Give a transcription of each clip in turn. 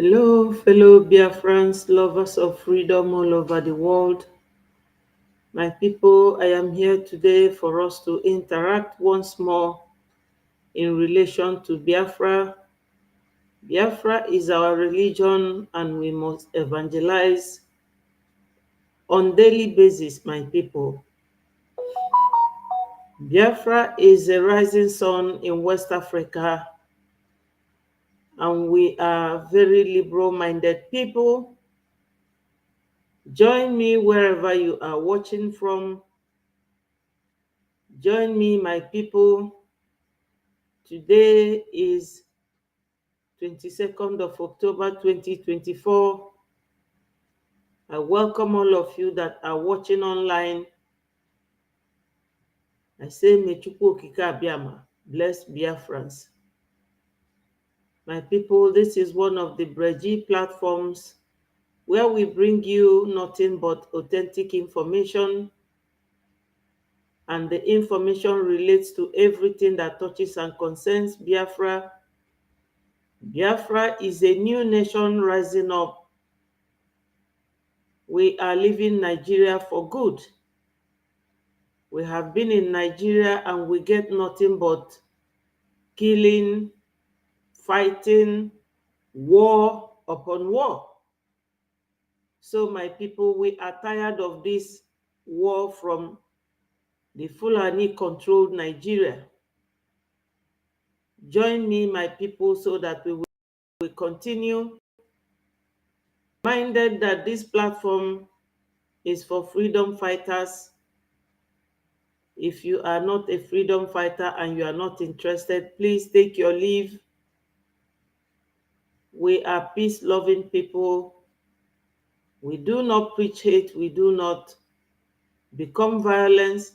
Hello, fellow BRGIE lovers of freedom all over the world. My people, I am here today for us to interact once more in relation to Biafra. Biafra is our religion and we must evangelize on daily basis, my people. Biafra is a rising sun in West Africa and we are very liberal-minded people. Join me wherever you are watching from. Join me, my people. Today is 22nd of October 2024. I welcome all of you that are watching online. I say, Mechukwu Okike Abiama, bless BIFRNS. My people, this is one of the BRGIE platforms where we bring you nothing but authentic information, and the information relates to everything that touches and concerns Biafra. Biafra is a new nation rising up. We are leaving Nigeria for good. We have been in Nigeria and we get nothing but killing, fighting, war upon war. So my people, we are tired of this war from the Fulani-controlled Nigeria. Join me, my people, so that we will continue. Minded that this platform is for freedom fighters. If you are not a freedom fighter and you are not interested, please take your leave. We are peace-loving people. We do not preach hate. We do not become violence.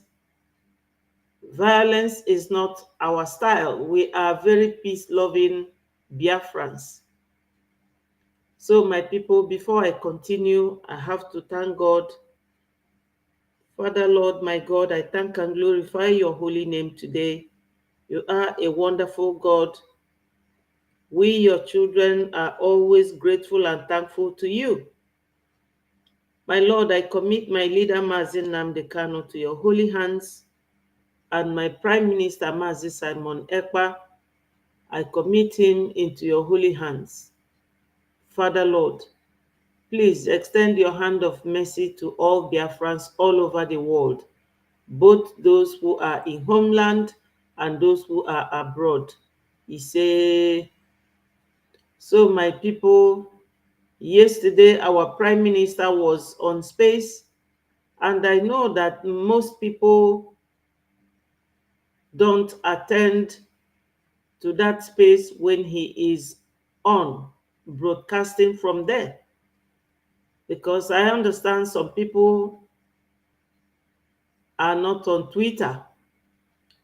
Violence is not our style. We are very peace-loving Biafrans. So my people, before I continue, I have to thank God. Father, Lord, my God, I thank and glorify your holy name today. You are a wonderful God. We, your children, are always grateful and thankful to you. My Lord, I commit my leader, Mazi Nnamdi Kanu, to your holy hands, and my Prime Minister, Mazi Simon Ekpa, I commit him into your holy hands. Father, Lord, please extend your hand of mercy to all Biafrans all over the world, both those who are in homeland and those who are abroad. He say, so my people, yesterday our Prime Minister was on space, and I know that most people don't attend to that space when he is on broadcasting from there, because I understand some people are not on Twitter,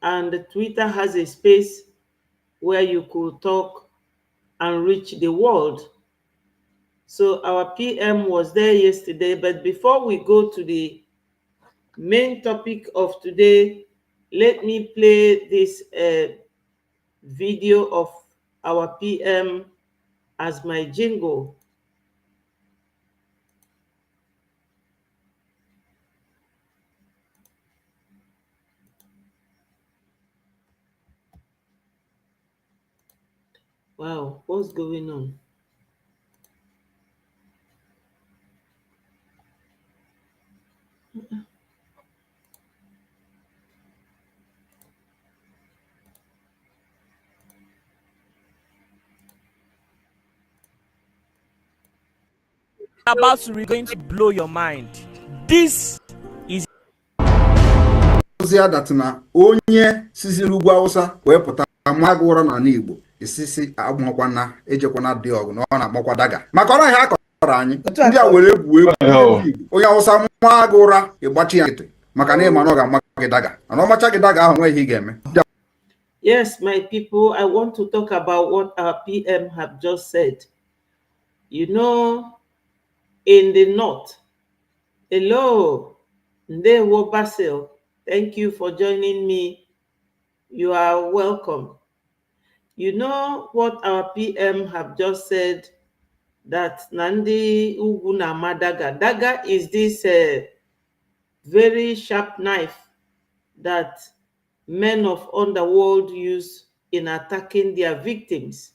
and Twitter has a space where you could talk and reach the world. So our PM was there yesterday, but before we go to the main topic of today, let me play this video of our PM as my jingle. Wow, what's going on? About to be going to blow your mind. This is that na onye siziri ugwu Awụsa wee pụta ma gị ụra n'ala Igbo isisi agbakwana ejekwana dị ọgụ na ọ na-akpọkwa daga maka ọrụ ihe akọrọ anyị ndị a were egwu Igbo onye Awụsa ma gị ụra ịgbachi ya nkịtị maka na ịma na ọ ga-ama gị daga na ọ macha gị daga ahụ nwe ihe ị ga-eme. Yes, my people, I want to talk about what our PM have just said. You know, in the north, hello, Ndewo Basil, thank you for joining me. You are welcome. You know what our PM have just said that Nandi Ugwu na daga. Daga is this very sharp knife that men of underworld use in attacking their victims.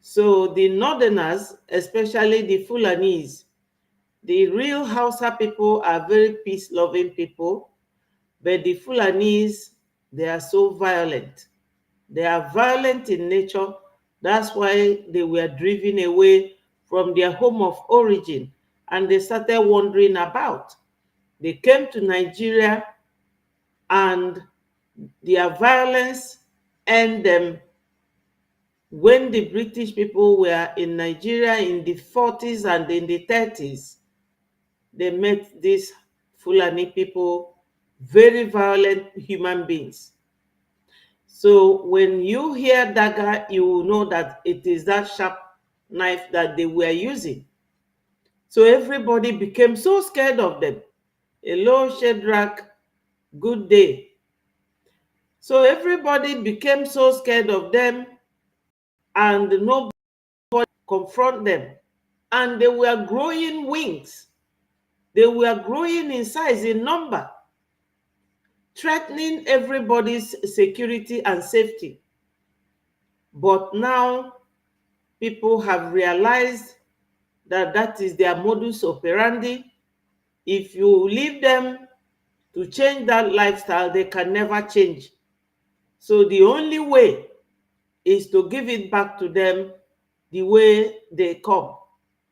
So the northerners, especially the Fulanese, the real Hausa people are very peace-loving people, but the Fulanese, they are so violent. They are violent in nature. That's why they were driven away from their home of origin and they started wandering about. They came to Nigeria and their violence and them when the British people were in Nigeria in the 40s and in the 30s. They met these Fulani people, very violent human beings. So when you hear dagger, you will know that it is that sharp knife that they were using. So everybody became so scared of them. Hello, Shadrach, good day. So everybody became so scared of them and nobody confront them. And they were growing wings. They were growing in size, in number, threatening everybody's security and safety. But now people have realized that that is their modus operandi. If you leave them to change that lifestyle, they can never change. So the only way is to give it back to them the way they come.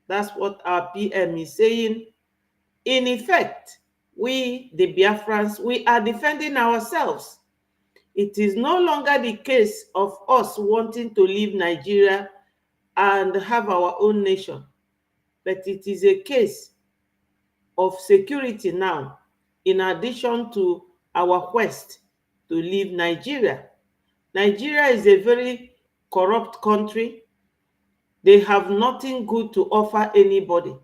That's what our PM is saying. In effect, we, the Biafrans, we are defending ourselves. It is no longer the case of us wanting to leave Nigeria and have our own nation, but it is a case of security now, in addition to our quest to leave Nigeria. Nigeria is a very corrupt country. They have nothing good to offer anybody.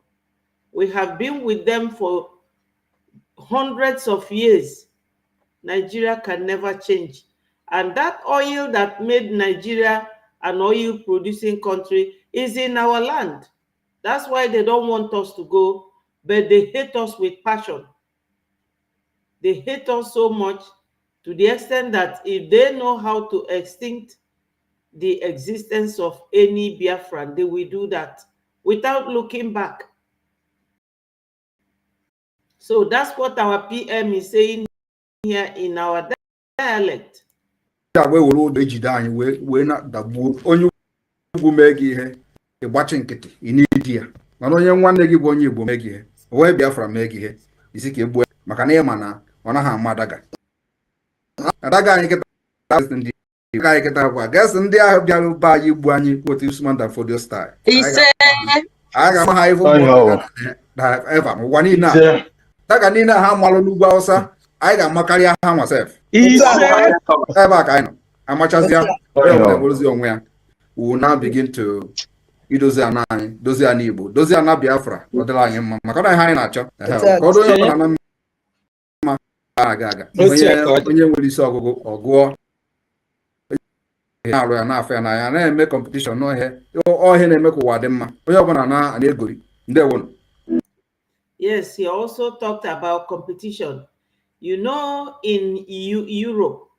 We have been with them for hundreds of years. Nigeria can never change. And that oil that made Nigeria an oil producing country is in our land. That's why they don't want us to go, but they hate us with passion. They hate us so much to the extent that if they know how to extinct the existence of any Biafran, they will do that without looking back. So that's what our PM is saying here in our dialect. wee were ụdọ ejide anyị wee na-adagbuo onye ugwu mee gị ihe ịgbachi nkịtị ị na-edi ya, mana onye nwanne gị bụ onye Igbo mee gị ihe, o wee Biafra mee gị ihe, isi ka egbuo maka na ịma na ọ naghị ama adaga anyị kịta gwa gasị ndị ahụ bịara be anyị igbu anyị otu Usman Dan Fodio style anyị ga-ama ha ivu eva n'ụwa niile a daga niile ha malụ n'ugwu Hausa anyị ga-amakarị ha nwa sef ebe a ka anyị nọ amachazịa ozi onwe ya. We will now begin to idozi ana anyị, dozi ana Igbo, dozi ana Biafra ọ dịla anyị mma maka na ihe anyị na-achọ ka ọ dị onye ọbụla na mma aga onye nwere isi ọgụgụ ọgụọ na-arụ ya na-afọ ya n'anya na-eme kọmpetishọn n'ọhịa na-eme ka ụwa dị mma onye ọbụla na-egori ndewo. Yes, he also talked about competition. You know, in Europe,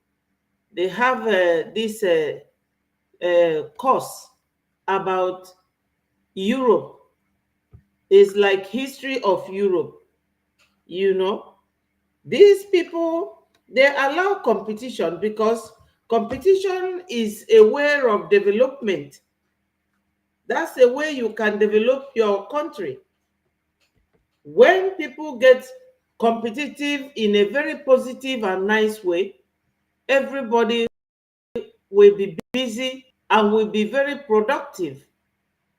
they have this course about Europe. It's like history of Europe. You know, these people, they allow competition because competition is a way of development. That's a way you can develop your country. When people get competitive in a very positive and nice way, everybody will be busy and will be very productive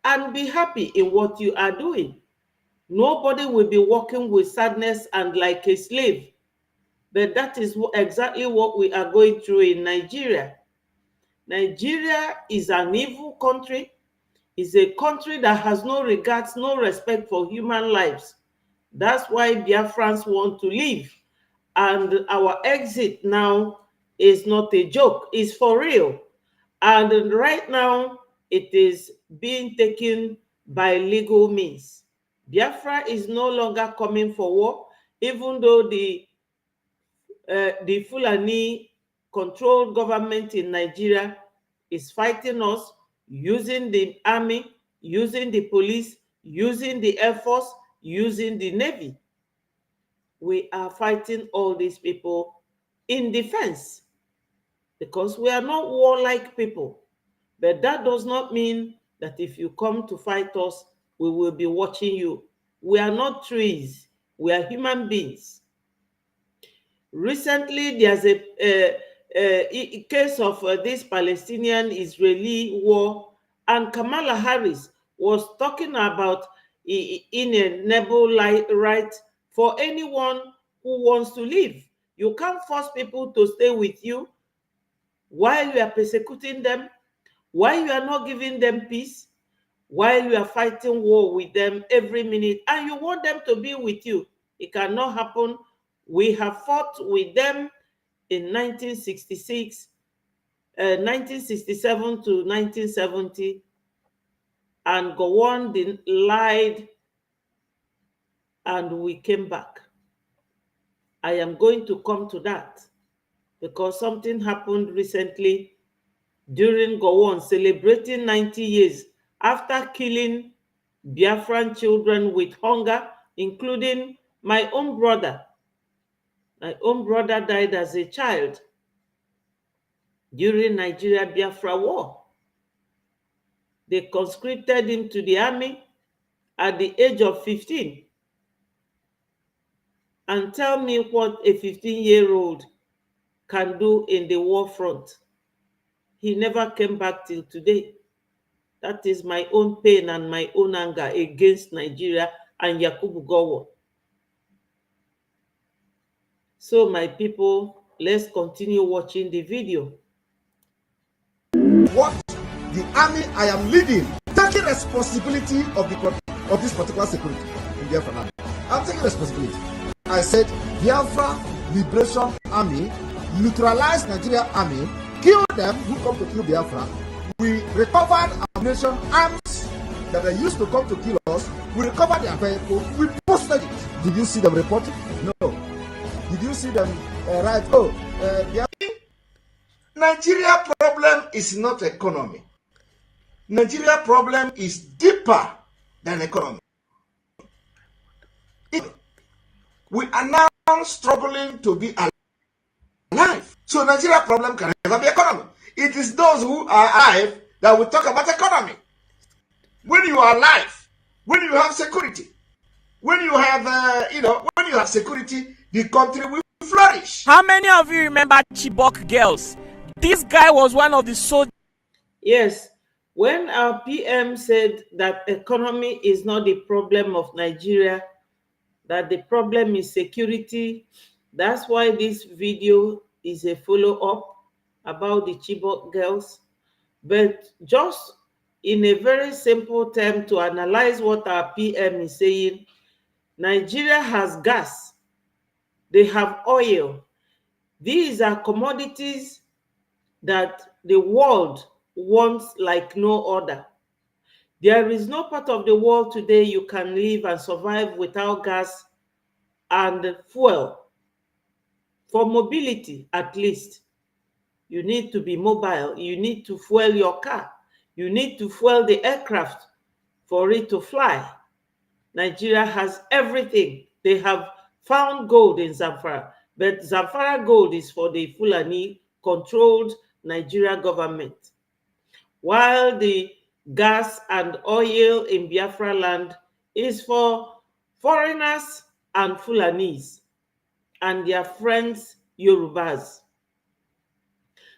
and be happy in what you are doing. Nobody will be working with sadness and like a slave. But that is exactly what we are going through in Nigeria. Nigeria is an evil country. It's a country that has no regards, no respect for human lives. That's why Biafrans want to leave. And our exit now is not a joke, it's for real. And right now, it is being taken by legal means. Biafra is no longer coming for war, even though the Fulani controlled government in Nigeria is fighting us using the army, using the police, using the air force, using the navy. We are fighting all these people in defense because we are not warlike people. But that does not mean that if you come to fight us, we will be watching you. We are not trees. We are human beings. Recently, there's a case of this Palestinian-Israeli war, and Kamala Harris was talking about inalienable right for anyone who wants to live. You can't force people to stay with you while you are persecuting them, while you are not giving them peace, while you are fighting war with them every minute, and you want them to be with you. It cannot happen. We have fought with them in 1966, 1967 to 1970, and Gowon lied, and we came back. I am going to come to that because something happened recently during Gowon celebrating 90 years after killing Biafran children with hunger, including my own brother. My own brother died as a child during Nigeria Biafra war. They conscripted him to the army at the age of 15. And tell me what a 15-year-old can do in the war front. He never came back till today. That is my own pain and my own anger against Nigeria and Yakubu Gowon. So my people, let's continue watching the video. What the army I am leading, taking responsibility of this particular security in Biafra land. I'm taking responsibility. I said Biafra Liberation Army neutralize Nigeria army, kill them who come to kill Biafra. We recovered ammunition, arms that they used to come to kill us. We recovered their vehicle. We posted it. Did you see them reporting? No. Did you see them write? Oh, Nigeria problem is not economy. Nigeria problem is deeper than economy. We are now struggling to be alive. So Nigeria problem can never be economy. It is those who are alive that will talk about economy. When you are alive, when you have security, when you have, when you have security, the country will flourish. How many of you remember Chibok girls? This guy was one of the soldiers. Yes, when our PM said that economy is not the problem of Nigeria, that the problem is security, that's why this video is a follow-up about the Chibok girls. But just in a very simple term to analyze what our PM is saying, Nigeria has gas, they have oil. These are commodities that the world wants like no other. There is no part of the world today you can live and survive without gas and fuel. For mobility, at least, you need to be mobile. You need to fuel your car. You need to fuel the aircraft for it to fly. Nigeria has everything. They have found gold in Zamfara, but Zamfara gold is for the Fulani-controlled Nigeria government, while the gas and oil in Biafra land is for foreigners and Fulanis and their friends Yorubas.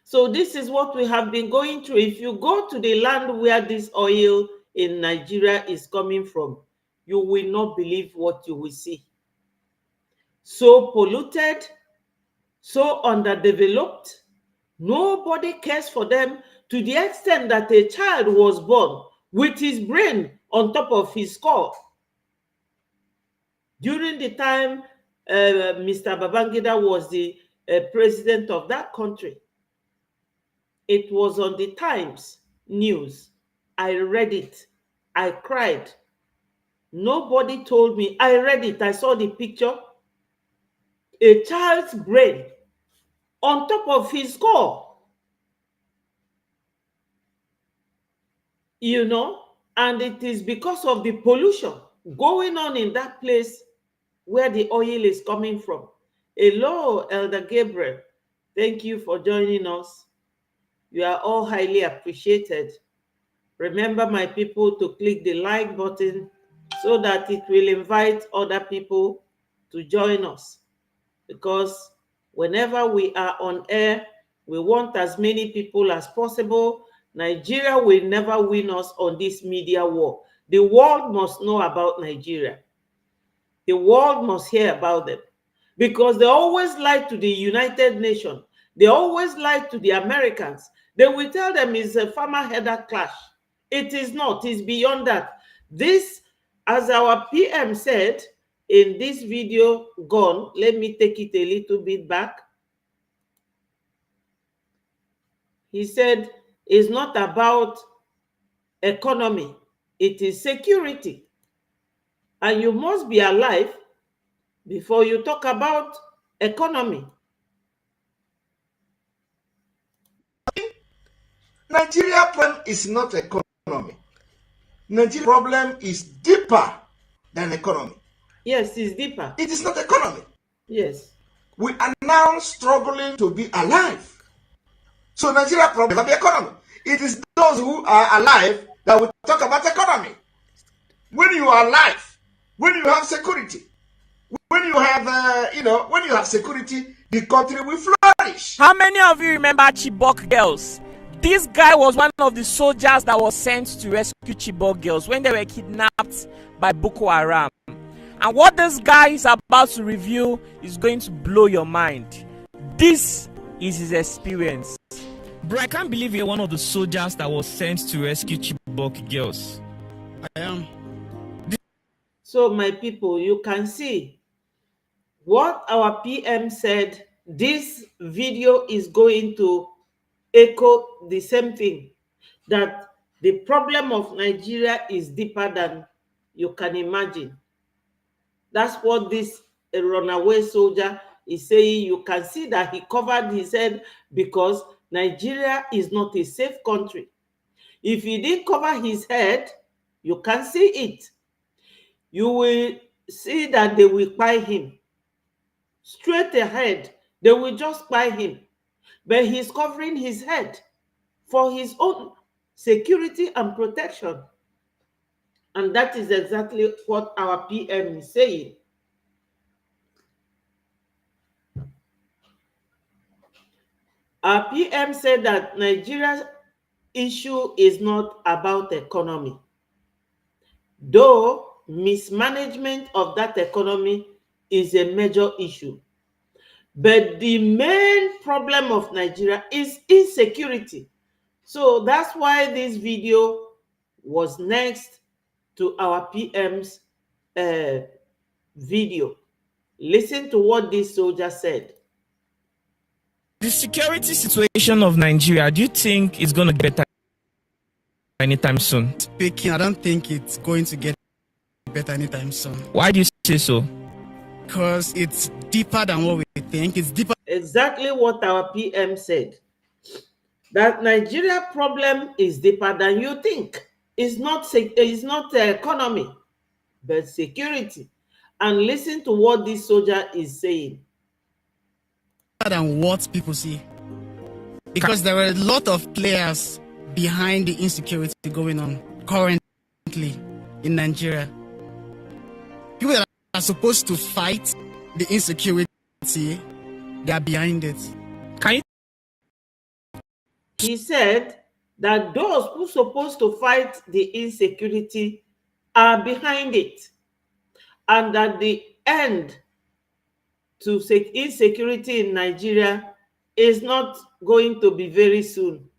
So this is what we have been going through. If you go to the land where this oil in Nigeria is coming from, you will not believe what you will see. So polluted, so underdeveloped, nobody cares for them, to the extent that a child was born with his brain on top of his skull. During the time Mr. Babangida was the president of that country, it was on the Times news. I read it. I cried. Nobody told me. I read it. I saw the picture. A child's brain on top of his skull. You know, and it is because of the pollution going on in that place where the oil is coming from. Hello, Elder Gabriel. Thank you for joining us. You are all highly appreciated. Remember, my people, to click the like button so that it will invite other people to join us. Because whenever we are on air, we want as many people as possible. Nigeria will never win us on this media war. The world must know about Nigeria. The world must hear about them, because they always lie to the United Nations. They always lie to the Americans. They will tell them it's a farmer header clash. It is not. It's beyond that. This, as our PM said in this video gone, let me take it a little bit back. He said it's not about economy. It is security. And you must be alive before you talk about economy. Nigeria problem is not economy. Nigeria problem is deeper than economy. Yes, it's deeper. It is not economy. Yes. We are now struggling to be alive. So Nigeria problem will be economy. It is those who are alive that will talk about economy. When you are alive, when you have security, when you have, when you have security, the country will flourish. How many of you remember Chibok girls? This guy was one of the soldiers that was sent to rescue Chibok girls when they were kidnapped by Boko Haram. And what this guy is about to review is going to blow your mind. This is his experience. Bro, I can't believe you're one of the soldiers that was sent to rescue Chibok girls. I am. So, my people, you can see what our PM said. This video is going to echo the same thing, that the problem of Nigeria is deeper than you can imagine. That's what this runaway soldier is saying. You can see that he covered his head because Nigeria is not a safe country. If he didn't cover his head, you can see it. You will see that they will buy him. Straight ahead, they will just buy him. But he's covering his head for his own security and protection. And that is exactly what our PM is saying. Our PM said that Nigeria's issue is not about economy, though mismanagement of that economy is a major issue. But the main problem of Nigeria is insecurity. So that's why this video was next to our PM's video. Listen to what this soldier said. The security situation of Nigeria, do you think it's going to get better anytime soon? Speaking, I don't think it's going to get better anytime soon. Why do you say so? Because it's deeper than what we think. It's deeper. Exactly what our PM said. That Nigeria problem is deeper than you think. It's not the economy, but security. And listen to what this soldier is saying. Than what people see. Because there are a lot of players behind the insecurity going on currently in Nigeria. People that are supposed to fight the insecurity, they are behind it. Can you? He said that those who are supposed to fight the insecurity are behind it, and that the end to insecurity in Nigeria is not going to be very soon.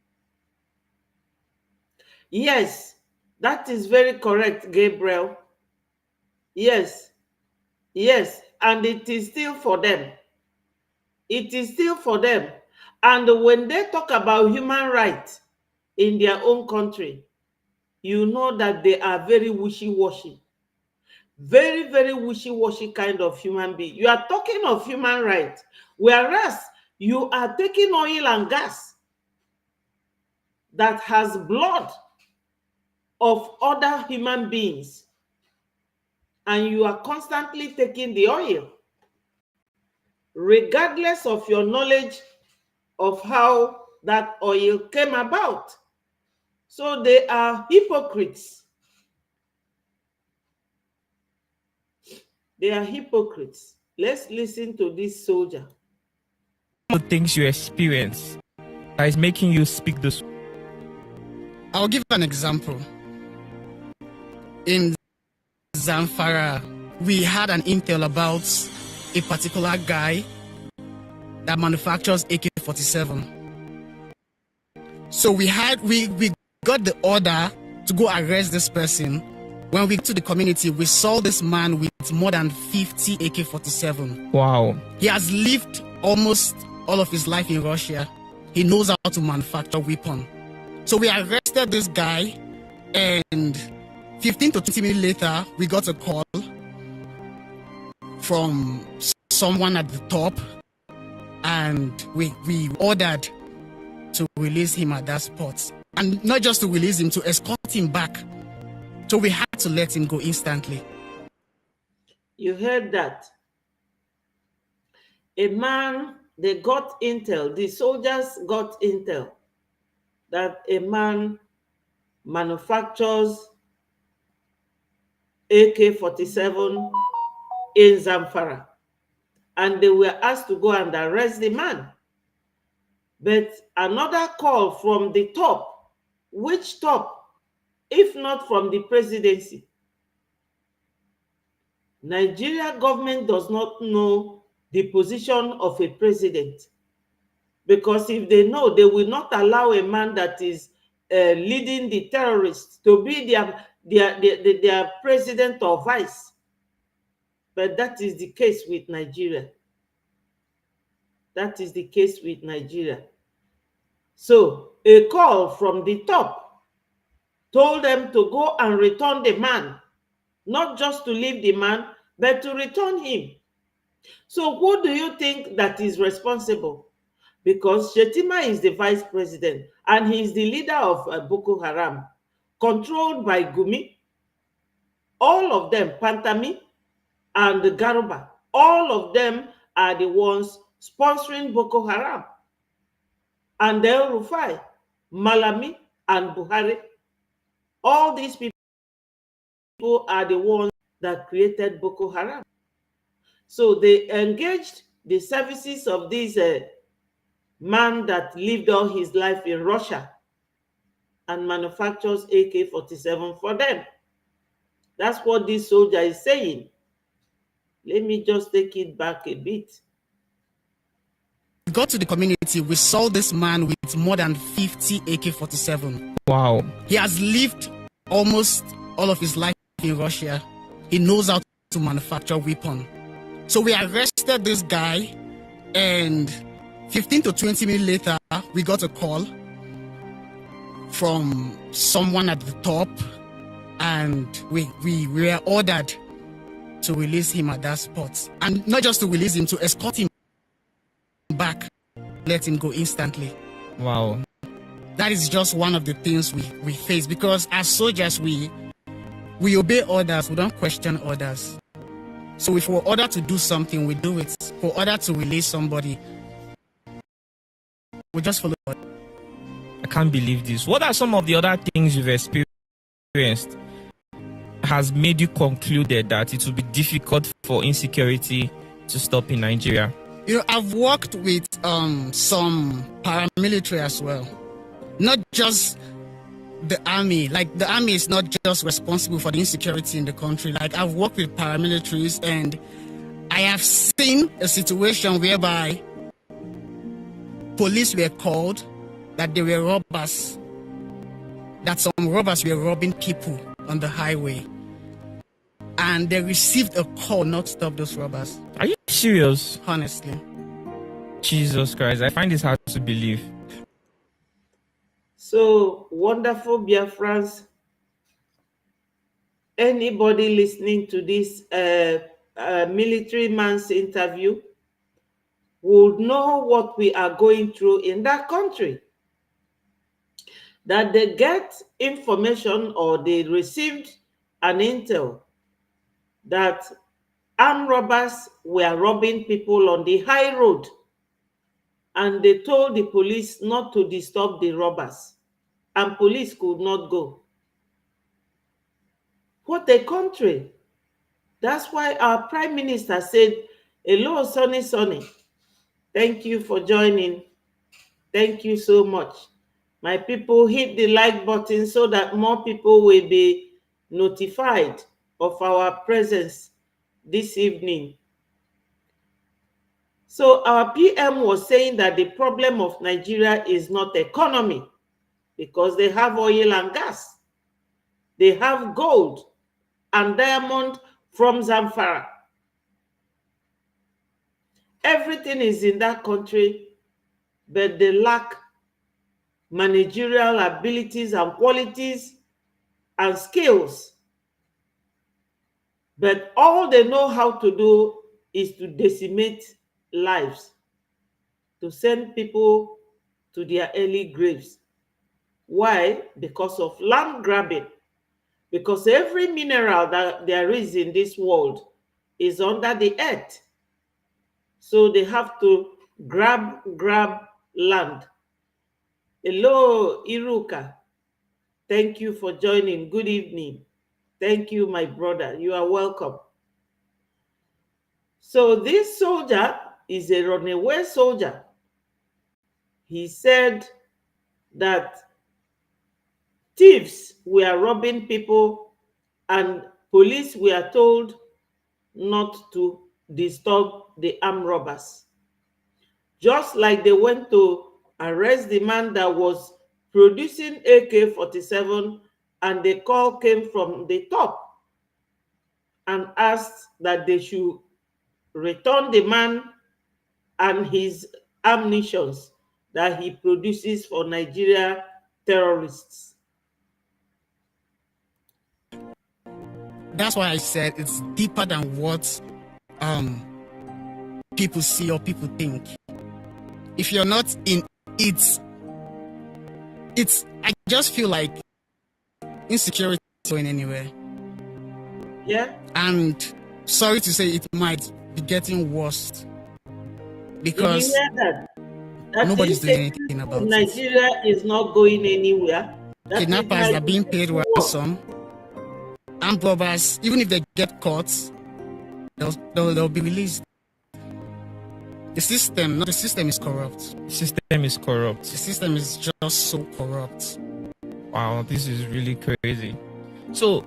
Yes, that is very correct, Gabriel. Yes, and it is still for them. It is still for them. And when they talk about human rights in their own country, you know that they are very wishy-washy. Very, very wishy-washy kind of human being. You are talking of human rights, whereas you are taking oil and gas that has blood of other human beings, and you are constantly taking the oil, regardless of your knowledge of how that oil came about. So they are hypocrites. They are hypocrites. Let's listen to this soldier. The things you experience that is making you speak this. I'll give an example. In Zamfara, we had an intel about a particular guy that manufactures AK-47. So we got the order to go arrest this person. When we to the community, we saw this man with more than 50 AK-47. Wow. He has lived almost all of his life in Russia. He knows how to manufacture weapons. So we arrested this guy, and 15 to 20 minutes later, we got a call from someone at the top, and we ordered to release him at that spot. And not just to release him, to escort him back. So we had to let him go instantly. You heard that. A man, they got intel, the soldiers got intel that a man manufactures AK-47 in Zamfara, and they were asked to go and arrest the man. But another call from the top, which top, if not from the presidency? Nigeria government does not know the position of a president, because if they know, they will not allow a man that is leading the terrorists to be their president or vice. But that is the case with Nigeria. That is the case with Nigeria. So a call from the top told them to go and return the man, not just to leave the man, but to return him. So who do you think that is responsible? Because Shetima is the vice president and he is the leader of Boko Haram, controlled by Gumi. All of them, Pantami and Garuba, all of them are the ones sponsoring Boko Haram. And El Rufai, Malami, and Buhari, all these people are the ones that created Boko Haram. So they engaged the services of this man that lived all his life in Russia and manufactures AK-47 for them. That's what this soldier is saying. Let me just take it back a bit. We got to the community, we saw this man with more than 50 AK-47. Wow. He has lived almost all of his life in Russia. He knows how to manufacture weapons. So we arrested this guy, and 15 to 20 minutes later, we got a call from someone at the top, and we were ordered to release him at that spot. And not just to release him, to escort him back, let him go instantly. Wow. That is just one of the things we face, because as soldiers, we obey orders, we don't question orders. So if we're ordered to do something, we do it. If we're ordered to release somebody, we just follow it. I can't believe this. What are some of the other things you've experienced has made you concluded that it will be difficult for insecurity to stop in Nigeria? You know, I've worked with some paramilitary as well. Not just the army. Like, the army is not just responsible for the insecurity in the country. Like, I've worked with paramilitaries, and I have seen a situation whereby police were called that they were robbers, that some robbers were robbing people on the highway, and they received a call not to stop those robbers. Are you serious? Honestly. Jesus Christ, I find this hard to believe. So, wonderful BIFRNS, anybody listening to this military man's interview would know what we are going through in that country. That they get information or they received an intel that armed robbers were robbing people on the high road, and they told the police not to disturb the robbers, and police could not go. What a country. That's why our Prime Minister said, hello, Sonny Sonny. Thank you for joining. Thank you so much. My people, hit the like button so that more people will be notified of our presence this evening. So our PM was saying that the problem of Nigeria is not economy, because they have oil and gas. They have gold and diamond from Zamfara. Everything is in that country, but they lack managerial abilities and qualities and skills. But all they know how to do is to decimate lives, to send people to their early graves. Why? Because of land grabbing. Because every mineral that there is in this world is under the earth. So they have to grab land. Hello, Iruka. Thank you for joining. Good evening. Thank you, my brother. You are welcome. So this soldier is a runaway soldier. He said that thieves were robbing people and police were told not to disturb the armed robbers. Just like they went to arrest the man that was producing AK-47, and the call came from the top and asked that they should return the man and his ammunitions that he produces for Nigeria terrorists. That's why I said it's deeper than what people see or people think. If you're not in it, I just feel like insecurity is going anywhere. Yeah. And sorry to say, it might be getting worse, because Did you hear that? That nobody's doing anything about Nigeria is not going anywhere. That kidnappers are being paid ransom. Armed robbers, even if they get caught, they'll be released. The system is corrupt. The system is corrupt. The system is just so corrupt. Wow, this is really crazy. So,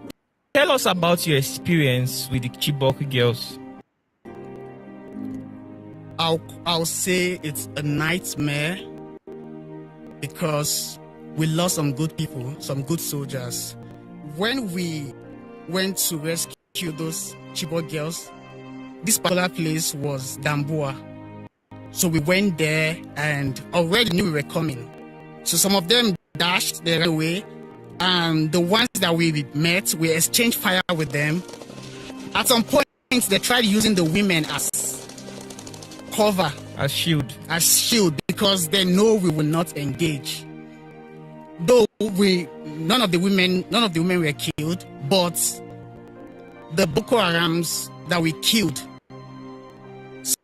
tell us about your experience with the Chibok girls. I'll say it's a nightmare, because we lost some good people, some good soldiers. When we went to rescue those Chibok girls, this particular place was Damboa. So we went there and already knew we were coming. So some of them dashed, they ran away. And the ones that we met, we exchanged fire with them. At some point, they tried using the women as cover. As shield. Because they know we will not engage. Though none of the women were killed, but the Boko Harams that we killed,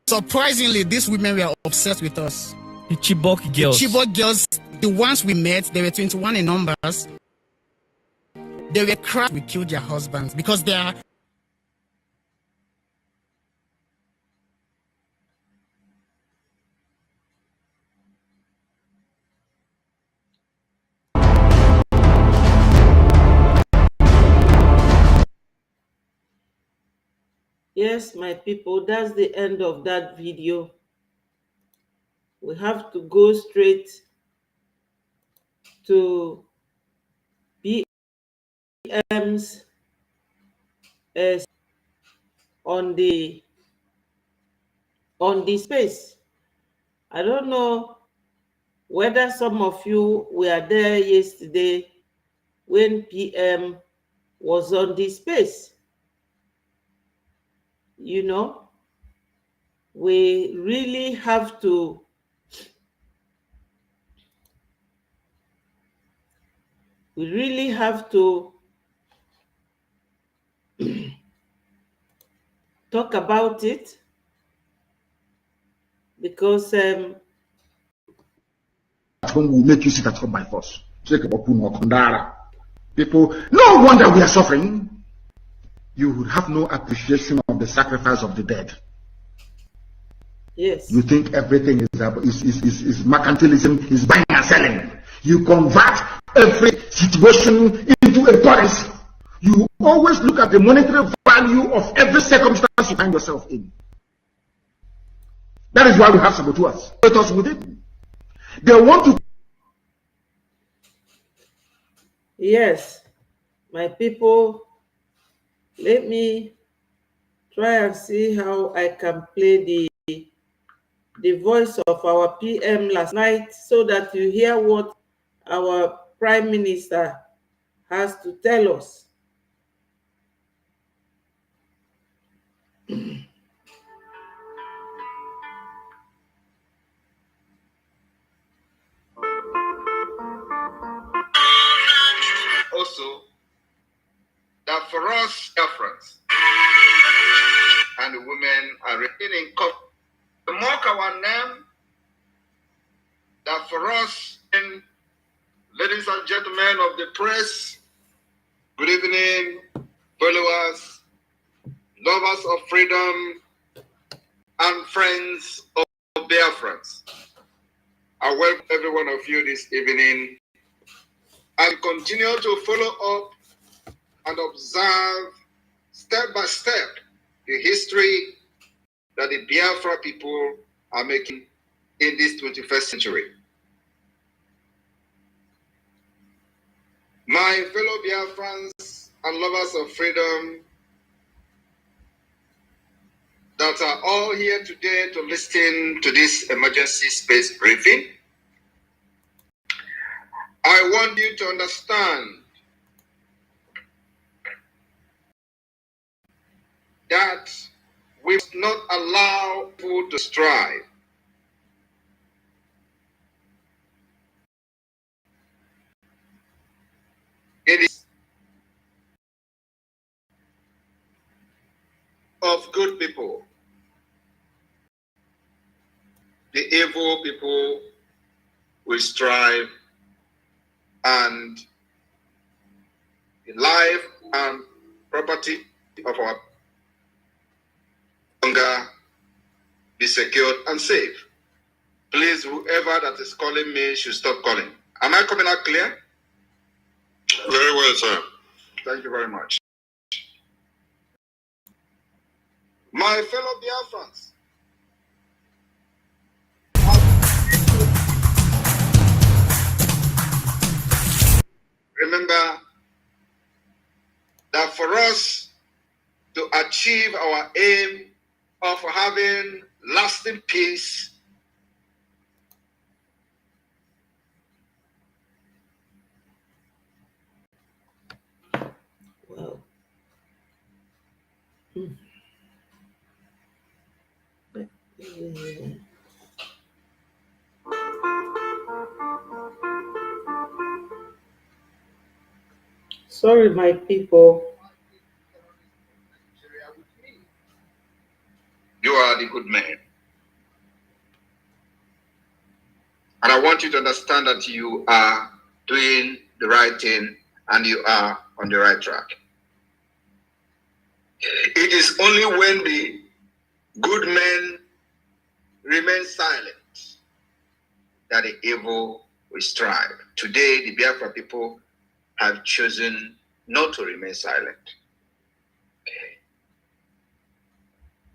surprisingly, these women were obsessed with us. The Chibok girls. The Chibok girls, the ones we met, they were 21 in numbers. They were cracked. We killed their husbands because they are. Yes, my people, that's the end of that video. We have to go straight to BM's on the space. I don't know whether some of you were there yesterday when PM was on the space. You know, we really have to talk about it, because home will make you sit at home by force. People, no wonder we are suffering. You would have no appreciation of the sacrifice of the dead. yes, You think everything is mercantilism, is buying and selling. You convert every situation into a currency. You always look at the monetary value of every circumstance you find yourself in. That is why we have saboteurs. Saboteurs within. They want to. yes, my people, let me try and see how I can play the voice of our PM last night, so that you hear what our Prime Minister has to tell us. Also, that for us, BIFRNS and the women are written in cup to mark our name. That for us, ladies and gentlemen of the press, good evening, followers, lovers of freedom, and friends of BIFRNS. I welcome every one of you this evening and continue to follow up and observe step by step the history that the Biafra people are making in this 21st century. My fellow Biafrans and lovers of freedom that are all here today to listen to this emergency space briefing, I want you to understand that we must not allow people to strive. It is of good people. The evil people will strive, and the life and property of our longer be secured and safe. Please, whoever that is calling me should stop calling. Am I coming out clear? Very well, sir. Thank you very much. My fellow Biafrans, remember that for us to achieve our aim of having lasting peace, Wow. Sorry, my people. you are the good man. And I want you to understand that you are doing the right thing and you are on the right track. It is only when the good men remain silent that the evil will strive. Today, the Biafra people have chosen not to remain silent.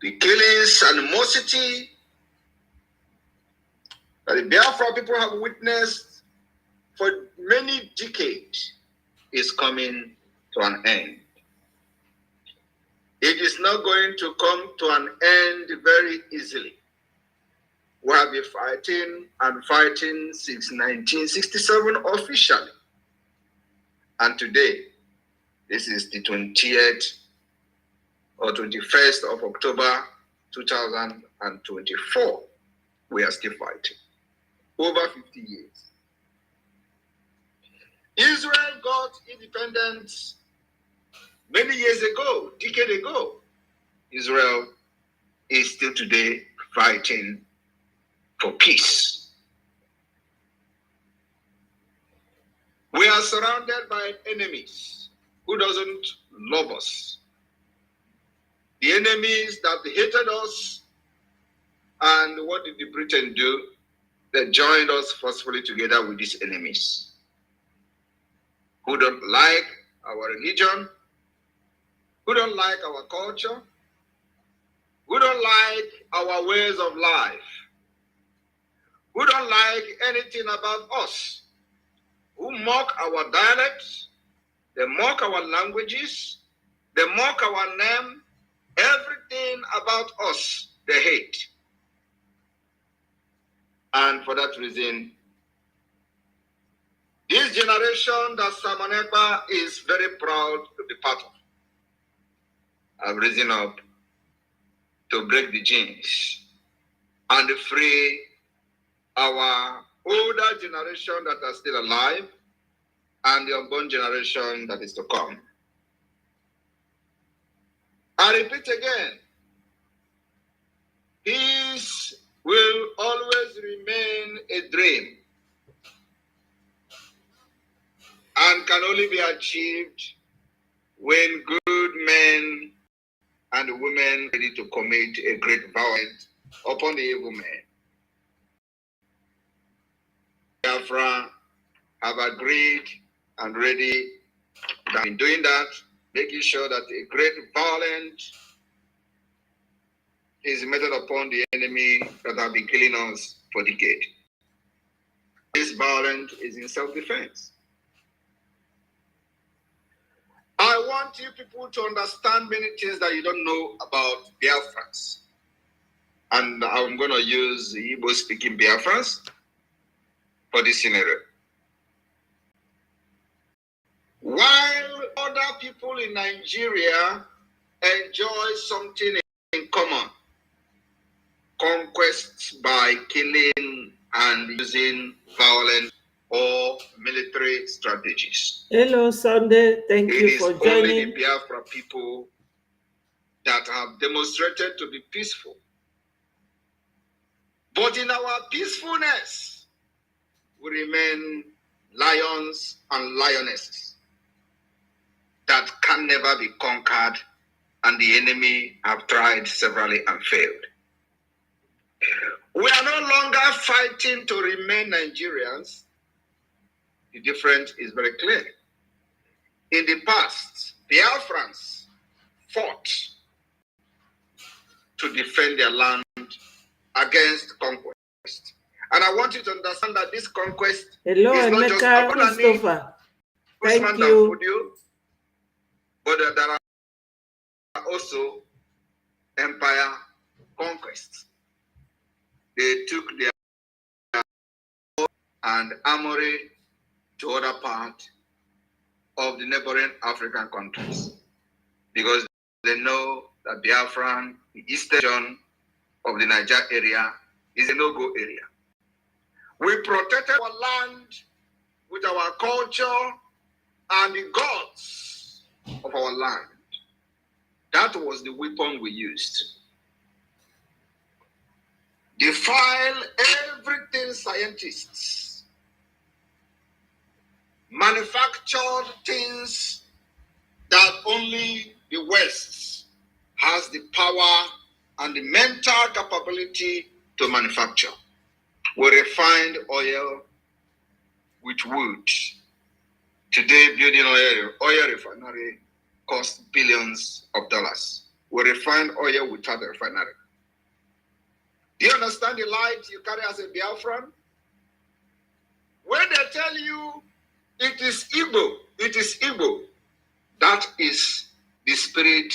The killings, animosity that the Biafra people have witnessed for many decades is coming to an end. It is not going to come to an end very easily. We have been fighting and fighting since 1967 officially. And today, This is the 20th or 21st of October 2024. We are still fighting. Over 50 years. Israel got independence many years ago, decade ago. Israel is still today fighting for peace. We are surrounded by enemies who doesn't love us. The enemies that hated us, and what did the Britain do? They joined us forcefully together with these enemies who don't like our religion, who don't like our culture, who don't like our ways of life, who don't like anything about us, who mock our dialects, they mock our languages, they mock our name, everything about us they hate. And for that reason, this generation that Simon Ekpa is very proud to be part of have risen up to break the chains and free our older generation that are still alive and the unborn generation that is to come. I repeat again, peace will always remain a dream and can only be achieved when good men and women ready to commit a great violence upon the evil men. Biafra have agreed and ready in doing that, making sure that a great violence is meted upon the enemy that have been killing us for decades. This violence is in self-defense. I want you people to understand many things that you don't know about BRGIE. And I'm going to use Igbo-speaking BRGIE for this scenario. While other people in Nigeria enjoy something in common, conquests by killing and using violence or military strategies. Hello, Sunday. Thank you for It is only joining. the Biafra people that have demonstrated to be peaceful. But in our peacefulness, we remain lions and lionesses that can never be conquered, and the enemy have tried severally and failed. We are no longer fighting to remain Nigerians. The difference is very clear. In the past, BRGIE fought to defend their land against conquest. And I want you to understand that this conquest Hello, is not just Emeka, Abunani, Christopher. Thank Usman you. Danfodio, but there are also empire conquests. They took their and armory to other parts of the neighboring African countries because they know that Biafra, the eastern region of the Niger area, is a no-go area. We protected our land with our culture and the gods of our land. That was the weapon we used. Defile everything scientists manufactured things that only the West has the power and the mental capability to manufacture. We refined oil with wood. Today, building oil refinery costs billions of dollars. We refined oil without a refinery. Do you understand the light you carry as a Biafran? When they tell you it is Igbo, it is Igbo, that is the spirit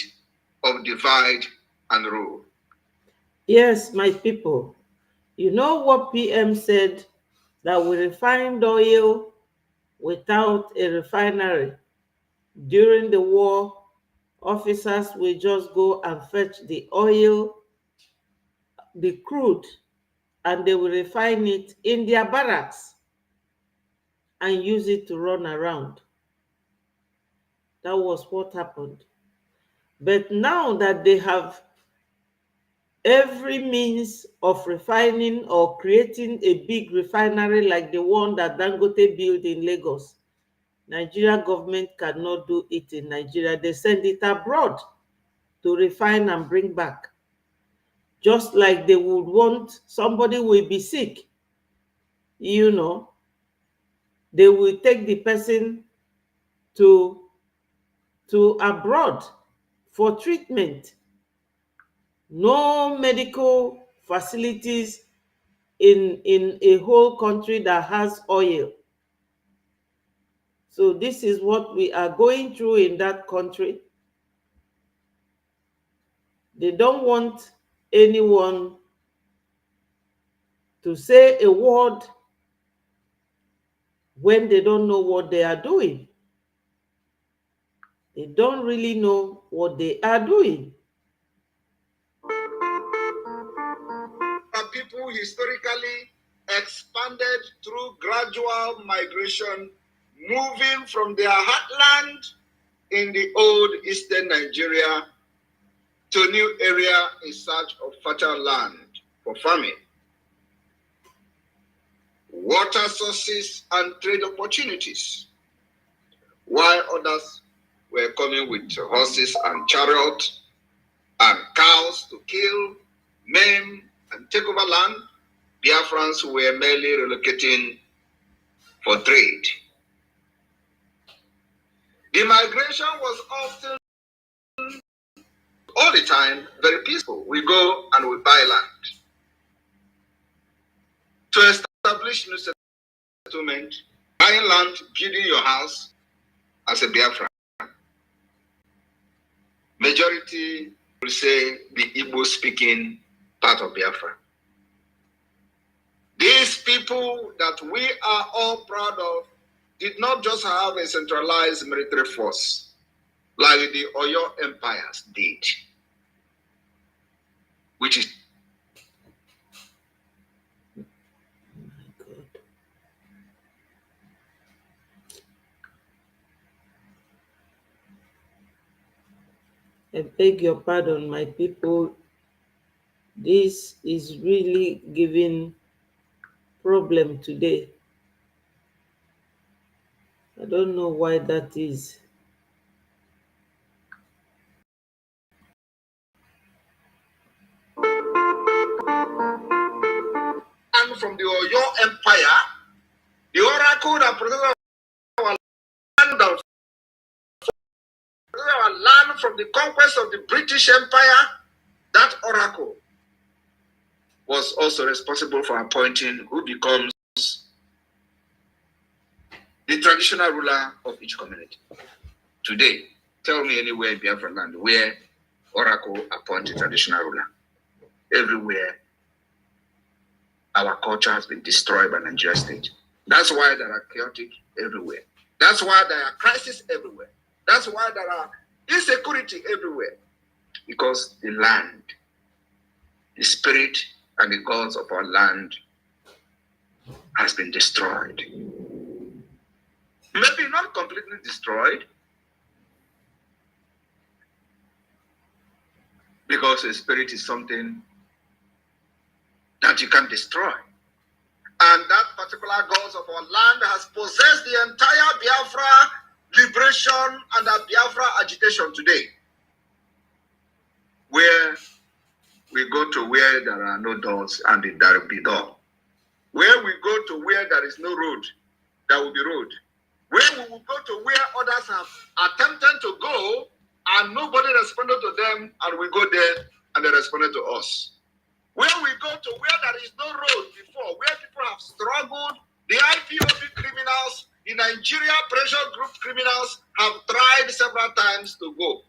of divide and rule. Yes, my people. You know what PM said? That we refined oil without a refinery. During the war, officers will just go and fetch the oil, the crude, and they will refine it in their barracks and use it to run around. That was what happened. But now that they have every means of refining or creating a big refinery like the one that Dangote built in Lagos, Nigeria government cannot do it in Nigeria. They send it abroad to refine and bring back. Just like they would want, somebody will be sick, you know, they will take the person to abroad for treatment. No medical facilities in a whole country that has oil. So this is what we are going through in that country. They don't want anyone to say a word when they don't know what they are doing. They don't really know what they are doing. People historically expanded through gradual migration, moving from their heartland in the old eastern Nigeria to a new area in search of fertile land for farming, water sources, and trade opportunities, while others were coming with horses and chariots and cows to kill, maim, and take over land. Biafrans were merely relocating for trade. The migration was often, all the time, very peaceful. We go and we buy land. To establish new settlement, buying land, building your house as a Biafra. Majority will say the Igbo-speaking part of Biafra. These people that we are all proud of did not just have a centralized military force like the Oyo empires did, which is I beg your pardon, my people. This is really giving problem today. I don't know why that is. and from the Oyo empire, the oracle that protected our land from the conquest of the British Empire, that oracle was also responsible for appointing who becomes the traditional ruler of each community. Today, tell me anywhere in Biafra land where oracle appointed traditional ruler. Everywhere, our culture has been destroyed by Nigeria state. That's why there are chaotic everywhere. That's why there are crises everywhere. That's why there are insecurity everywhere. Because the land, the spirit and the gods of our land has been destroyed. Maybe not completely destroyed, because the spirit is something that you can destroy. And that particular gods of our land has possessed the entire Biafra liberation and the Biafra agitation today. Where we go to where there are no doors and there will be door. Where we go to where there is no road, there will be road. Where we will go to where others have attempted to go and nobody responded to them, and we go there and they responded to us. Where we go to where there is no road before, where people have struggled, the IPOB criminals, the Nigeria pressure group criminals have tried several times to go.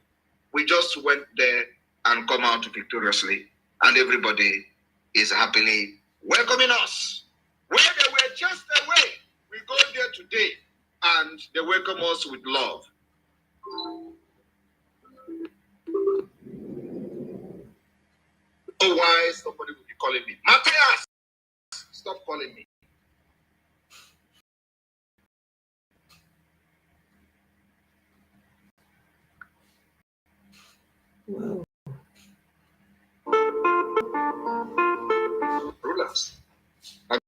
We just went there and come out victoriously, and everybody is happily welcoming us. Where they were just away, we go there today, and they welcome us with love. Otherwise, somebody will be calling me. Matthias, stop calling me. Wow. Rulers.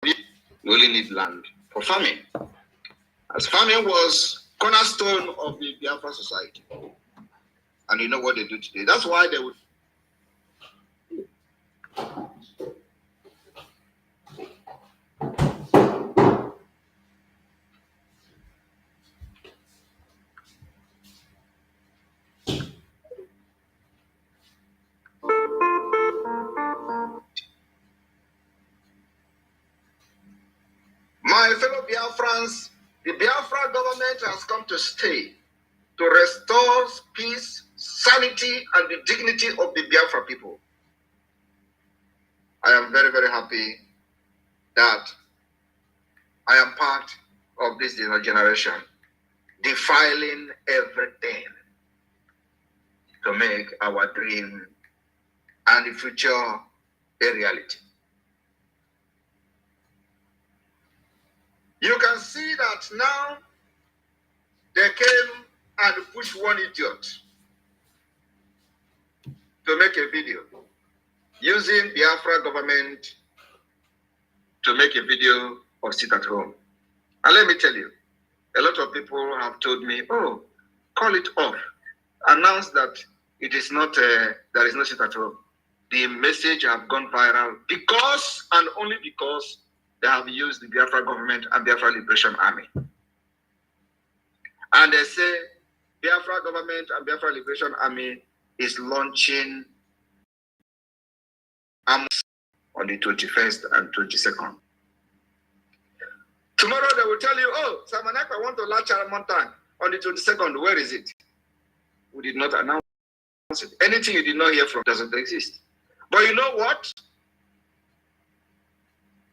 You only need land for farming. As farming was cornerstone of the Biafra society. And you know what they do today. That's why they would. My fellow Biafrans, the Biafra government has come to stay, to restore peace, sanity, and the dignity of the Biafra people. I am very, very happy that I am part of this generation, defiling everything to make our dream and the future a reality. You can see that now they came and pushed one idiot to make a video using Biafra government to make a video of sit at home. And let me tell you, a lot of people have told me, oh, call it off. Announce that it is not, there is no sit at home. The message have gone viral because and only because they have used the Biafra government and Biafra Liberation Army. And they say Biafra government and Biafra Liberation Army is launching on the 21st and 22nd. Tomorrow they will tell you, oh, Samanek, I want to launch a mountain on the 22nd. Where is it? We did not announce it. Anything you did not hear from doesn't exist. But you know what?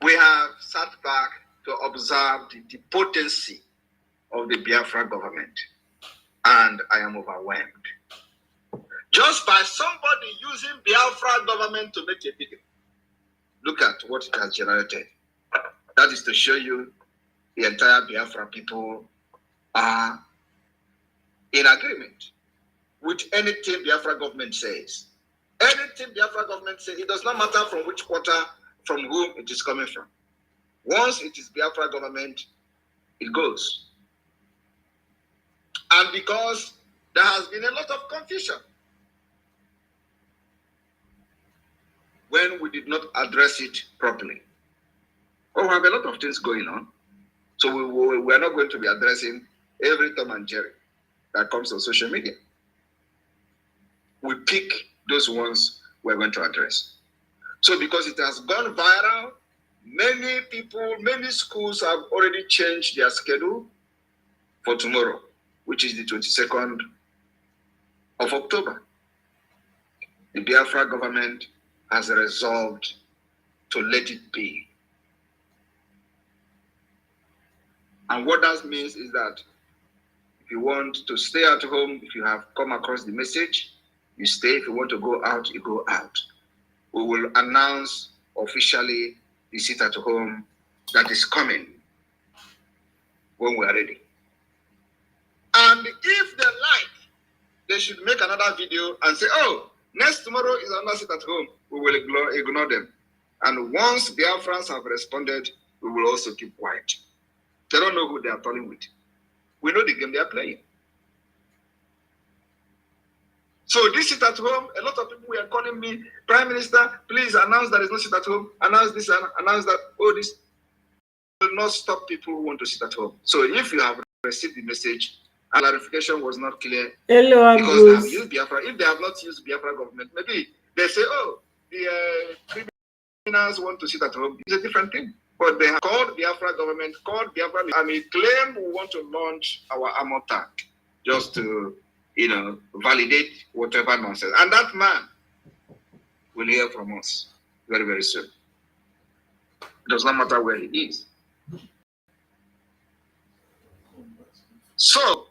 We have sat back to observe the potency of the Biafra government. And I am overwhelmed. Just by somebody using Biafra government to make a video. Look at what it has generated. That is to show you the entire Biafra people are in agreement with anything Biafra government says. Anything Biafra government says, it does not matter from which quarter, from whom it is coming from. Once it is Biafra government, it goes. And because there has been a lot of confusion when we did not address it properly. Oh, we have a lot of things going on. So we are not going to be addressing every Tom and Jerry that comes on social media. We pick those ones we're going to address. So because it has gone viral, many people, many schools have already changed their schedule for tomorrow, which is the 22nd of October. The Biafra government has resolved to let it be. And what that means is that if you want to stay at home, if you have come across the message, you stay. If you want to go out, you go out. We will announce officially the sit at home that is coming when we are ready. And if they like, they should make another video and say, oh, next tomorrow is another sit at home. We will ignore them. And once Biafrans have responded, we will also keep quiet. They don't know who they are talking with. We know the game they are playing. So this sit at home, a lot of people were calling me, Prime Minister, please announce there is no sit at home, announce this, announce that, oh, this will not stop people who want to sit at home. So if you have received the message, and clarification was not clear, Hello, because they have used Biafra, if they have not used Biafra government, maybe they say, oh, the criminals want to sit at home. It's a different thing. But they have called Biafra government, called Biafra, and we claim we want to launch our armor tank just to, validate whatever nonsense. And that man will hear from us very, very soon. It does not matter where he is. So,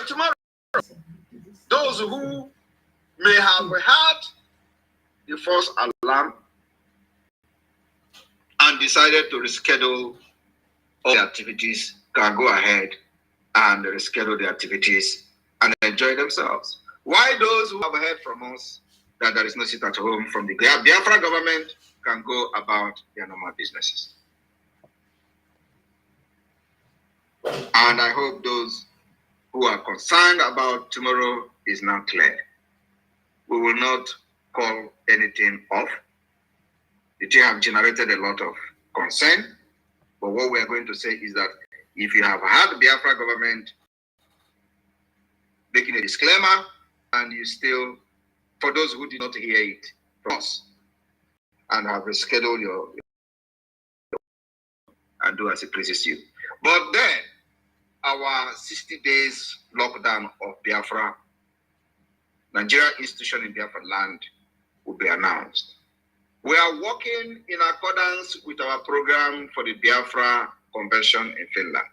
tomorrow. Those who may have heard the false alarm and decided to reschedule all the activities can go ahead and reschedule the activities and enjoy themselves. Why those who have heard from us that there is no sit at home from the Biafra government can go about their normal businesses. And I hope those who are concerned about tomorrow is now clear. We will not call anything off. It have generated a lot of concern. But what we are going to say is that if you have had the Biafra government making a disclaimer and you still, for those who did not hear it from us and have rescheduled your and do as it pleases you. But then our 60 days lockdown of Biafra, Nigeria institution in Biafra land, will be announced. We are working in accordance with our program for the Biafra Convention in Finland.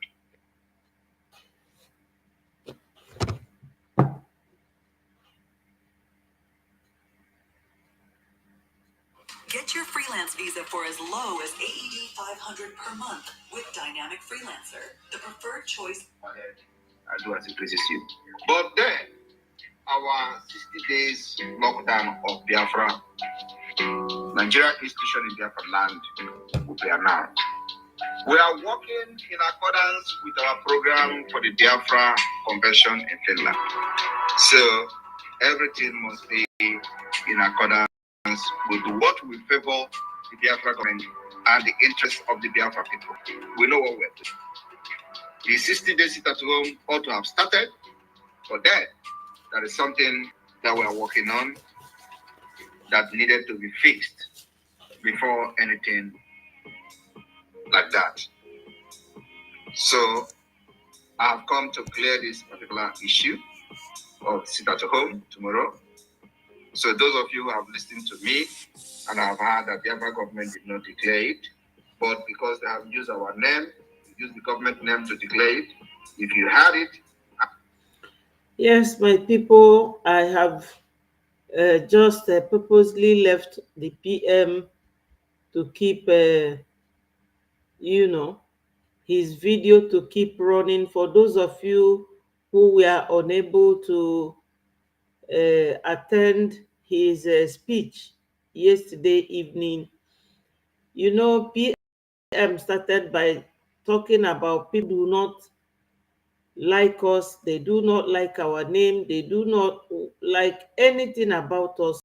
Get your freelance visa for as low as AED 500 per month with Dynamic Freelancer, the preferred choice. And do as it pleases you. But then, our 60 days lockdown of Biafra, Nigeria institution in Biafra land, will be announced. We are working in accordance with our program for the Biafra Convention in Finland. So, everything must be in accordance with what will favor the Biafra government and the interests of the Biafra people. We know what we're doing. The 60 days sit at home ought to have started, but then there is something that we are working on that needed to be fixed before anything like that. So I have come to clear this particular issue of sit at home tomorrow. So those of you who have listened to me and have heard that the Biafra government did not declare it, but because they have used our name, used the government name to declare it, if you had it. Yes, my people, I have just purposely left the PM to keep, his video to keep running. For those of you who were unable to attend his speech yesterday evening, PM started by talking about people do not like us, they do not like our name, they do not like anything about us,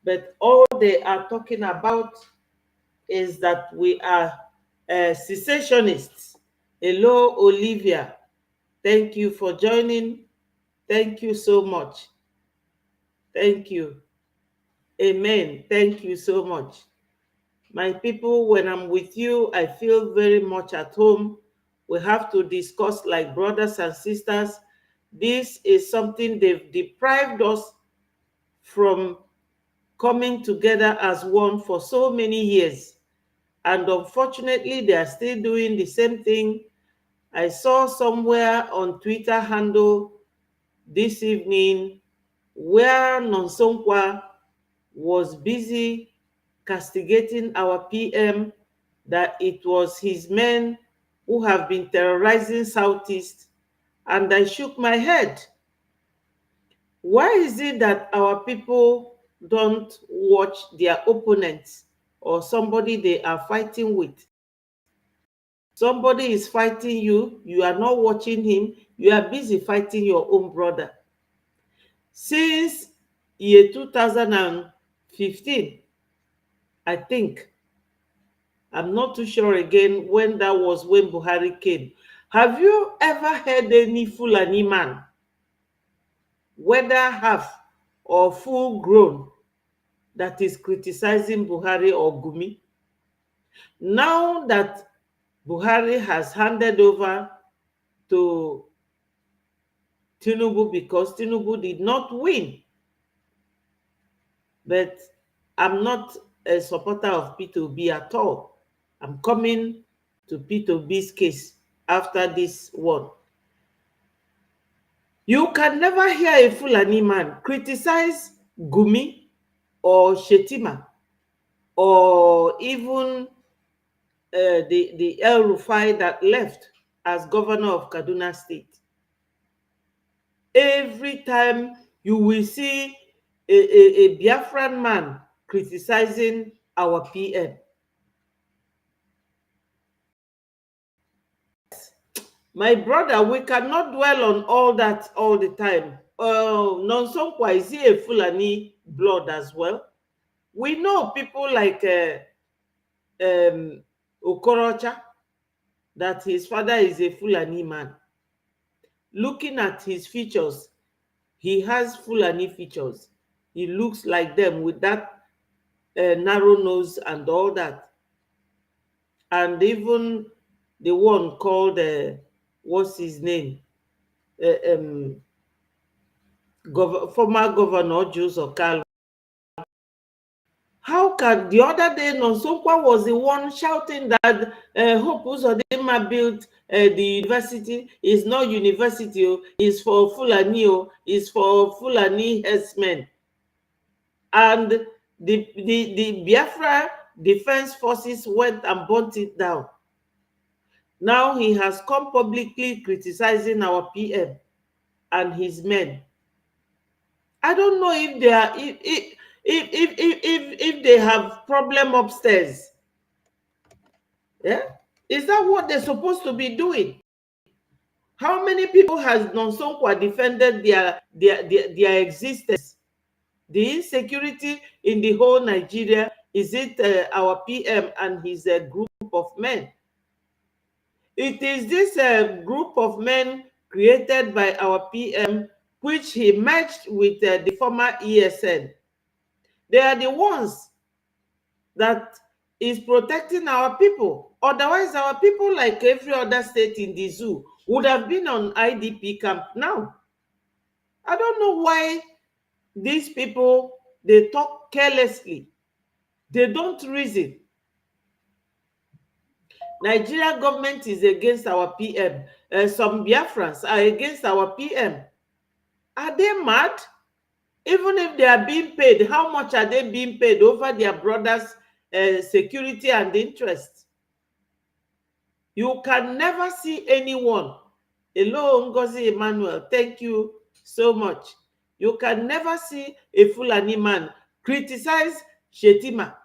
but all they are talking about is that we are secessionists. Hello, Olivia. Thank you for joining. Thank you so much. Thank you. Amen. Thank you so much. My people, when I'm with you, I feel very much at home. We have to discuss like brothers and sisters. This is something they've deprived us from coming together as one for so many years. And unfortunately, they are still doing the same thing. I saw somewhere on Twitter handle this evening where Nonsonkwa was busy castigating our PM, that it was his men who have been terrorizing Southeast. And I shook my head. Why is it that our people don't watch their opponents or somebody they are fighting with? Somebody is fighting you, you are not watching him, you are busy fighting your own brother. Since year 2015, I think, I'm not too sure again when that was, when Buhari came. Have you ever heard any Fulani man, whether half or full grown, that is criticizing Buhari or Gumi? Now that Buhari has handed over to Tinubu, because Tinubu did not win, but I'm not a supporter of P2B at all. I'm coming to P2B's case after this one. You can never hear a Fulani man criticize Gumi or Shetima or even the El Rufai that left as governor of Kaduna State. Every time you will see a Biafran man criticizing our PM. My brother, we cannot dwell on all that all the time. Nonsonkwa, is he a Fulani blood as well? We know people like Okorocha, that his father is a Fulani man. Looking at his features, he has Fulani features. He looks like them with that narrow nose and all that. And even the one called, what's his name? Former Governor Joseph Okalo. How can the other day Nonsonkwa was the one shouting that Hope Uzodinma built the university is not university, is for Fulani, is for Fulani herdsmen. And the Biafra Defense Forces went and burnt it down. Now he has come publicly criticizing our PM and his men. I don't know if they are if they have problem upstairs. Yeah, is that what they're supposed to be doing? How many people has Nonsonkwa defended their existence? The insecurity in the whole Nigeria, is it our PM and his group of men? It is this group of men created by our PM, which he merged with the former ESN. They are the ones that is protecting our people. Otherwise, our people, like every other state in the zoo, would have been on IDP camp now. I don't know why these people, they talk carelessly. They don't reason. Nigeria government is against our PM. Some Biafrans are against our PM. Are they mad? Even if they are being paid, how much are they being paid over their brothers' security and interest? You can never see anyone. Hello, Ngozi Emmanuel, thank you so much. You can never see a Fulani man criticize Shetima,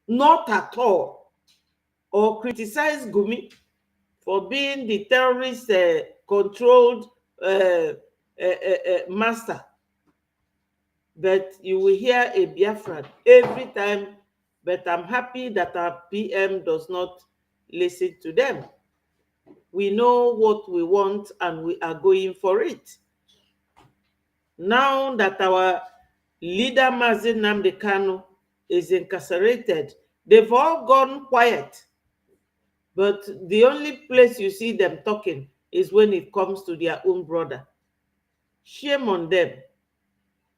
not at all, or criticize Gumi for being the terrorist controlled master. But you will hear a Biafran every time. But I'm happy that our PM does not listen to them. We know what we want and we are going for it. Now that our leader Mazi Nnamdi Kanu is incarcerated, they've all gone quiet. But the only place you see them talking is when it comes to their own brother. Shame on them.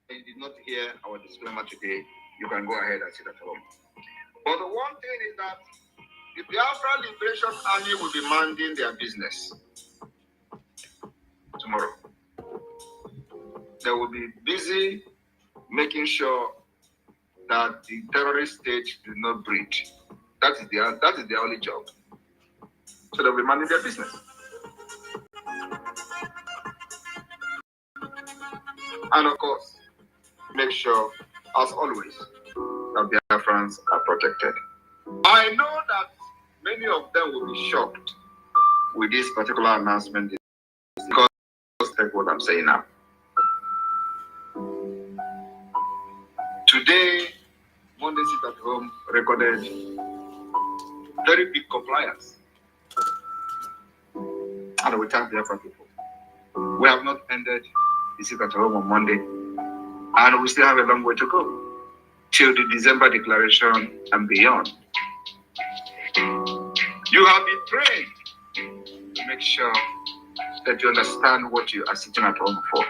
If you did not hear our disclaimer today, you can go ahead and sit at home. But the one thing is that the Biafra Liberation Army will be minding their business tomorrow. They will be busy making sure that the terrorist state do not breach. That is their only job. So they'll be minding their business. And of course, make sure, as always, that Biafrans are protected. I know that many of them will be shocked with this particular announcement because take what I'm saying now. Today, Monday Sit at Home recorded very big compliance. And we thank Biafra people. We have not ended the Sit at Home on Monday, and we still have a long way to go till the December declaration and beyond. You have been trained to make sure that you understand what you are sitting at home for.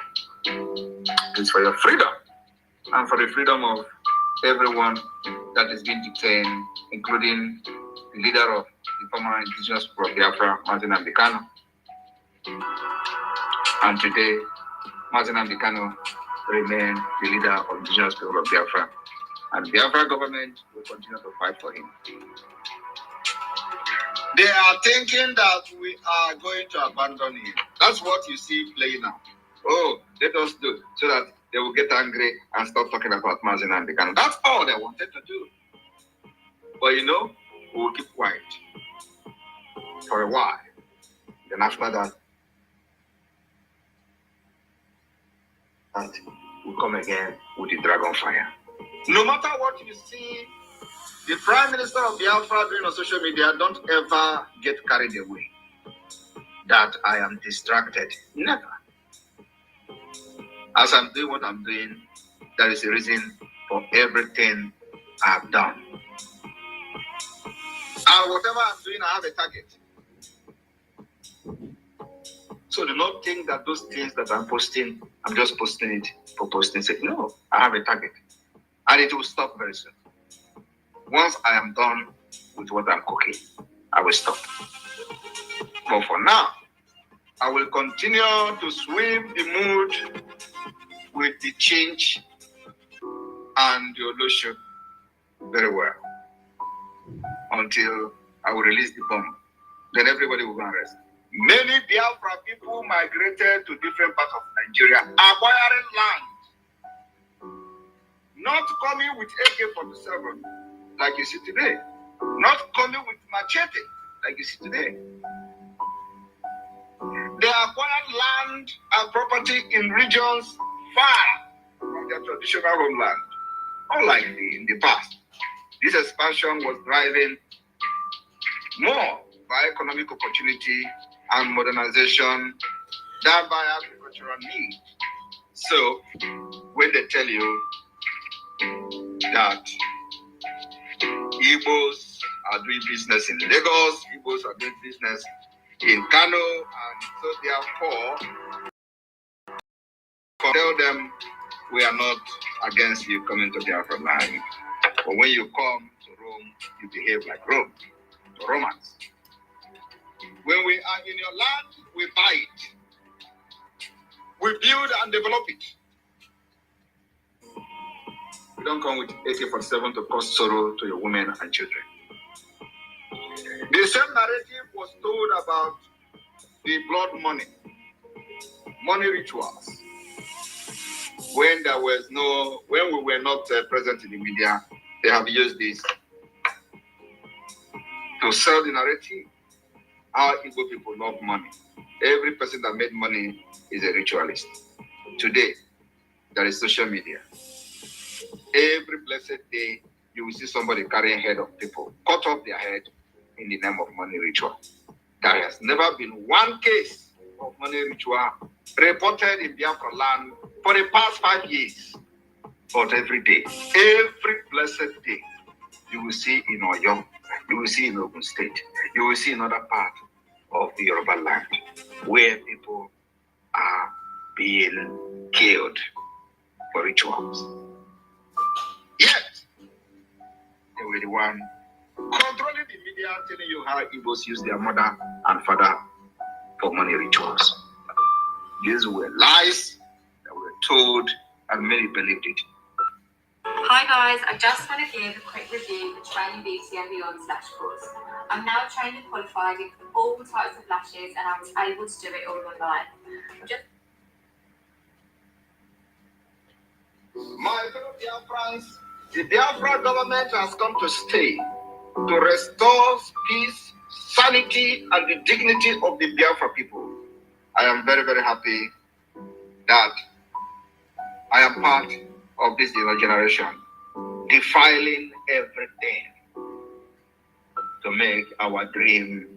It's for your freedom and for the freedom of everyone that is being detained, including the leader of the former indigenous people of Biafra, Mazi Nnamdi Kanu. And today, Nnamdi Kanu remain the leader of the indigenous people of Biafra, and the Biafra government will continue to fight for him. They are thinking that we are going to abandon him. That's what you see playing now. Oh, let us do so that they will get angry and stop talking about Nnamdi Kanu. That's all they wanted to do. But we will keep quiet for a while. Then after that, will come again with the dragon fire. No matter what you see the Prime Minister of Biafra doing on social media, don't ever get carried away that I am distracted. Never. As I'm doing what I'm doing, there is a reason for everything I've done. And whatever I'm doing, I have a target. So do not think that those things that I'm posting, I'm just posting it for posting sake. No, I have a target. And it will stop very soon. Once I am done with what I'm cooking, I will stop. But for now, I will continue to swim the mood with the change and the illusion very well until I will release the bomb. Then everybody will go and rest. Many Biafra people migrated to different parts of Nigeria, acquiring land. Not coming with AK-47 like you see today. Not coming with machete like you see today. They acquired land and property in regions far from their traditional homeland. Unlike in the past, this expansion was driving more by economic opportunity and modernization than by agricultural need. So, when they tell you that Igbos are doing business in Lagos, Igbos are doing business in Kano, and so therefore, tell them we are not against you coming to Biafra land. But when you come to Rome, you behave like Rome, to Romans. When we are in your land, we buy it. We build and develop it. We don't come with AK-47 to cause sorrow to your women and children. The same narrative was told about the blood money rituals. When we were not present in the media, they have used this to sell the narrative. How Igbo people love money. Every person that made money is a ritualist. Today, there is social media. Every blessed day, you will see somebody carrying head of people, cut off their head in the name of money ritual. There has never been one case of money ritual reported in Biafra land for the past 5 years. But every day, every blessed day, you will see in Oyo, you will see in Ogun State, you will see in other parts of the Yoruba land where people are being killed for rituals. Yet, they were the one controlling the media, telling you how Igbos use their mother and father for money rituals. These were lies that were told, and many believed it. Hi guys, I just want to give a quick review for Training Beauty and Beyond Lash course. I'm now trained and qualified in all types of lashes, and I was able to do it all online. My fellow Biafrans, the Biafra government has come to stay to restore peace, sanity, and the dignity of the Biafra people. I am very, very happy that I am part of this generation, defiling everything to make our dream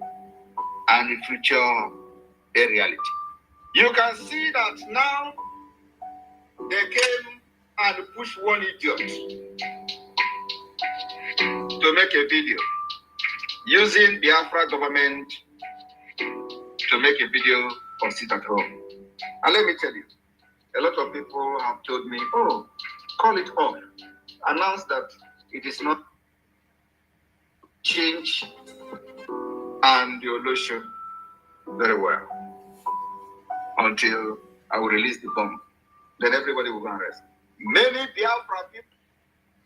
and the future a reality. You can see that now they came and pushed one idiot to make a video using Biafra government to make a video of sit at home. And let me tell you, a lot of people have told me, oh, call it off. Announce that it is not change and the illusion very well until I will release the bomb. Then everybody will go and rest. Many Biafra people.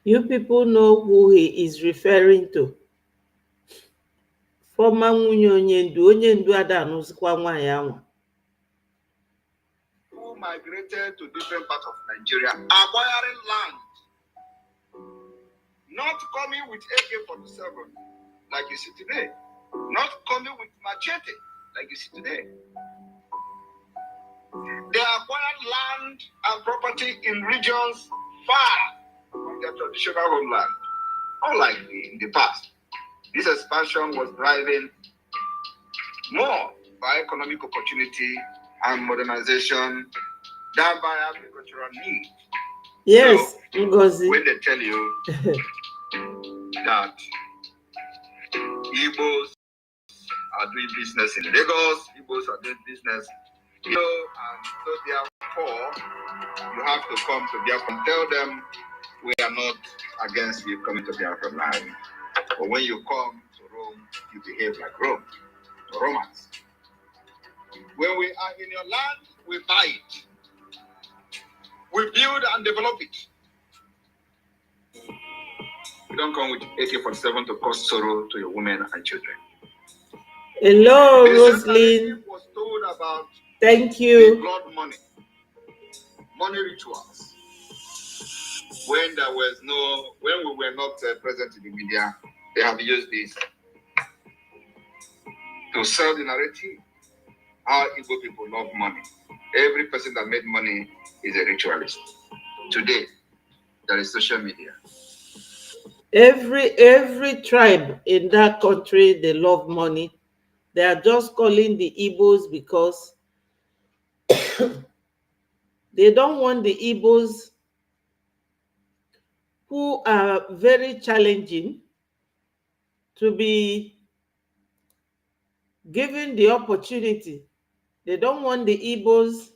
You people know who he is referring to. Former onye ndu ada anụzikwa nwaanyị anwa. Who migrated to different parts of Nigeria, acquiring land, not coming with AK-47 like you see today, not coming with machete like you see today. They acquired land and property in regions far from their traditional homeland, unlike in the past. This expansion was driving more by economic opportunity and modernization than by agricultural need. Yes, so, Ngozi. When they tell you that Igbos are doing business in Lagos, Igbos are doing business, and so therefore you have to come to Biafra and tell them we are not against you coming to Biafra land. But when you come to Rome, you behave like Rome, Romans. When we are in your land, we buy it. We build and develop it. You don't come with AK-47 to cause sorrow to your women and children. Hello, Roslyn. Was told about thank you. Blood money rituals. When we were not present in the media, they have used this to sell the narrative. How Igbo people love money. Every person that made money is a ritualist. Today, there is social media. Every tribe in that country, they love money. They are just calling the Igbos because they don't want the Igbos who are very challenging to be given the opportunity. They don't want the Igbos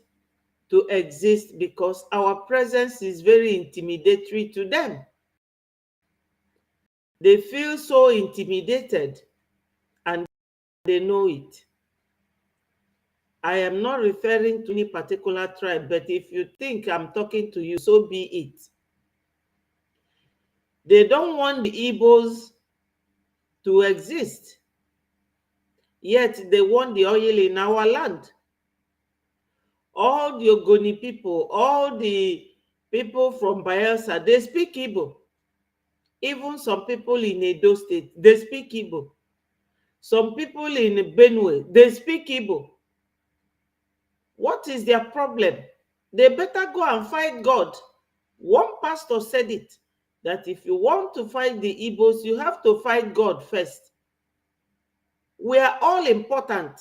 to exist because our presence is very intimidatory to them. They feel so intimidated and they know it. I am not referring to any particular tribe, but if you think I'm talking to you, so be it. They don't want the Igbos to exist, yet they want the oil in our land. All the Ogoni people, all the people from Bayelsa, they speak Igbo. Even some people in Edo State, they speak Igbo. Some people in Benue, they speak Igbo. What is their problem? They better go and fight God. One pastor said it, that if you want to fight the Igbos, you have to fight God first. We are all important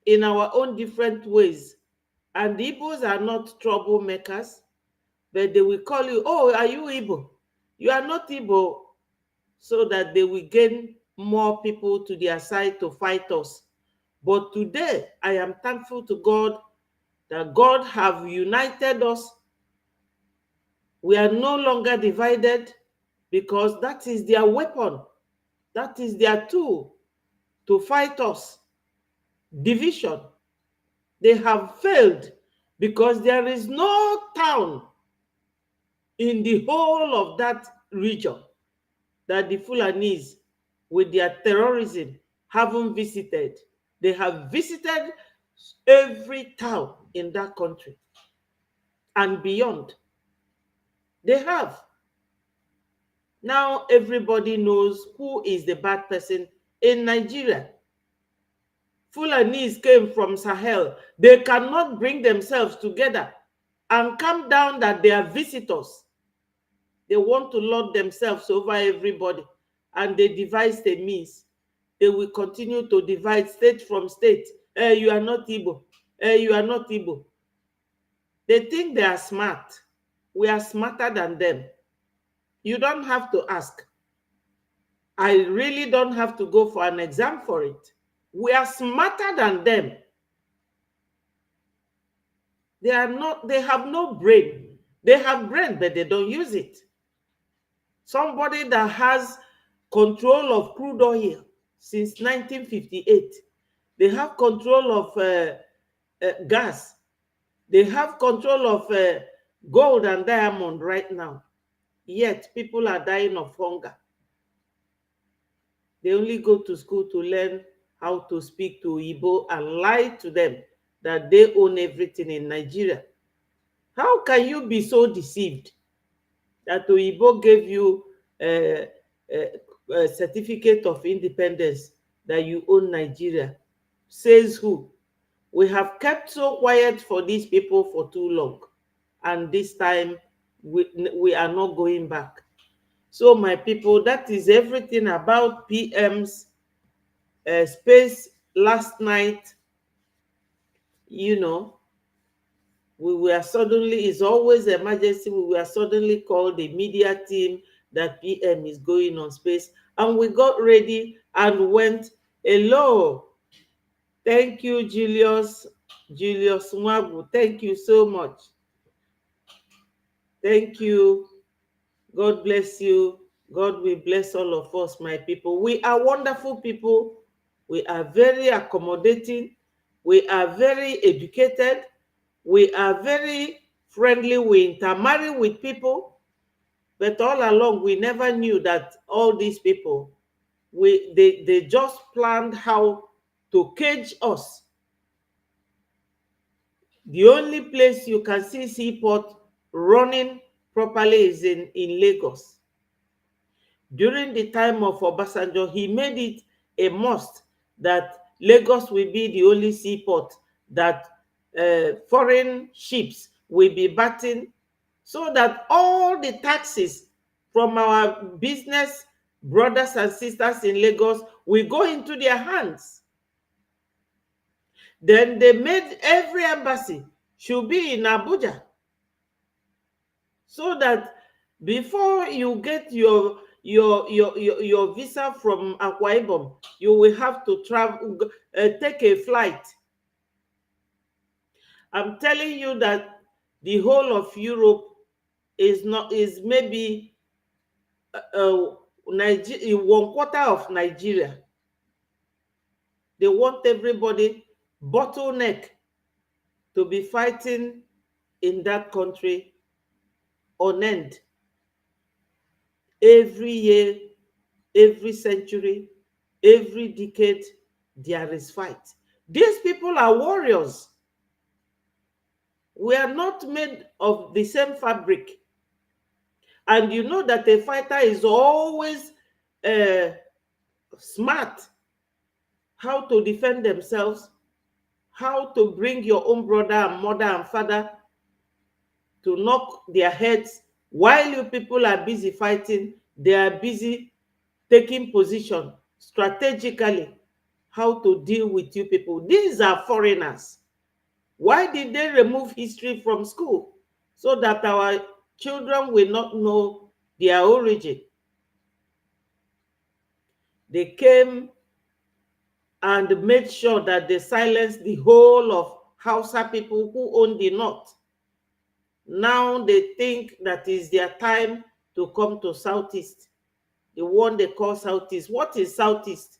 in our own different ways. And the Igbos are not troublemakers, but they will call you, oh, are you Igbo? You are not Igbo, so that they will gain more people to their side to fight us. But today, I am thankful to God that God have united us. We are no longer divided because that is their weapon. That is their tool to fight us. Division. They have failed because there is no town in the whole of that region that the Fulanis, with their terrorism, haven't visited. They have visited every town in that country and beyond. They have. Now everybody knows who is the bad person in Nigeria. Fulanis came from Sahel. They cannot bring themselves together and come down that they are visitors. They want to lord themselves over everybody, and they devised a means. They will continue to divide state from state. You are not Igbo. You are not Igbo. They think they are smart. We are smarter than them. You don't have to ask. I really don't have to go for an exam for it. We are smarter than them. They are not, they have no brain. They have brain, but they don't use it. Somebody that has control of crude oil since 1958. They have control of gas. They have control of gold and diamond right now. Yet people are dying of hunger. They only go to school to learn how to speak to Igbo and lie to them that they own everything in Nigeria. How can you be so deceived that Igbo gave you a certificate of independence that you own Nigeria? Says who? We have kept so quiet for these people for too long. And this time, we are not going back. So my people, that is everything about PM's space last night. You know, we were suddenly, it's always emergency, we were suddenly called the media team that PM is going on space. And we got ready and went. Hello. Thank you, Julius Mwabu. Thank you so much. Thank you. God bless you. God will bless all of us, my people. We are wonderful people. We are very accommodating. We are very educated. We are very friendly. We intermarry with people. But all along, we never knew that all these people, they just planned how to cage us. The only place you can see seaport running properly is in Lagos. During the time of Obasanjo, he made it a must that Lagos will be the only seaport that foreign ships will be batting, so that all the taxes from our business brothers and sisters in Lagos will go into their hands. Then they made every embassy should be in Abuja, so that before you get your visa from Akwa Ibom, you will have to travel, take a flight. I'm telling you that the whole of Europe is maybe Nigeria, 1/4 of Nigeria. They want everybody bottleneck to be fighting in that country on end. Every year, every century, every decade, there is fight. These people are warriors. We are not made of the same fabric. And you know that a fighter is always smart how to defend themselves, how to bring your own brother and mother and father to knock their heads. While you people are busy fighting, they are busy taking position strategically, how to deal with you people. These are foreigners. Why did they remove history from school? So that our children will not know their origin. They came and made sure that they silenced the whole of Hausa people who own the north. Now they think that is their time to come to Southeast, the one they call Southeast. What is Southeast?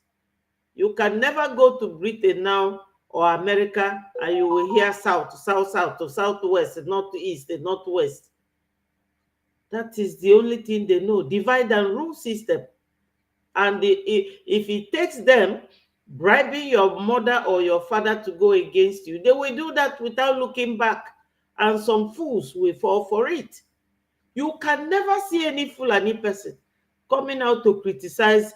You can never go to Britain now or America and you will hear south, south, south, to southwest, northeast, northwest. That is the only thing they know, divide and rule system. And if it takes them bribing your mother or your father to go against you, they will do that without looking back. And some fools will fall for it. You can never see any Fulani person coming out to criticize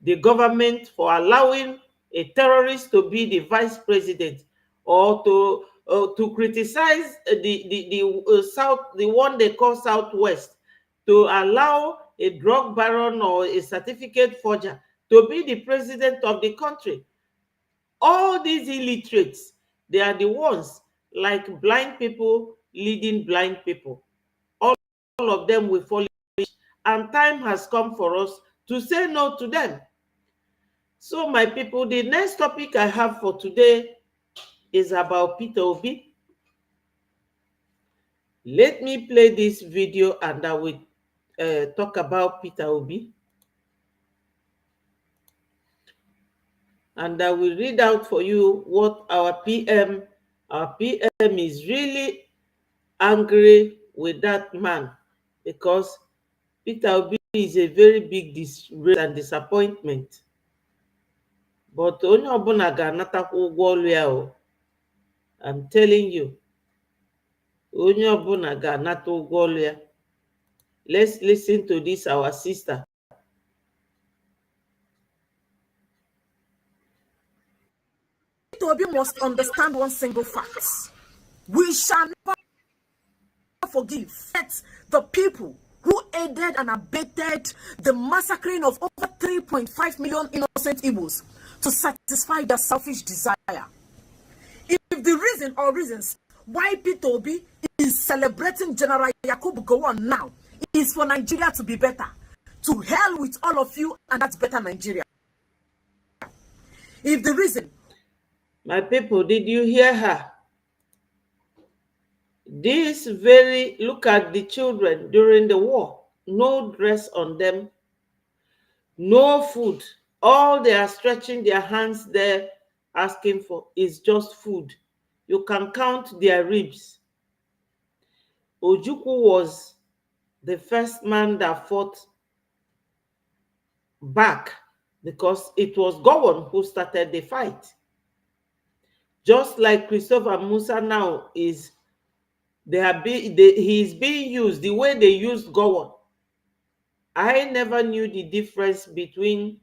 the government for allowing a terrorist to be the vice president, or to criticize the one they call Southwest, to allow a drug baron or a certificate forger to be the president of the country. All these illiterates, they are the ones like blind people leading blind people. All of them will fall, and time has come for us to say no to them. So my people, the next topic I have for today is about Peter Obi. Let me play this video and I will talk about Peter Obi. And I will read out for you what our PM Our PM is really angry with that man because Peter Obi is a very big disgrace and disappointment. But onye ọbụla ga-anatakwa ụgwọ ọrụ ya o. I'm telling you. Onye ọbụla ga-anata ụgwọ ọrụ ya. Let's listen to this, our sister. Obi must understand one single fact. We shall never forgive the people who aided and abetted the massacring of over 3.5 million innocent Igbos to satisfy their selfish desire. If the reason or reasons why Peter Obi is celebrating General Yakubu Gowon now is for Nigeria to be better, to hell with all of you, and that's better Nigeria. If the reason... My people, did you hear her? Look at the children during the war. No dress on them, no food. All they are stretching their hands there asking for is just food. You can count their ribs. Ojukwu was the first man that fought back because it was Gowon who started the fight. Just like Christopher Musa now is, he is being used the way they used Gowon. I never knew the difference between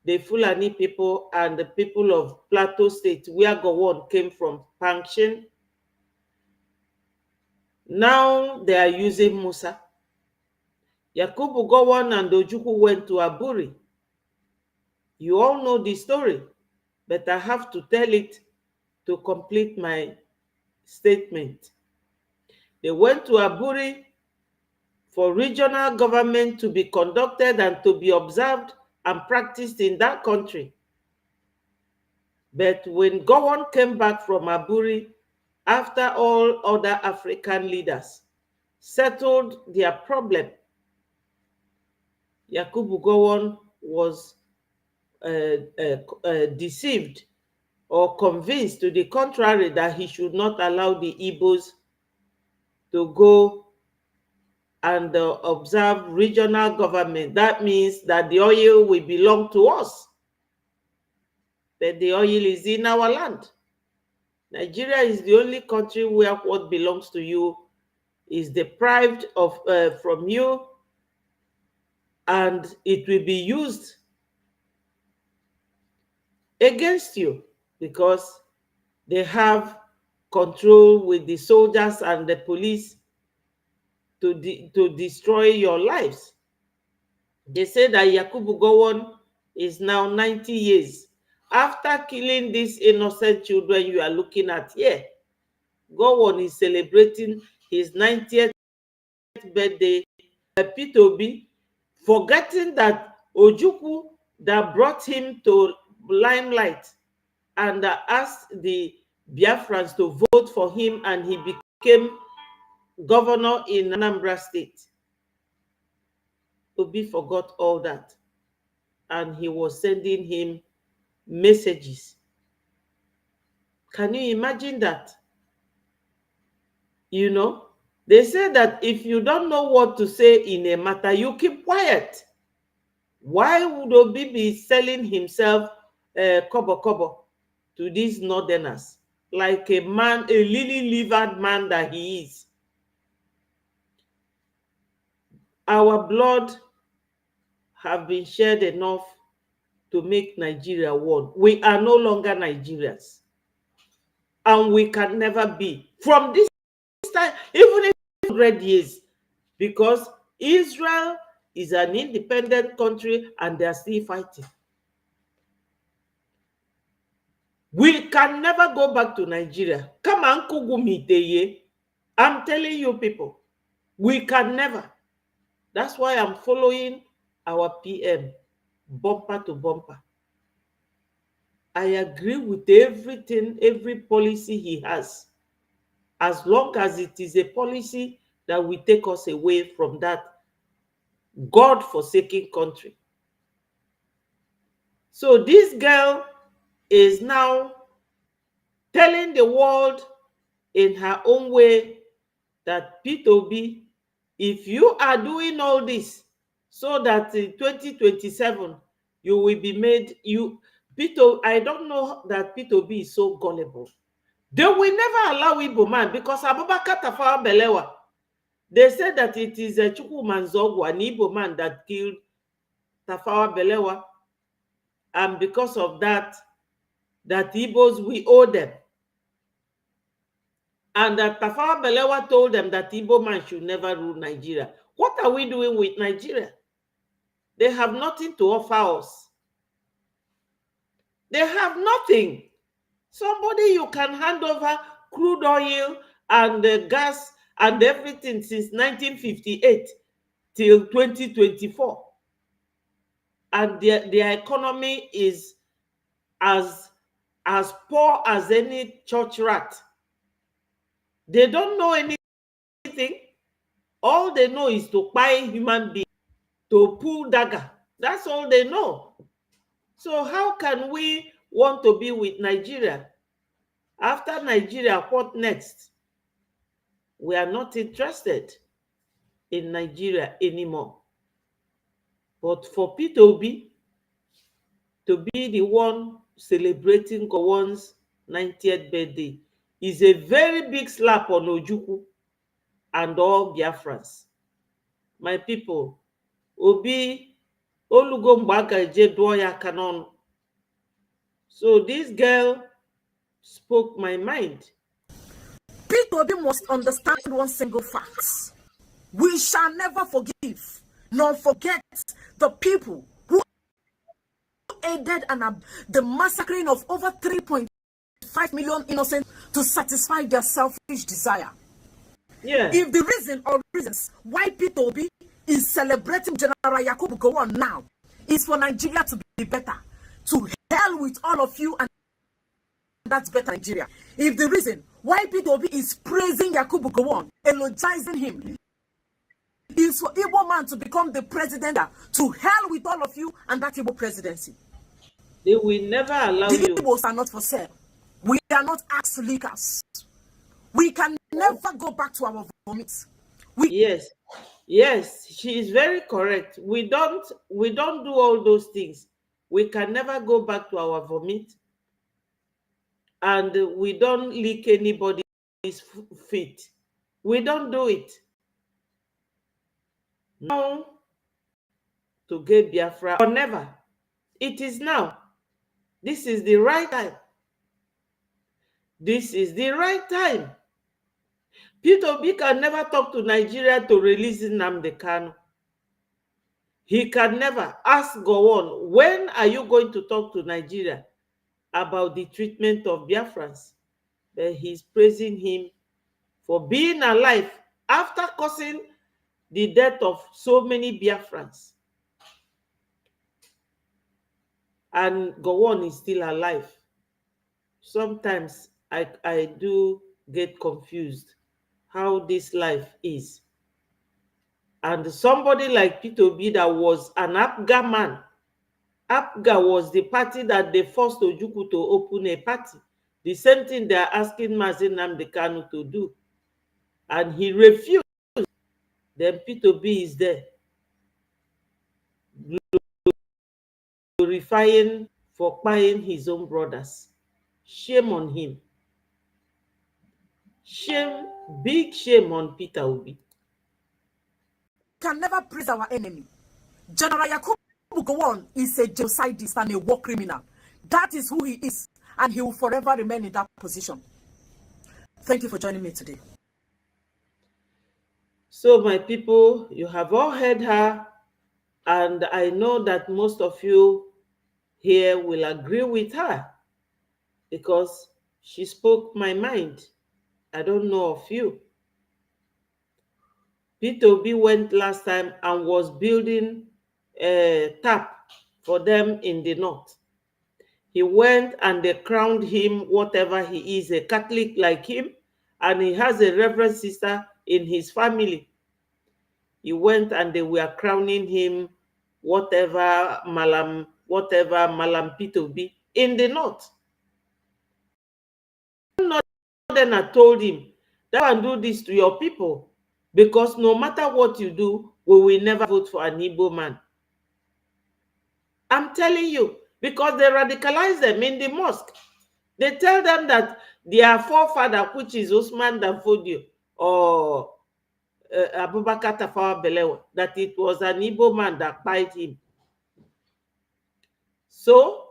the Fulani people and the people of Plateau State, where Gowon came from, Pangshin. Now they are using Musa. Yakubu Gowon and Ojukwu went to Aburi. You all know the story, but I have to tell it to complete my statement. They went to Aburi for regional government to be conducted and to be observed and practiced in that country. But when Gowon came back from Aburi, after all other African leaders settled their problem, Yakubu Gowon was deceived or convinced to the contrary that he should not allow the Igbos to go and observe regional government. That means that the oil will belong to us. But the oil is in our land. Nigeria is the only country where what belongs to you is deprived of from you, and it will be used against you because they have control with the soldiers and the police to destroy your lives. They say that Yakubu Gowon is now 90 years. After killing these innocent children you are looking at here, Gowon is celebrating his 90th birthday. Peter Obi, forgetting that Ojukwu that brought him to limelight and asked the Biafrans to vote for him, and he became governor in Anambra State. Obi forgot all that, and he was sending him messages. Can you imagine that? You know, they say that if you don't know what to say in a matter, you keep quiet. Why would Obi be selling himself kobo to these northerners like a man, a lily-livered man that he is? Our blood have been shed enough to make Nigeria one. We are no longer Nigerians, and we can never be from this time, even if 100 years, because Israel is an independent country and they are still fighting. We can never go back to Nigeria. Come on, Kugumiteye. I'm telling you people, we can never. That's why I'm following our PM, bumper to bumper. I agree with everything, every policy he has, as long as it is a policy that will take us away from that God-forsaken country. So this girl is now telling the world in her own way that P2B, if you are doing all this so that in 2027 you will be made, P2, I don't know that P2B is so gullible. They will never allow Igbo man, because Abubakar Tafawa Balewa, they said that it is a Chukwumanzogwu, an Igbo man, that killed Tafawa Balewa, and because of that, that Igbos, we owe them. And that Tafawa Balewa told them that Igbo man should never rule Nigeria. What are we doing with Nigeria? They have nothing to offer us. They have nothing. Somebody you can hand over crude oil and gas and everything since 1958 till 2024. And their economy is as poor as any church rat. They don't know anything. All they know is to buy human beings, to pull dagger. That's all they know. So how can we want to be with Nigeria? After Nigeria, what next? We are not interested in Nigeria anymore. But for P2B to be the one celebrating Gowon's 90th birthday is a very big slap on Ojukwu and all Biafrans. My people, Obi olugo mgbe a ga-eje dụọ ya aka n'ọnụ. So this girl spoke my mind. P2B must understand one single fact. We shall never forgive nor forget the people who aided the massacring of over 3.5 million innocents to satisfy their selfish desire. Yeah. If the reason or reasons why P2B is celebrating General Yakubu Gowon now is for Nigeria to be better, to hell with all of you, and that's better Nigeria. If the reason why P2B is praising Yakubu Gowon, elogizing him, is for Igbo man to become the president, to hell with all of you and that Igbo presidency. They will never allow the you. Igbos are not for sale. We are not axe lickers. We can never go back to our vomit. Yes, she is very correct. We don't do all those things. We can never go back to our vomit, and we don't lick anybody's feet. We don't do it. Now to get Biafra or never. It is now. This is the right time. This is the right time. P2B can never talk to Nigeria to release Nnamdi Kanu. He can never. Ask Gowon, when are you going to talk to Nigeria about the treatment of Biafrans? But he's praising him for being alive after causing the death of so many Biafrans. And Gowon is still alive. Sometimes I do get confused how this life is. And somebody like P2B that was an APGA man. APGA was the party that they forced Ojukwu to open a party. The same thing they are asking Mazi Nnamdi Kanu to do. And he refused. Then P2B is there, glorifying for buying his own brothers. Shame on him. Shame, big shame on Peter Obi. Can never praise our enemy. General Yakubu Gowon is a genocidist and a war criminal. That is who he is, and he will forever remain in that position. Thank you for joining me today. So my people, you have all heard her, and I know that most of you here will agree with her because she spoke my mind. I don't know of you. P2B went last time and was building a tap for them in the north. He went and they crowned him, whatever he is, a Catholic like him, and he has a reverend sister in his family. He went and they were crowning him, whatever Malam P2B in the north. Not Northerner told him, "That and do this to your people, because no matter what you do, we will never vote for an Igbo man." I'm telling you, because they radicalize them in the mosque. They tell them that their forefather, which is Usman Danfodio or Abubakar Tafawa Balewa, that it was an Igbo man that killed him. So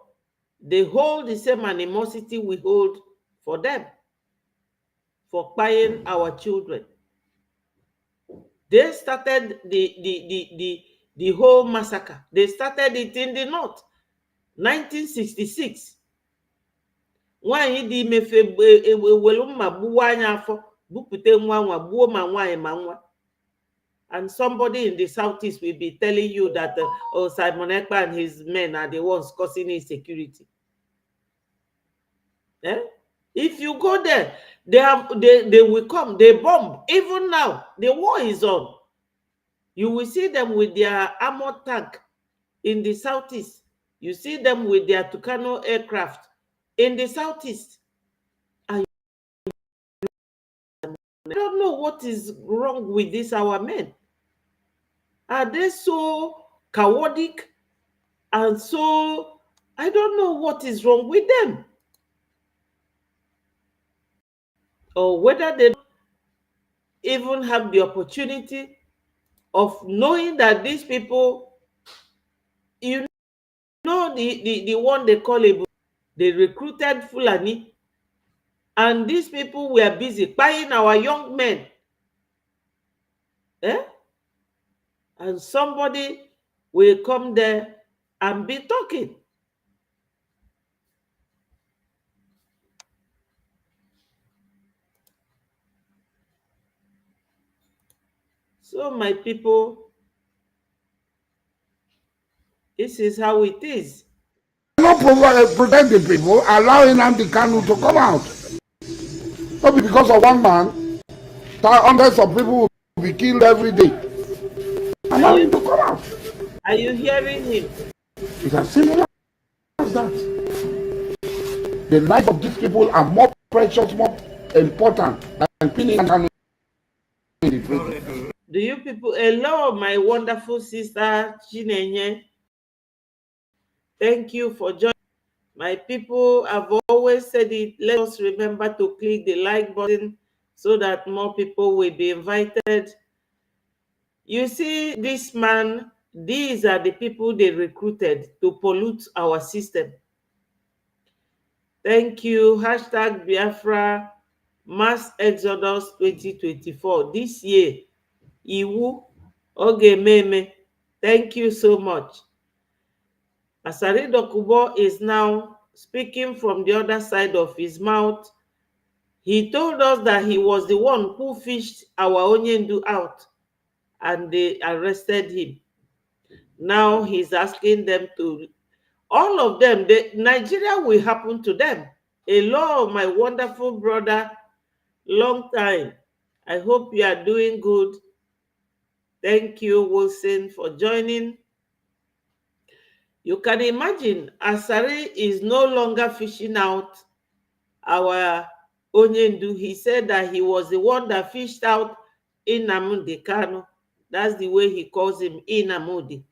they hold the same animosity we hold for them, for buying our children. They started the whole massacre. They started it in the north, 1966. Nwaanyị dị imefe ewelu mma gbuwa anya afọ, bupute nwa nwa, gbuo ma nwaanyị ma nwa. And somebody in the southeast will be telling you that Simon Ekpa and his men are the ones causing insecurity. Eh? If you go there, they will come, they bomb. Even now, the war is on. You will see them with their armored tank in the southeast. You see them with their Tucano aircraft in the southeast. And I don't know what is wrong with these our men. Are they so chaotic and so, I don't know what is wrong with them, or whether they don't even have the opportunity of knowing that these people, you know, the one they call it, they recruited Fulani, and these people were busy buying our young men. Eh? And somebody will come there and be talking. So my people, this is how it is. Not protect the people, allowing Nnamdi Kanu to come out. Not because of one man, hundreds of people will be killed every day. Allow him to come out. Are you hearing him? It's as simple as that. The life of these people are more precious, more important than pinning Kanu in the prison. Do you people, hello, my wonderful sister Chinenye. Thank you for joining. My people, I've always said it. Let us remember to click the like button so that more people will be invited. You see, this man, these are the people they recruited to pollute our system. Thank you. Hashtag Biafra Mass Exodus 2024. This year, Iwu Ogememe. Thank you so much. Asari Dokubo is now speaking from the other side of his mouth. He told us that he was the one who fished our Onyendu out and they arrested him. Now he's asking them to, all of them, Nigeria will happen to them. Hello, my wonderful brother, long time. I hope you are doing good. Thank you, Wilson, for joining. You can imagine, Asari is no longer fishing out our Onyendu. He said that he was the one that fished out Nnamdi Kanu. That's the way he calls him, Nnamdi.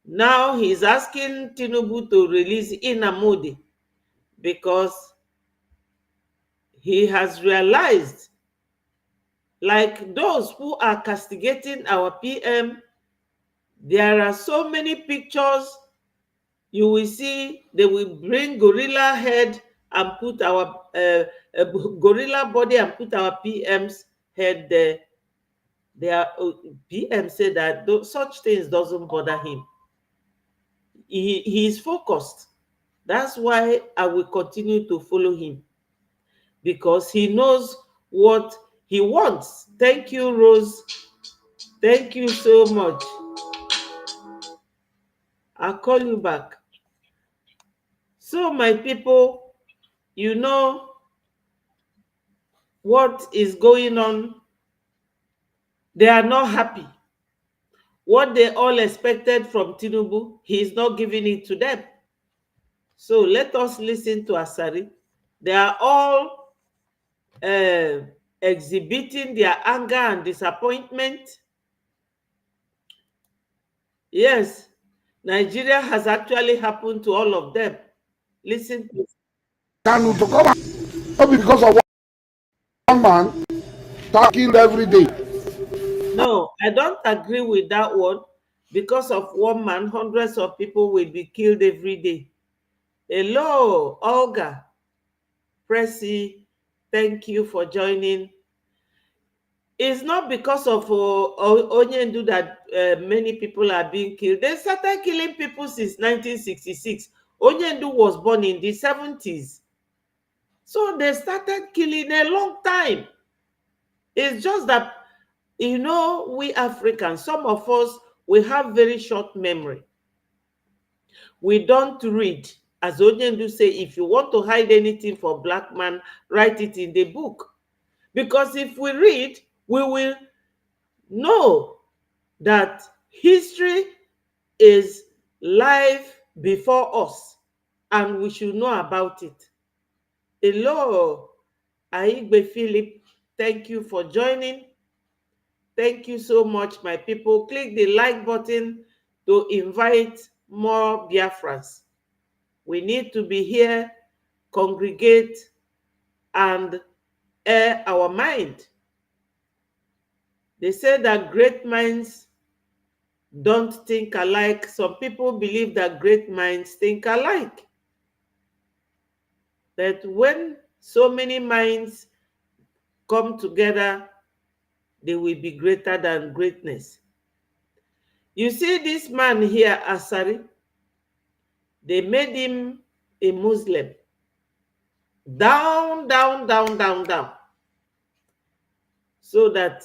Now he's asking Tinubu to release Nnamdi because he has realized, like those who are castigating our PM, there are so many pictures. You will see they will bring gorilla head and put our gorilla body and put our PM's head there. Their PM said that such things doesn't bother him. He is focused. That's why I will continue to follow him, because he knows what he wants. Thank you, Rose. Thank you so much. I'll call you back. So my people, you know what is going on. They are not happy. What they all expected from Tinubu, he is not giving it to them. So let us listen to Asari. They are all exhibiting their anger and disappointment. Yes, Nigeria has actually happened to all of them. Listen to Kanu to come out. Not because of one man that killed every day. No, I don't agree with that one. Because of one man, hundreds of people will be killed every day. Hello, Olga. Pressy, thank you for joining. It's not because of Onyendu that many people are being killed. They started killing people since 1966. Onyendu was born in the 70s. So they started killing a long time. It's just that, you know, we Africans, some of us, we have very short memory. We don't read. As Onyendu say, if you want to hide anything for black man, write it in the book. Because if we read, we will know that history is live before us and we should know about it. Hello, Aigbe Philip, thank you for joining. Thank you so much, my people. Click the like button to invite more Biafrans. We need to be here, congregate, and air our mind. They say that great minds don't think alike. Some people believe that great minds think alike. That when so many minds come together, they will be greater than greatness. You see this man here, Asari, they made him a Muslim. Down, down, down, down, down. So that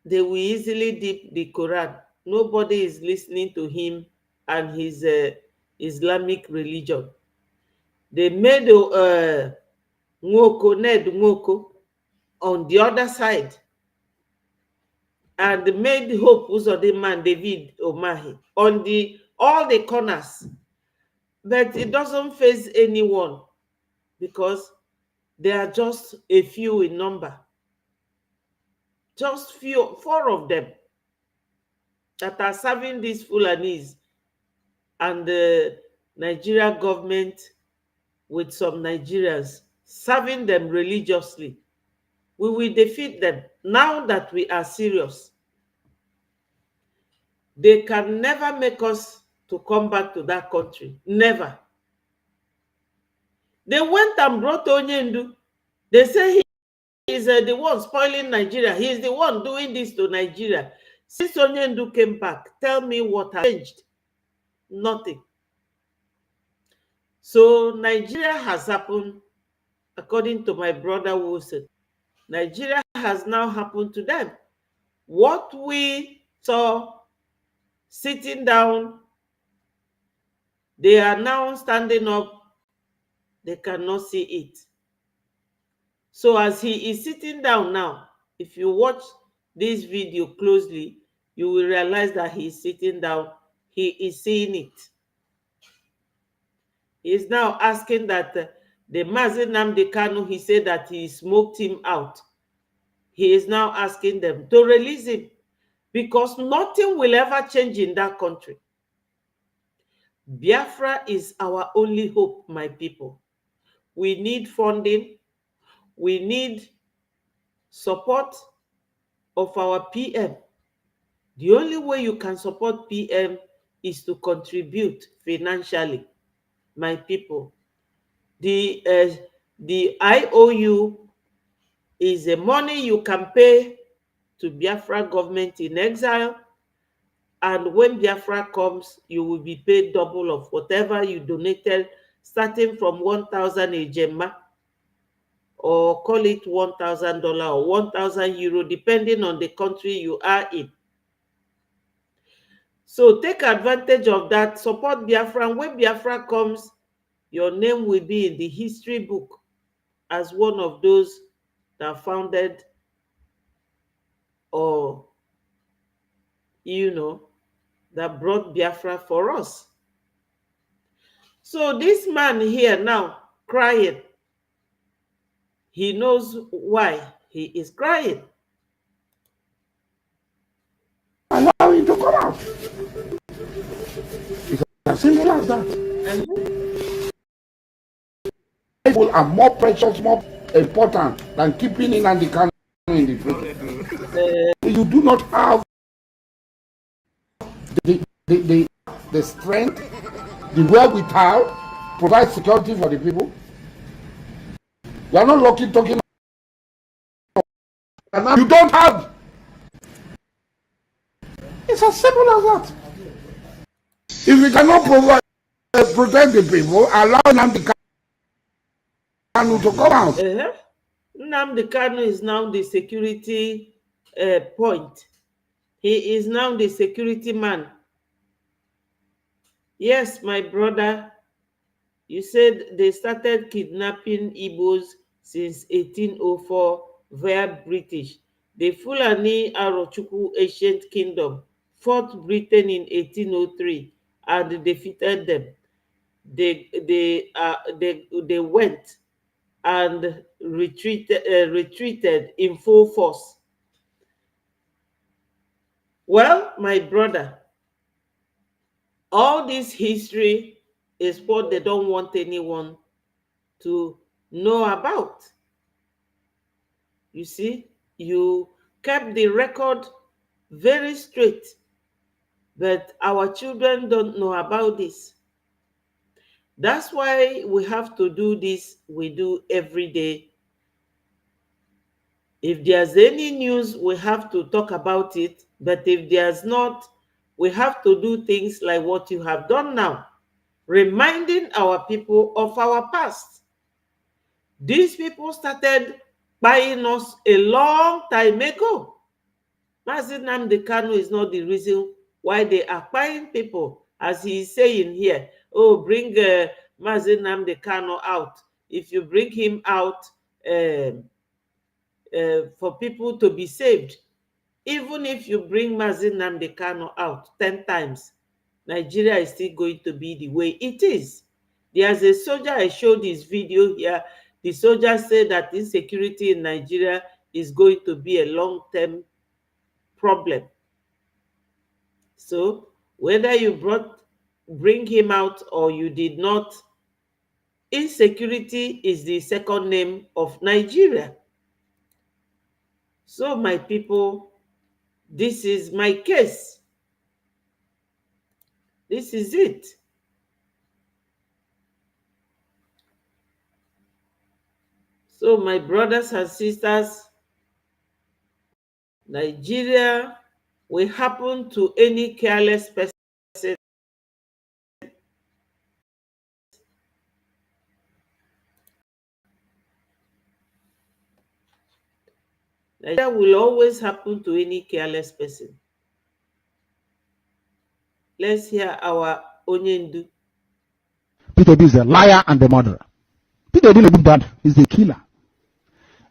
they will easily dip the Quran. Nobody is listening to him and his Islamic religion. They made Ned Nwoko on the other side and made Hope Uzodinma and David Omahi on all the corners. But it doesn't face anyone because they are just a few in number. Just four of them that are serving these Fulanis and the Nigeria government with some Nigerians, serving them religiously. We will defeat them now that we are serious. They can never make us to come back to that country. Never. They went and brought Onyendu. They say he is the one spoiling Nigeria. He is the one doing this to Nigeria. Since Onyendu came back, tell me what has changed. Nothing. So Nigeria has happened, according to my brother Wilson. Nigeria has now happened to them. What we saw sitting down, they are now standing up. They cannot see it. So as he is sitting down now, if you watch this video closely, you will realize that he is sitting down. He is seeing it. He is now asking that the Mazi Nnamdi Kanu, he said that he smoked him out. He is now asking them to release him because nothing will ever change in that country. Biafra is our only hope, my people. We need funding. We need support of our PM. The only way you can support PM is to contribute financially, my people. The IOU is the money you can pay to Biafra government in exile, and when Biafra comes, you will be paid double of whatever you donated, starting from 1,000 ejema, or call it $1,000 or 1,000 euro, depending on the country you are in. So take advantage of that, support Biafra, and when Biafra comes, your name will be in the history book as one of those that founded, or, that brought Biafra for us. So this man here now crying, He knows why he is crying. Allow him to come out. It's as simple as that. People are more precious, more important than keeping in and the Kanu in the prison. You do not have the strength, the wherewithal, provide security for the people. You are not talking. You don't have. It's as simple as that. If we cannot protect the people, allow Nnamdi Kanu to come out. Nnamdi Kanu is now the security point. He is now the security man. Yes, my brother, you said they started kidnapping Igbos since 1804 via British. The Fulani Arochukwu ancient kingdom fought Britain in 1803 and defeated them. They went and retreated in full force. Well, my brother, all this history is what they don't want anyone to know about. You see, you kept the record very straight, but our children don't know about this. That's why we have to do this, we do every day. If there's any news, we have to talk about it, but if there's not, we have to do things like what you have done now, reminding our people of our past. These people started buying us a long time ago. Mazi Nnamdi Kanu is not the reason why they are buying people, as he is saying here. Oh, bring Mazi Nnamdi Kanu out. If you bring him out for people to be saved, even if you bring Mazi Nnamdi Kanu out 10 times, Nigeria is still going to be the way it is. There's a soldier, I showed this video here. The soldier said that insecurity in Nigeria is going to be a long-term problem. So whether you bring him out or you did not, insecurity is the second name of Nigeria. So my people, this is my case. This is it. So my brothers and sisters, Nigeria will happen to any careless person. Nigeria will always happen to any careless person. Let's hear our Onyendu. Peter B is a liar and a murderer. Peter didn't do bad. He's a killer.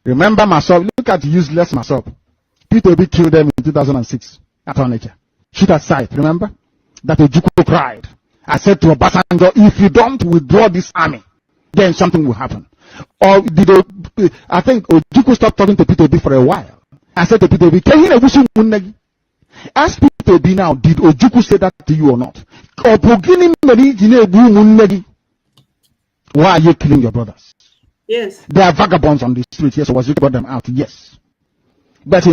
Remember Masop. Look at useless Masop. Peter B killed them in 2006 at Onitsha. Shoot aside. Remember that Ojukwu cried. I said to Obasanjo, if you don't withdraw this army, then something will happen. Or I think Ojukwu stopped talking to Peter B for a while. I said to Peter B, can you ask Peter B now, did Ojukwu say that to you or not? Why are you killing your brothers? Yes. They are vagabonds on the street. Yes, was you brought them out? Yes. But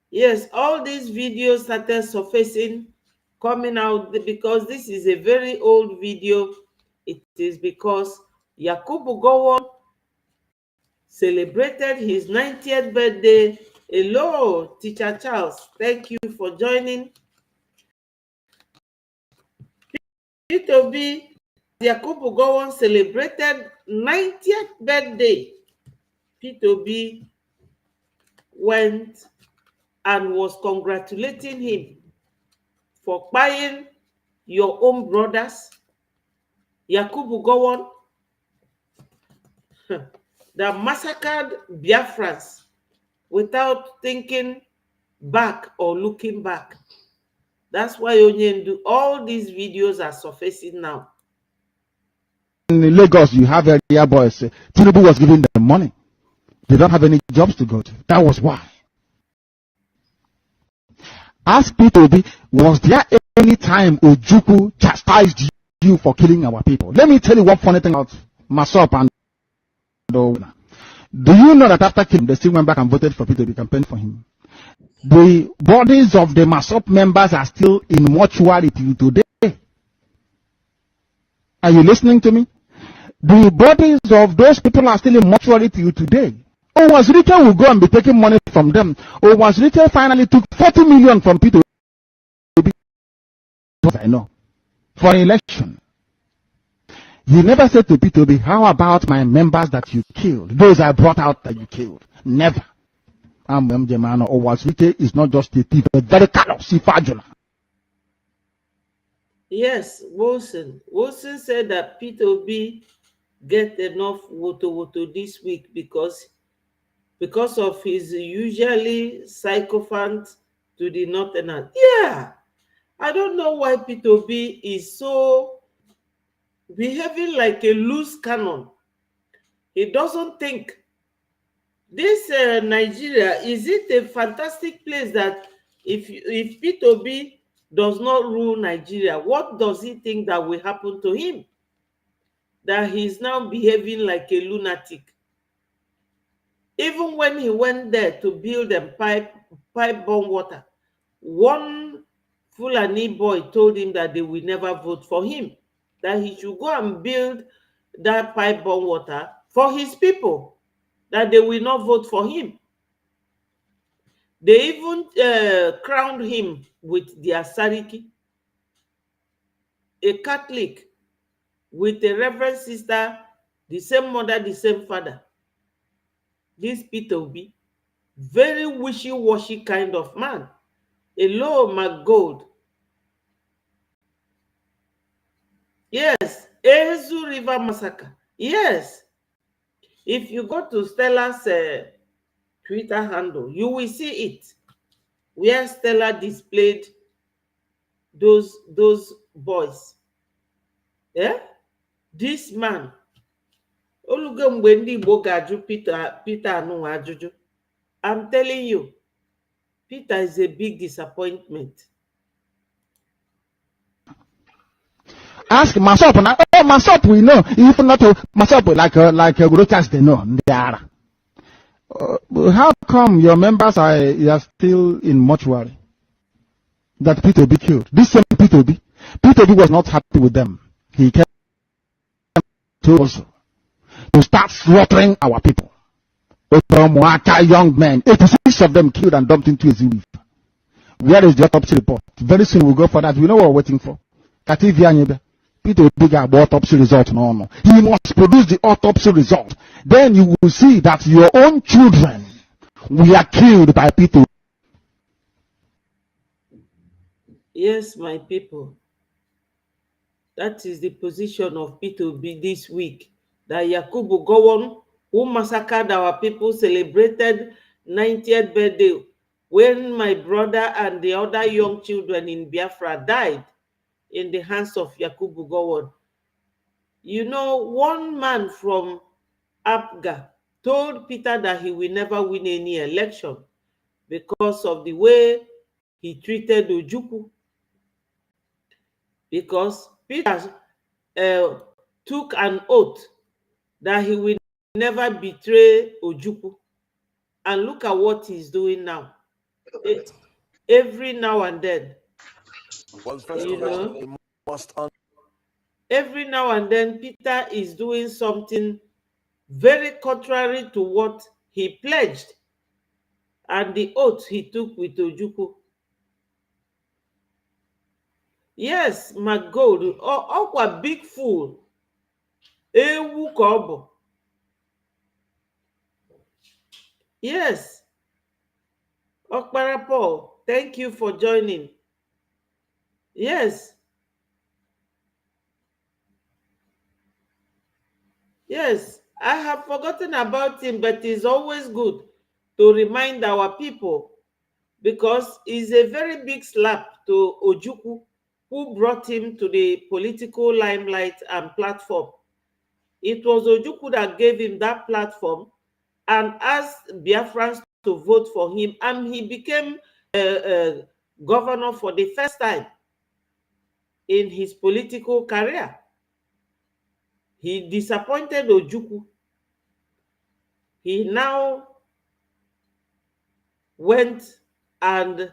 yes, all these videos started surfacing, coming out because this is a very old video. It is because Yakubu Gowon celebrated his 90th birthday. Hello, Teacher Charles. Thank you for joining. P2B, Yakubu Gowon celebrated 90th birthday. P2B went and was congratulating him for buying your own brothers. Yakubu Gowon that massacred Biafrans without thinking back or looking back. That's why Onyendu, all these videos are surfacing now. In Lagos, you have area boys. Tinubu was giving them money. They don't have any jobs to go to. That was why. Ask P2B, was there any time Ojukwu chastised you for killing our people? Let me tell you one funny thing about Masop and Owena. Do you know that after killing, they still went back and voted for P2B, campaigned for him? The bodies of the Masop members are still in mortuary till today. Are you listening to me? The bodies of those people are still in mortuary till today. Owazirike will go and be taking money from them. Owazirike finally took 40 million from P2B. I know. For election. He never said to P2B, how about my members that you killed? Those I brought out that you killed. Never. Owazirike is not just a thief, a very callous Ifajuna. Yes, Wilson. Wilson said that P2B get enough woto this week because of his usually sycophant to the northerners. Yeah, I don't know why P2B is so behaving like a loose cannon. He doesn't think. This Nigeria, is it a fantastic place that if P2B does not rule Nigeria, what does he think that will happen to him? That he's now behaving like a lunatic. Even when he went there to build a pipe-borne water, one Fulani boy told him that they will never vote for him, that he should go and build that pipe-borne water for his people, that they will not vote for him. They even crowned him with the Asari, a Catholic, with a reverend sister, the same mother, the same father. This P2B, very wishy-washy kind of man. Hello, McGold. Yes, Ezu River Massacre. Yes. If you go to Stella's Twitter handle, you will see it, where Stella displayed those boys. Yeah? This man. Peter, I'm telling you, Peter is a big disappointment. Ask Masop now. Oh, Masop, we know. If not Masop, like Rochas, they know. They are. How come your members are still in mortuary? That P2B killed. This same P2B was not happy with them. He came to also to start slaughtering our people. Young men, 86 of them killed and dumped into a zoo. Where is the autopsy report? Very soon we'll go for that. We know what we're waiting for. P2B got autopsy result. No. He must produce the autopsy result. Then you will see that your own children were killed by P2B. Yes, my people. That is the position of P2B this week. That Yakubu Gowon, who massacred our people, celebrated 90th birthday when my brother and the other young children in Biafra died in the hands of Yakubu Gowon. You know, one man from Apga told Peter that he will never win any election because of the way he treated Ojukwu. Because Peter took an oath that he will never betray Ojukwu. And look at what he's doing now. Every now and then, every now and then, Peter is doing something very contrary to what he pledged and the oath he took with Ojukwu. Yes, McGold, a big fool. Ewu kobo. Yes. Okpara Paul, thank you for joining. Yes. Yes, I have forgotten about him, but it's always good to remind our people because it's a very big slap to Ojukwu, who brought him to the political limelight and platform. It was Ojukwu that gave him that platform and asked Biafrans to vote for him, and he became a governor for the first time in his political career. He disappointed Ojukwu. He now went and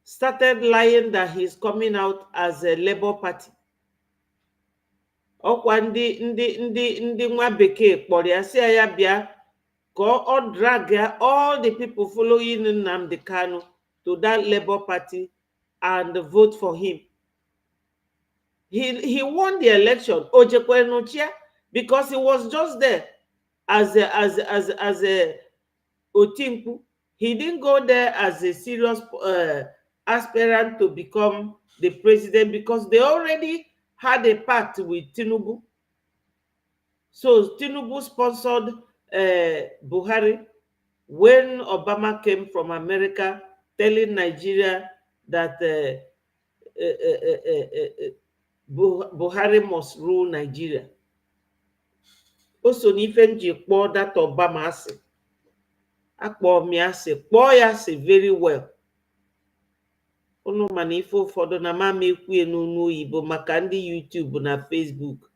started lying that he's coming out as a Labour Party. Ọkwa ndị nwa bekee kpọrọ ya si ya bịa ka ọ drag all the people following Nnamdi Kanu to that Labour Party and vote for him. He won the election, Ojekwenuchia, because he was just there as a Otimpu. He didn't go there as a serious aspirant to become the president because they already had a pact with Tinubu. So Tinubu sponsored Buhari when Obama came from America, telling Nigeria that Buhari must rule Nigeria. Also, even kpọọ that Obama asị, akpọọ m asị, kpọọ ya asị very well. Unu mana ife ụfọdụ na mama ekwue n'onu oyibo maka ndị YouTube na Facebook.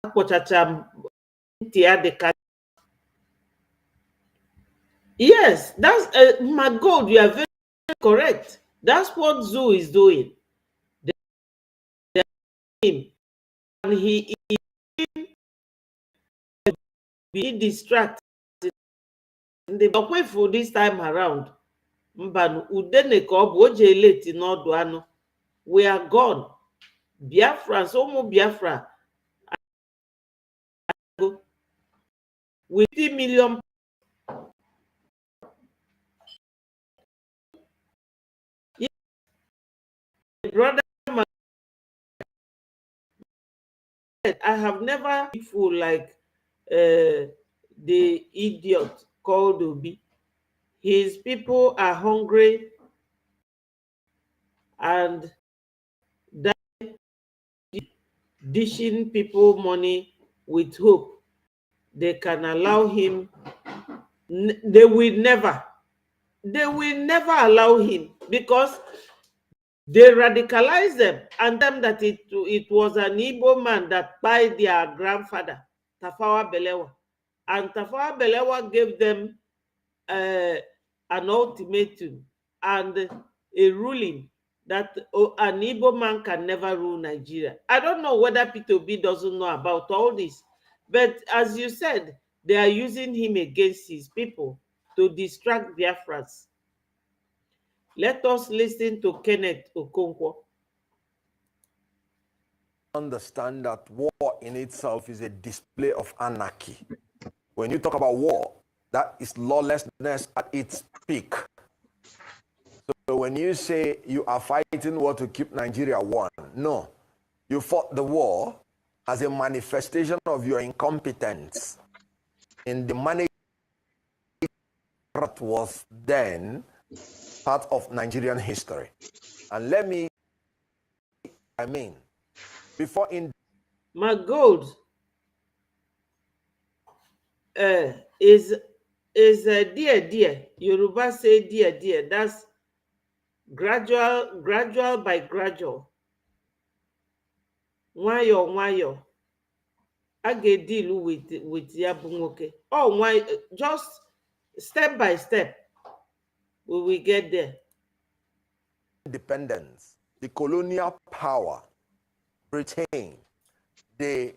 Akpọchacha m ntị ya dịka. Yes, that's my God. You are very correct. That's what Zoo is doing. And he is being distracted. For this time around, we are gone. Biafra, Somo Biafra, with 50 million. Brother, I have never been fool like the idiot called Obi. His people are hungry and dishing people money with hope they can allow him. They will never allow him because they radicalize them and them that it was an Igbo man that by their grandfather, Tafawa Balewa. And Tafawa Balewa gave them an ultimatum and a ruling that an Igbo man can never rule Nigeria. I don't know whether P2B doesn't know about all this, but as you said, they are using him against his people to distract Biafrans. Let us listen to Kenneth Okonkwo. Understand that war in itself is a display of anarchy. When you talk about war, that is lawlessness at its peak. So when you say you are fighting war to keep Nigeria one, no. You fought the war as a manifestation of your incompetence in the management that was then part of Nigerian history. And before in my gold is dear. Yoruba say dear. That's gradual by gradual. Nwayo. I get deal with Yabungoke. Oh, why? Just step by step, we will get there. Independence, the colonial power, Britain, they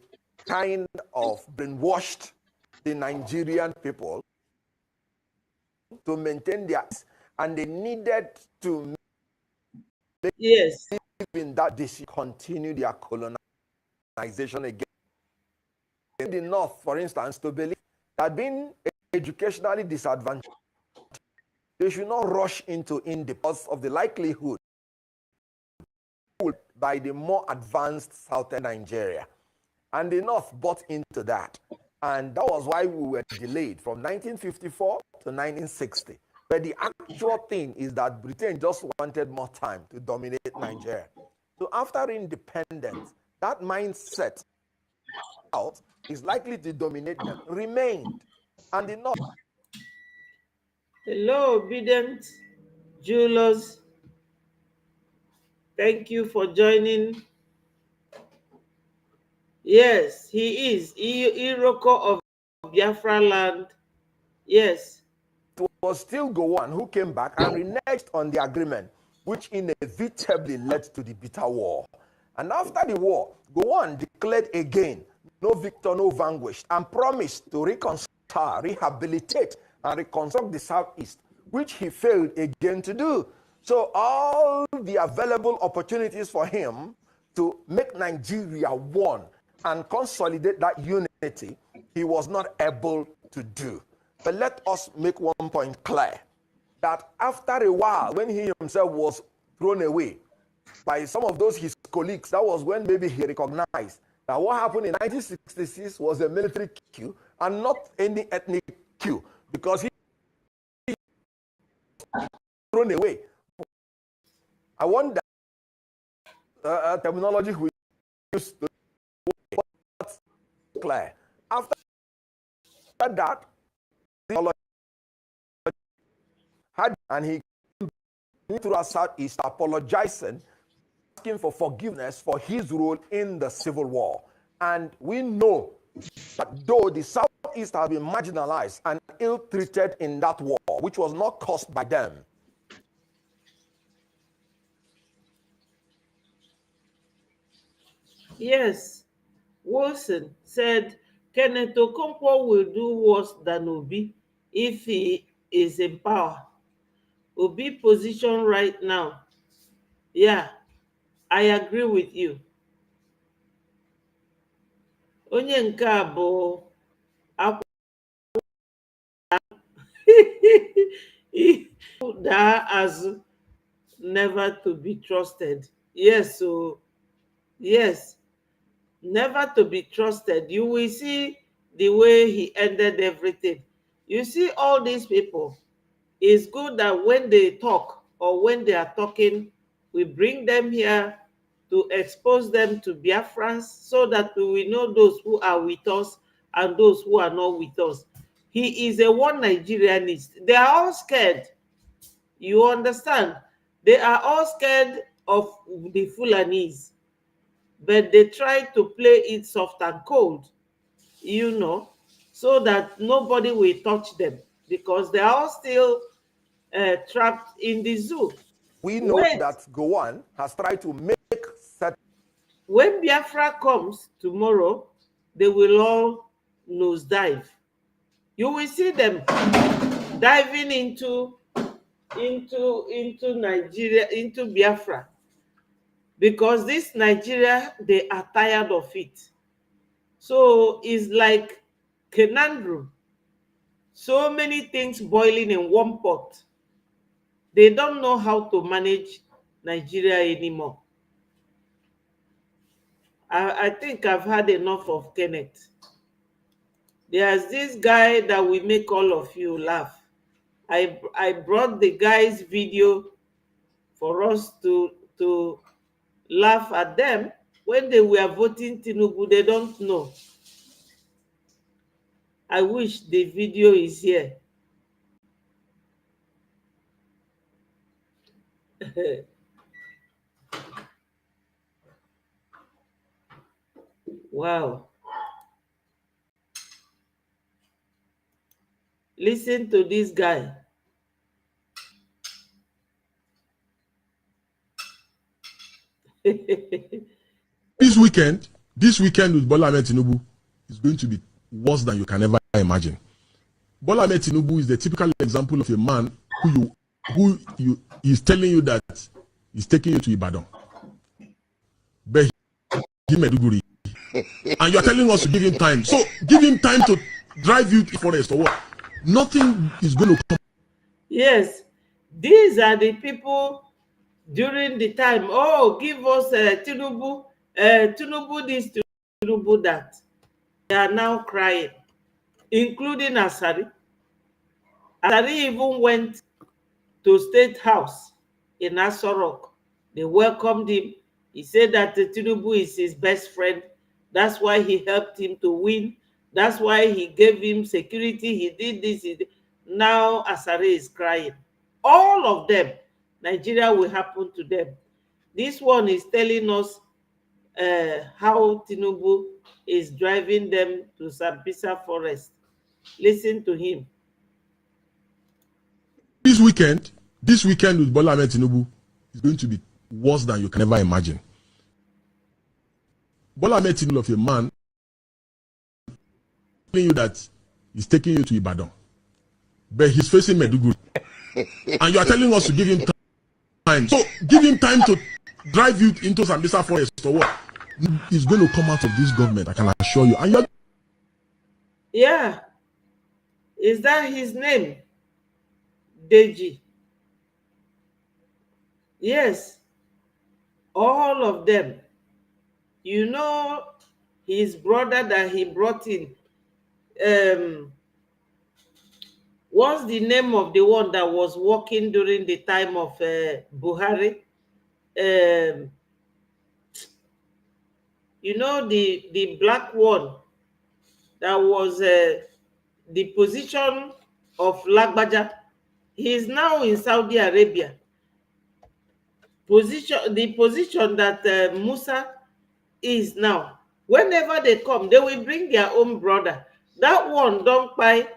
kind of brainwashed the Nigerian people to maintain their, and they needed to yes, in that they continue their colonization again. In the North, for instance, to believe that being educationally disadvantaged, they should not rush into independence of the likelihood by the more advanced southern Nigeria. And the North bought into that. And that was why we were delayed from 1954 to 1960. But the actual thing is that Britain just wanted more time to dominate Nigeria. So after independence, that mindset out is likely to dominate them remained and did not. Hello, obedient Julius. Thank you for joining. Yes, he is. Iroko of Biafra land. Yes. It was still Gowon who came back and reneged on the agreement, which inevitably led to the bitter war. And after the war, Gowon declared again, no victor, no vanquished, and promised to reconcile, rehabilitate, and reconstruct the Southeast, which he failed again to do. So all the available opportunities for him to make Nigeria one and consolidate that unity, he was not able to do. But let us make one point clear, that after a while, when he himself was thrown away by some of those his colleagues, that was when maybe he recognized that what happened in 1966 was a military coup and not any ethnic coup, because he was thrown away. I wonder terminology we used to clear. After that, and he came through our Southeast apologizing, asking for forgiveness for his role in the Civil War. And we know that though the Southeast have been marginalized and ill-treated in that war, which was not caused by them, Yes. Wilson said Kenneth Okonkwo will do worse than Obi if he is in power. Obi position right now. Yeah, I agree with you. Onye nke a bụ daa azụ, never to be trusted. Yes, so yes, never to be trusted. You will see the way he ended everything. You see all these people. It's good that when they talk or when they are talking, we bring them here to expose them to Biafrans so that we know those who are with us and those who are not with us. He is a one Nigerianist. They are all scared. You understand? They are all scared of the Fulanese, but they try to play it soft and cold, so that nobody will touch them because they are all still trapped in the zoo. we know that Gowon has tried to make certain. When Biafra comes tomorrow, they will all nosedive. You will see them diving into Nigeria, into Biafra, because this Nigeria, they are tired of it. So it's like conundrum. So many things boiling in one pot. They don't know how to manage Nigeria anymore. I think I've had enough of Kenneth. There's this guy that will make all of you laugh. I brought the guy's video for us to laugh at them. When they were voting Tinubu, they don't know. I wish the video is here. Wow. Listen to this guy. This weekend with Bola Ahmed Tinubu is going to be worse than you can ever imagine. Bola Ahmed Tinubu is the typical example of a man who is telling you that he's taking you to Ibadan, but he Maiduguri, and you are telling us to give him time. So give him time to drive you to forest or what? Nothing is going to come. Yes, these are the people during the time. Oh, give us Tinubu, Tinubu this, Tinubu that. They are now crying, including Asari. Asari even went to State House in Aso Rock. They welcomed him. He said that Tinubu is his best friend. That's why he helped him to win. That's why he gave him security. He did this. Now Asari is crying. All of them, Nigeria will happen to them. This one is telling us how Tinubu is driving them to Sambisa Forest. Listen to him. This weekend with Bola Ahmed Tinubu is going to be worse than you can ever imagine. Bola Ahmed Tinubu of a man telling you that he's taking you to Ibadan, but he's facing Meduguri, and you are telling us to give him time. So give him time to drive you into Sambisa Forest or what? He's going to come out of this government, I can assure you. And you're... Yeah. Is that his name? Deji. Yes. All of them. You know, his brother that he brought in. What's the name of the one that was working during the time of Buhari? You know, the black one that was the position of Lagbaja. He is now in Saudi Arabia. The position that Musa is now. Whenever they come, they will bring their own brother. That one don't buy.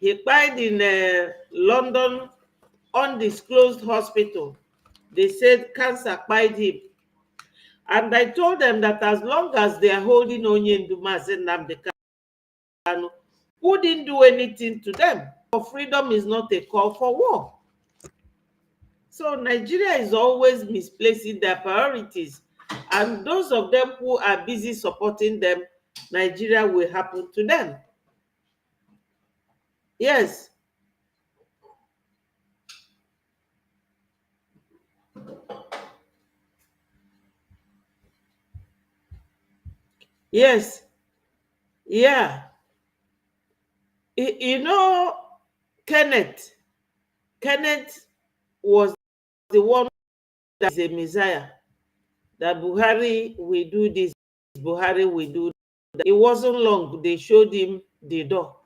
He died in London, undisclosed hospital. They said cancer died him. And I told them that as long as they are holding Onyenduma and Nnamdi Kanu, who didn't do anything to them? For freedom is not a call for war. So Nigeria is always misplacing their priorities. And those of them who are busy supporting them, Nigeria will happen to them. Yes. Yes. Yeah. You know, Kenneth was the one that is a messiah. That Buhari will do this, Buhari will do that. It wasn't long, they showed him the door.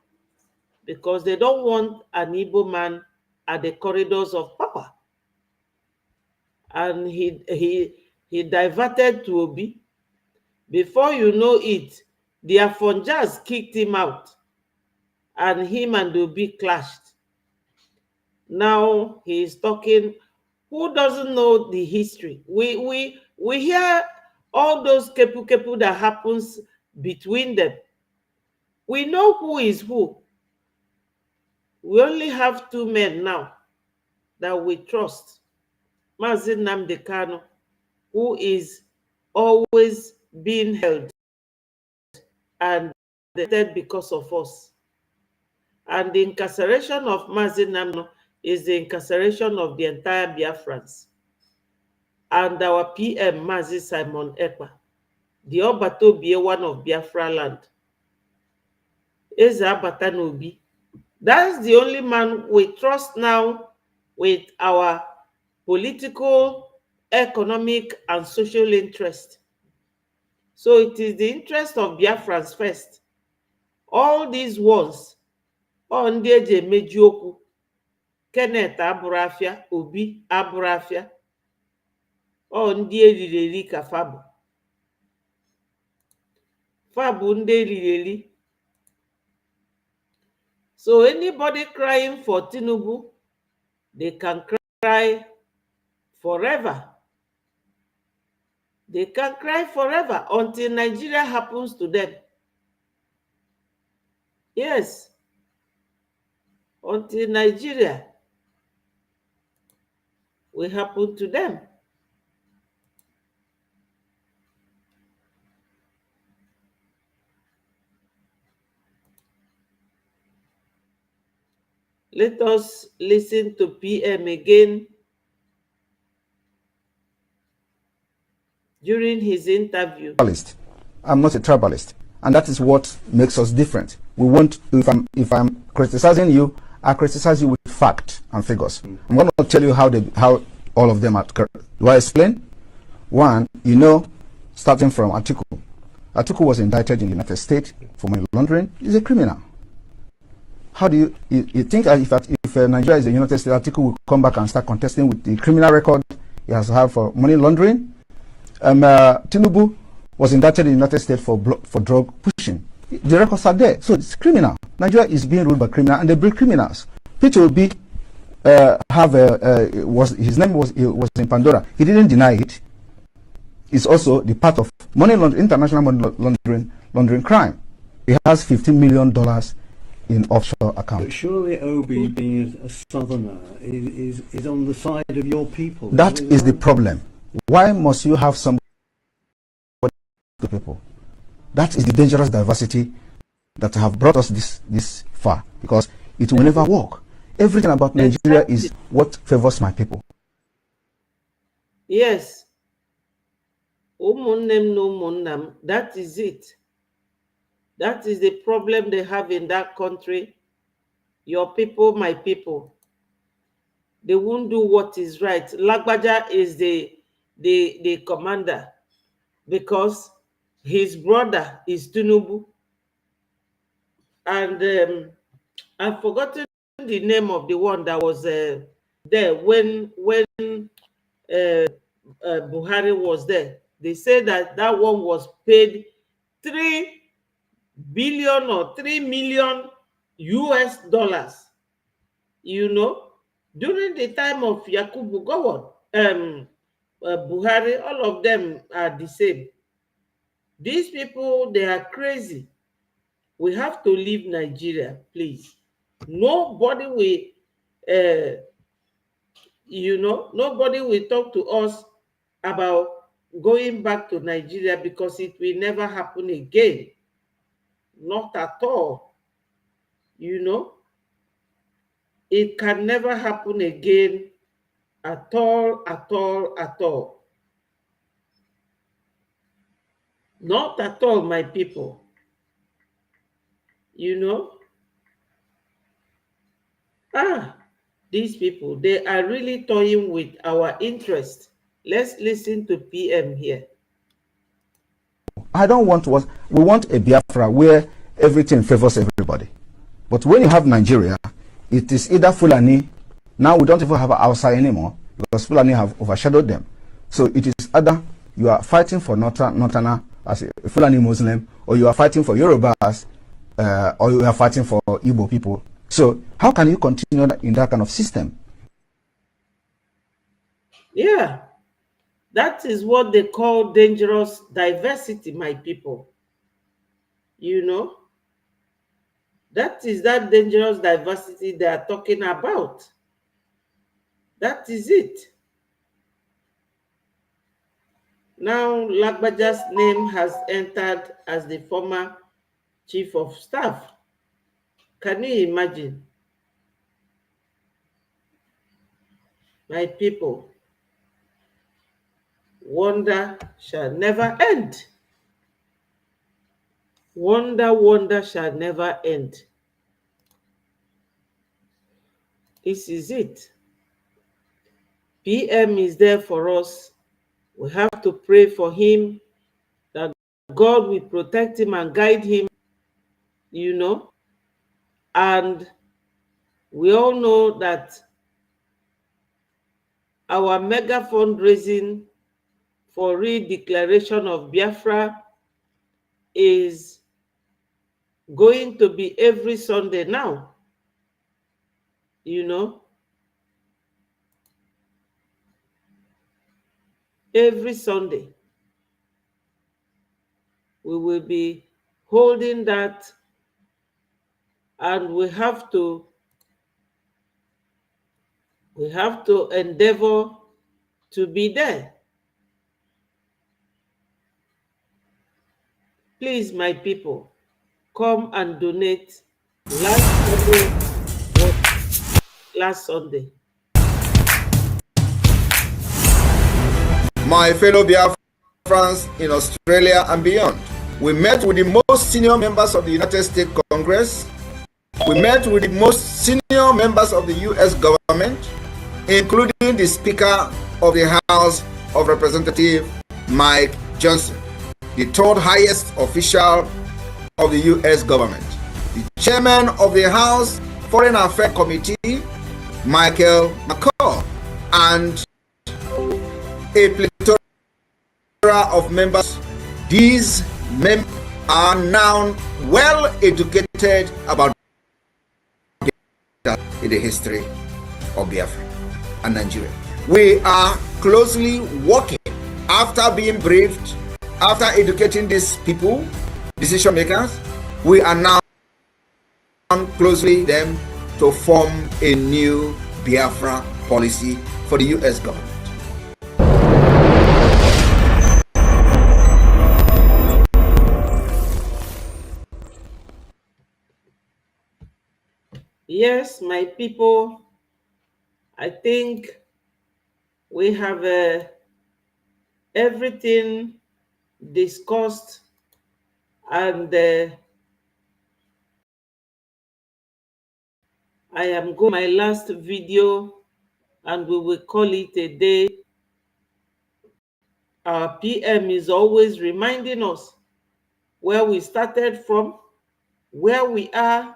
Because they don't want an Igbo man at the corridors of Papa. And he diverted to Obi. Before you know it, the Afonjas kicked him out. And him and Obi clashed. Now he is talking. Who doesn't know the history? We hear all those kepu that happens between them. We know who is who. We only have two men now that we trust. Mazi Nnamdi Kanu, who is always being held and dead because of us. And the incarceration of Mazi Nnamdi is the incarceration of the entire Biafrans. And our PM, Mazi Simon Ekpa, the Obatobie one of Biafra land, is Abatanobi. That's the only man we trust now with our political, economic, and social interest. So it is the interest of Biafrans first. All these ones, on Deje Mejioku, Kenneth Aburafia, Obi Aburafia, on Deje Ka Fabu. Fabu Nde. So anybody crying for Tinubu, they can cry forever. They can cry forever until Nigeria happens to them. Yes. Until Nigeria will happen to them. Let us listen to PM again during his interview. I'm not a tribalist, and that is what makes us different. We want, if I'm criticizing you, I criticize you with fact and figures. I'm going to tell you how all of them are. Do I explain? One, you know, starting from Article Atiku was indicted in the United States for money laundering. He's a criminal. How do you think if Nigeria is the United States, Atiku will come back and start contesting with the criminal record he has had for money laundering? Tinubu was indicted in the United States for drug pushing. The records are there, so it's criminal. Nigeria is being ruled by criminals, and they bring criminals. Peter Obi his name was in Pandora. He didn't deny it. It's also the part of money laundering, international money laundering crime. He has $15 million in offshore accounts. But surely Obi, being a southerner, is on the side of your people. That is the problem. Why must you have somebody to people? That is the dangerous diversity that have brought us this far, because it will never work. Everything about Nigeria is what favors my people. Yes. That is it. That is the problem they have in that country. Your people, my people. They won't do what is right. Lagbaja is the commander because his brother is Tinubu. And I've forgotten the name of the one that was there when Buhari was there. They say that one was paid 3 billion or 3 million US dollars. You know, during the time of Yakubu Gowon, Buhari, all of them are the same. These people, they are crazy. We have to leave Nigeria, please. Nobody will, nobody will talk to us about going back to Nigeria because it will never happen again. Not at all. You know, it can never happen again at all, at all, at all. Not at all, my people. You know, these people, they are really toying with our interest. Let's listen to PM here. I don't want to. We want a Biafra where everything favors everybody. But when you have Nigeria, it is either Fulani. Now we don't even have Hausa anymore because Fulani have overshadowed them. So it is either you are fighting for Northerner as a Fulani Muslim, or you are fighting for Yorubas, or you are fighting for Igbo people. So how can you continue in that kind of system? Yeah, that is what they call dangerous diversity, my people. You know, that is that dangerous diversity they are talking about. That is it. Now, Lagbaja's name has entered as the former chief of staff. Can you imagine? My people, wonder shall never end. Wonder shall never end. This is it. PM is there for us. We have to pray for him that God will protect him and guide him, you know. And we all know that our mega fundraising for redeclaration of Biafra is going to be every Sunday now, you know. Every Sunday, we will be holding that, and we have to endeavor to be there. Please, my people, come and donate. Last Sunday. My fellow Biafrans in Australia and beyond, we met with the most senior members of the United States Congress. We met with the most senior members of the US government, including the Speaker of the House of Representatives, Mike Johnson. the third highest official of the U.S. government, the chairman of the House Foreign Affairs Committee, Michael McCall, and a plethora of members. These members are now well educated about in the history of Biafra and Nigeria. We are closely working after being briefed, after educating these people, decision makers. We are now closely them to form a new Biafra policy for the U.S. government. Yes, my people, I think we have everything discussed, and I am going my last video, and we will call it a day. Our PM is always reminding us where we started from, where we are,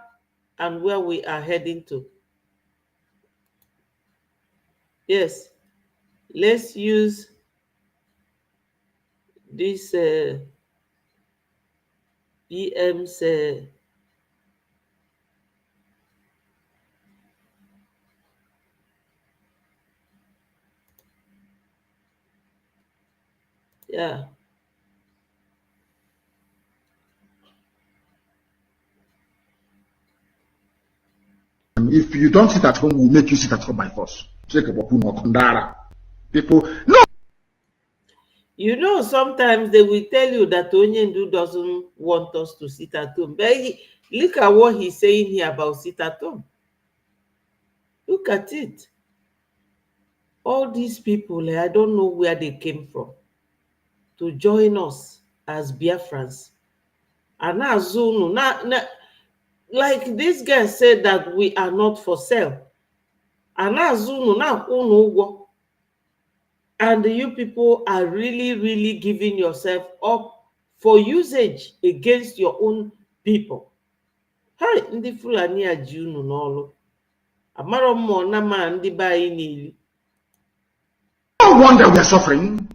and where we are heading to. Yes, let's use this PM's yeah. If you don't sit at home, we'll make you sit at home by force. People, no. You know, sometimes they will tell you that Onyendu doesn't want us to sit at home. But look at what he's saying here about sit at home. Look at it. All these people, I don't know where they came from to join us as Biafrans. And now Zunu, like this guy said that we are not for sale. And now Zunu, now Unugo. And you people are really, really giving yourself up for usage against your own people. Hi, ndị Fulani a ji unu n'ọlụ. Amara mmụọ na ma ndị be anyị niile. No wonder we are suffering.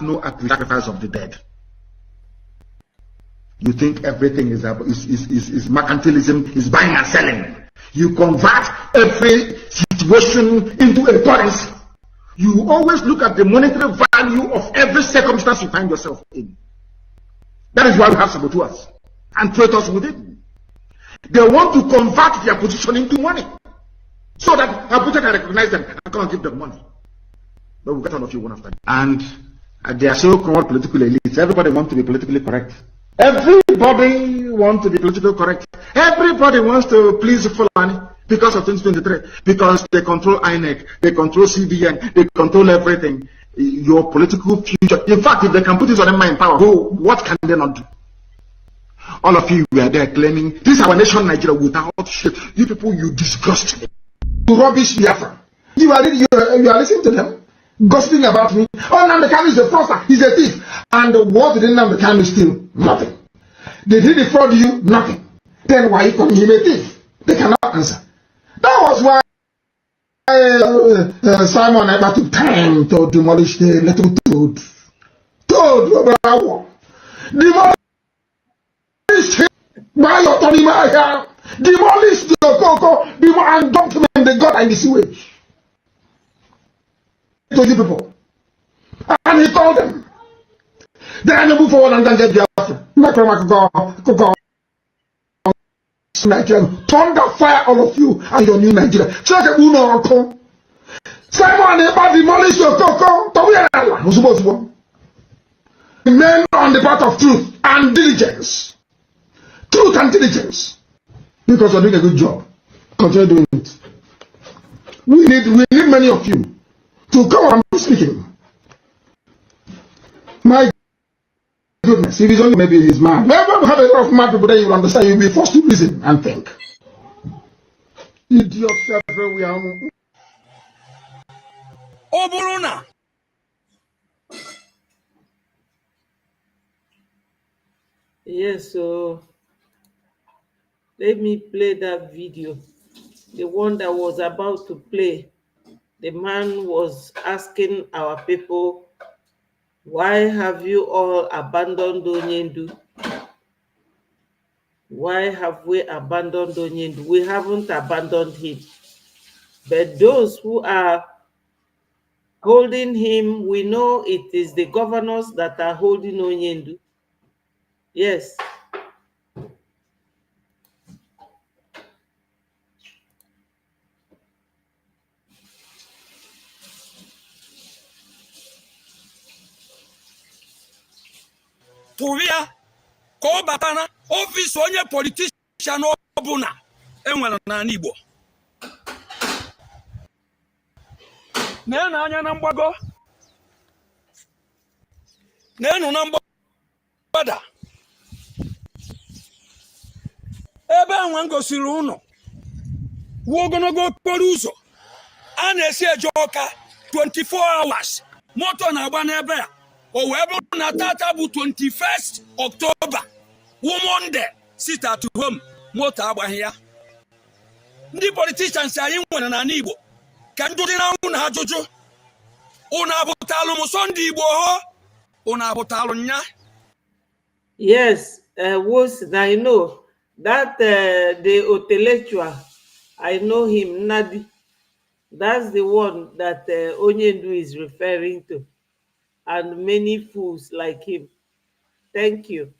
No sacrifice of the dead. You think everything is mercantilism, is buying and selling. You convert every situation into a currency. You always look at the monetary value of every circumstance you find yourself in. That is why we have saboteurs and traitors within. They want to convert their position into money so that Abuja can recognize them and come and give them money. But we'll get all of you one after. And they are so-called political elites. Everybody wants to be politically correct. Everybody wants to be politically correct. Everybody wants to please Fulani because of 2023. Because they control INEC, they control CBN, they control everything. Your political future. In fact, if they can put this on them in power, what can they not do? All of you were there claiming, this is our nation, Nigeria, without shit. You people, you disgust me. You rubbish Biafra. You are listening to them, gossiping about me. Oh, Nnamdi is a fraudster, he's a thief. And what did Nnamdi steal? Nothing. Did he defraud you? Nothing. Then why you calling him a thief? They cannot answer. That was why Simon ever took time to demolish the little toad. Demolish him by your Tonimaya. Demolish the Coco and dump him in the gut and the sewage. To the people. And he told them. Then they move forward and then get the offer. Thunder fire all of you and your new Nigeria. Check it, Uno Uncle. Simon about demolish your Coco. Men on the path of truth and diligence. Truth and diligence. Because you're doing a good job. Continue doing it. We need many of you to come and be speaking. My goodness, if he's only maybe he's mad. Never have a lot of mad people that you will understand. You'll be forced to reason and think. Idiots everywhere. Oburuna. Yes, so let me play that video. The one that was about to play. The man was asking our people, why have you all abandoned Onyendu? Why have we abandoned Onyendu? We haven't abandoned him. But those who are holding him, we know it is the governors that are holding Onyendu. Yes. tụrụ ya ka ọ bata na ọfịs onye politishan ọbụla enwere n'ala Igbo. Na-enu anya na mgbago, na-enu na mgbada, ebe enwe ngosiri ụnọ wuo ogologo okporo ụzọ a na-esi eje Ọka 24 hours, moto na-agba n'ebe a. O wee bụrụ na tata bụ 21st October, Monde, sit at home, moto agbaghị ya. Ndị politicians anyị nwere n'ala Igbo ka ndụ dị na ụnụ ajụjụ, ụnụ abụtalụ m Sunday Igbo ho, ụnụ abụtalụ nya. Yes, I know that the intellectual, I know him, Nadi. That's the one that Onyendu is referring to, and many fools like him. Thank you.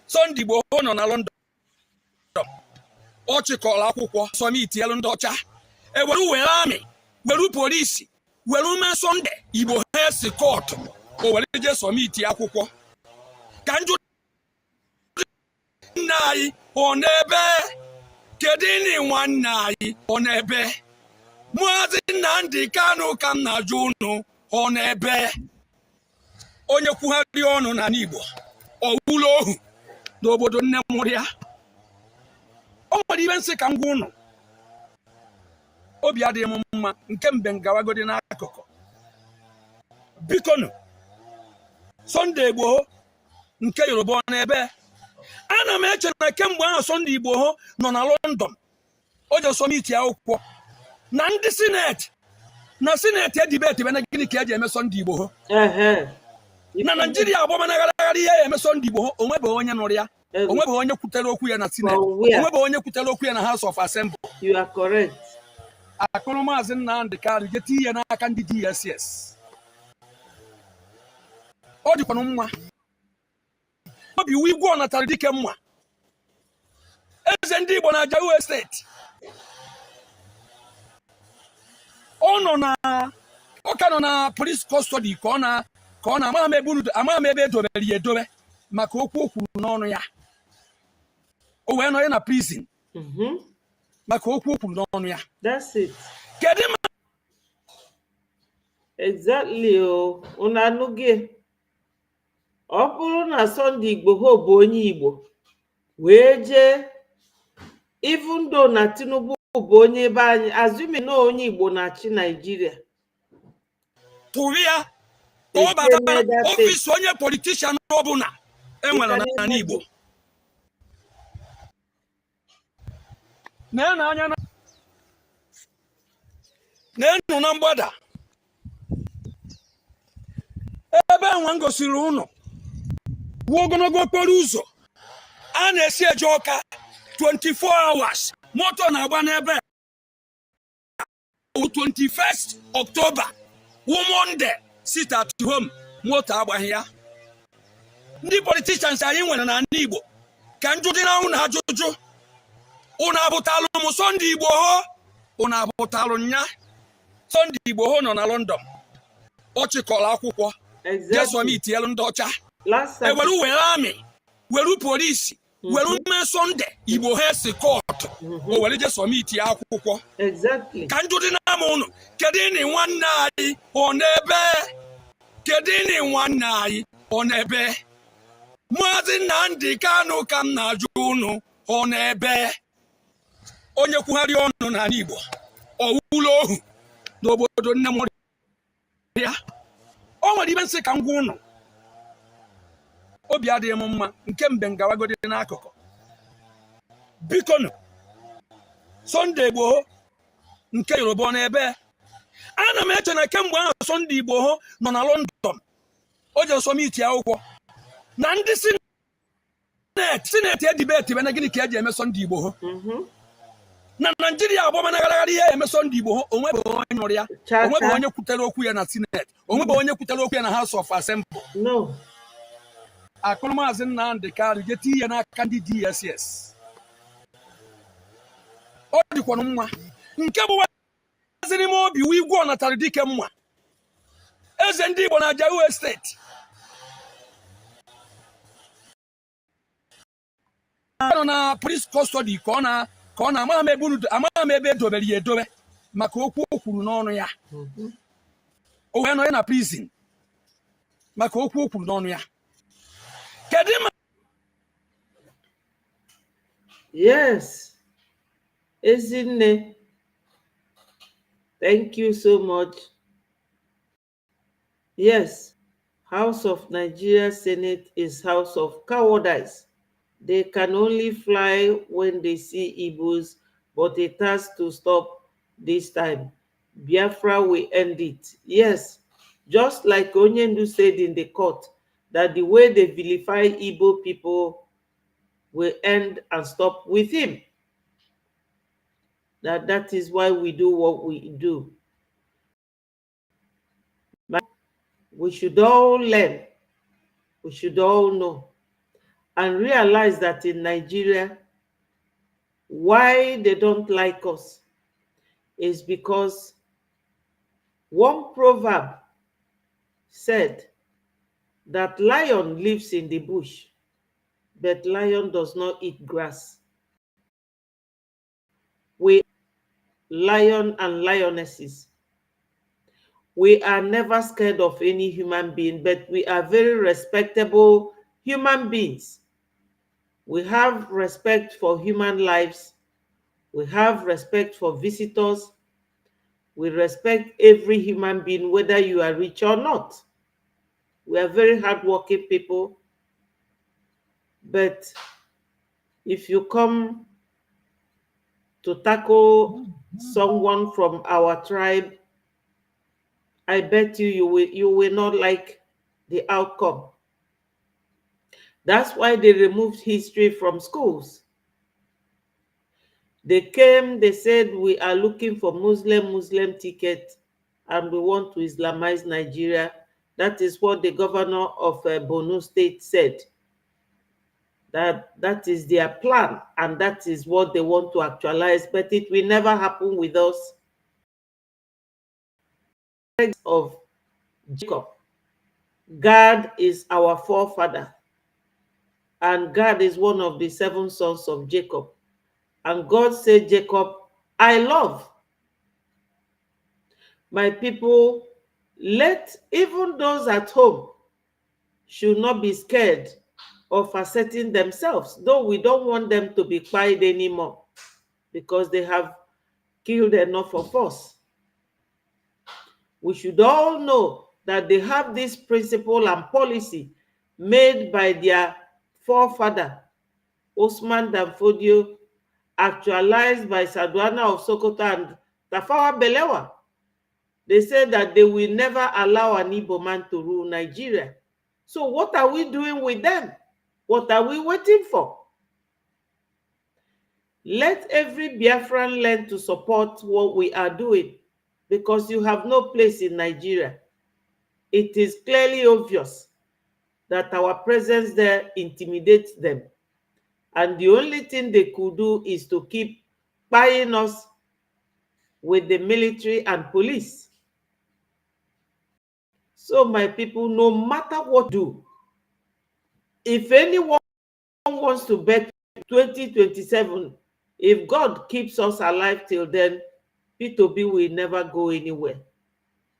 Sunday Igbo ho nọ na London. Ọ chịkọrọ akwụkwọ sọmiti elu ndị ọcha, ewere were amị, were polisi, were ume Sunday Igbo ha si kọtụ, o were je sọmiti akwụkwọ. Ka njụ nna anyị ọ n'ebe, kedu ni nwanne anyị ọ n'ebe, Maazị Nnamdi Kanu ka m na-ajụ unu ọ n'ebe. Onye kwugharị ọnụ n'ala Igbo ọ wụlụ ohu n'obodo nne mụrụ ya. O nwere ibe nsị ka m gwa unu, obi adịghị m mma nke mbe ngawagodi n'akụkụ. Bikonu Sunday Igbo nke Yoruba ọ n'ebe. Ana m eche na kemgbe ahụ Sunday Igbo nọ na London, o je sọmiti akwụkwọ na ndị sineti, na sineti edibeti bena gịnị ka eji eme Sunday Igbo na Nigeria agbọmanagharagharị ihe ya eme Sunday Igbo. Onwebe onye nụrụ ya, onwebe onye kwutere okwu ya na sineti, onwebe onye kwutere okwu ya na House of Assembly. You are correct. Akụrụ Maazị Nnamdi Kanu jeti ihe n'aka ndị DSS. Ọ dịkwanụ mma, obi wu igwe ọ natara dike mma. Eze ndị Igbo na Ajawu Estate, ọ ka nọ na police custody ka ọ na amaghị m ebe edobere ya edobe maka okwu o kwuru n'ọnụ ya. O wee nọ ya na prison maka okwu o kwuru n'ọnụ ya. That's it. Kedu ma exactly unu anụghị? Ọ bụrụ na Sunday Igbo bụ onye Igbo wee jee, even though na Tinubu bụ onye ebe anyị, assuming na onye Igbo na-achị Nigeria, tụrụ ya ka ọ bata n'ọfịs onye politishan ọbụla enwere n'ala Igbo. Na-enu na mgbada, ebe enwe ngosiri ụnọ wuo ogologo okporo ụzọ a na-esi eje Ọka 24 hours, moto na-agba n'ebe a. 21st October, Monde, sit at home, moto agbaghị ya. Ndị politicians anyị nwere n'ala Igbo ka njụ dị na ụnụ ajụjụ, ụnụ abụtalụ m Sunday Igbo ho, ụnụ abụtalụ nya. Sunday Igbo nọ na London, ọ chịkọrọ akwụkwọ je sọmiti elu ndị ọcha, ewere were amị, were polisi, were ume Sunday Igbo ha si kọtụ, o were je sọmiti akwụkwọ. Ka njụ dị na ụnụ, kedu ni nwanne anyị ọ n'ebe, kedu ni nwanne anyị ọ n'ebe, Maazị Nnamdi Kanu ka m na-ajụ unu ọ n'ebe. Onye kwugharị ọnụ n'ala Igbo ọ wụlụ ohu n'obodo nne mụrụ. O nwere ibe nsị ka m gwa unu, obi adịghị m mma nke mbe ngawagodi n'akụkụ biko nụ Sunday Igboho nke Yoruba n'ebe ana m eche na kemgbe ahụ Sunday Igboho nọ na London o je nsọmiti akwụkwọ na ndị sineti edibeti bena gịnị ka eji eme Sunday Igboho na Nigeria agbamanagaragara ihe eme Sunday Igboho onwebe onye nụrụ ya onwebe onye kwutere okwu ya na sineti onwebe onye kwutere okwu ya na House of Assembly no akụrụmaazị Nnamdi Kanu jeti ihe n'aka ndị DSS ọ dịkwanụ mma nke bụ waziri m obi wu igwe ọnatara dike mma eze ndị Igbo na Ajayi steeti nọ na police custody ka ọ na amaghị m ebe edobere ya edobe maka okwu o kwuru n'ọnụ ya o wee nọ ya na prison maka okwu o kwuru n'ọnụ ya kedu ma yes Ezinne, thank you so much. Yes, House of Nigeria Senate is house of cowardice. They can only fly when they see Igbos, but it has to stop this time. Biafra will end it. Yes, just like Onyendu said in the court, that the way they vilify Igbo people will end and stop with him. That is why we do what we do. But we should all learn, we should all know, and realize that in Nigeria, why they don't like us is because one proverb said that lion lives in the bush, but lion does not eat grass. We lion and lionesses. We are never scared of any human being, but we are very respectable human beings. We have respect for human lives. We have respect for visitors. We respect every human being, whether you are rich or not. We are very hardworking people. But if you come to tackle someone from our tribe, I bet you will not like the outcome. That's why they removed history from schools. They came, they said, we are looking for Muslim ticket and we want to Islamize Nigeria. That is what the governor of Borno State said. That is their plan, and that is what they want to actualize, but it will never happen with us. Of Jacob, God is our forefather, and God is one of the 7 sons of Jacob, and God said, Jacob, I love. My people, let even those at home should not be scared of asserting themselves, though we don't want them to be quiet anymore because they have killed enough of us. We should all know that they have this principle and policy made by their forefather, Osman Danfodio, actualized by Sadwana of Sokoto and Tafawa Balewa. They said that they will never allow an Igbo man to rule Nigeria. So what are we doing with them? What are we waiting for? Let every Biafran learn to support what we are doing, because you have no place in Nigeria. It is clearly obvious that our presence there intimidates them. And the only thing they could do is to keep buying us with the military and police. So my people, no matter what do, if anyone wants to bet 2027, if God keeps us alive till then, P2B will never go anywhere.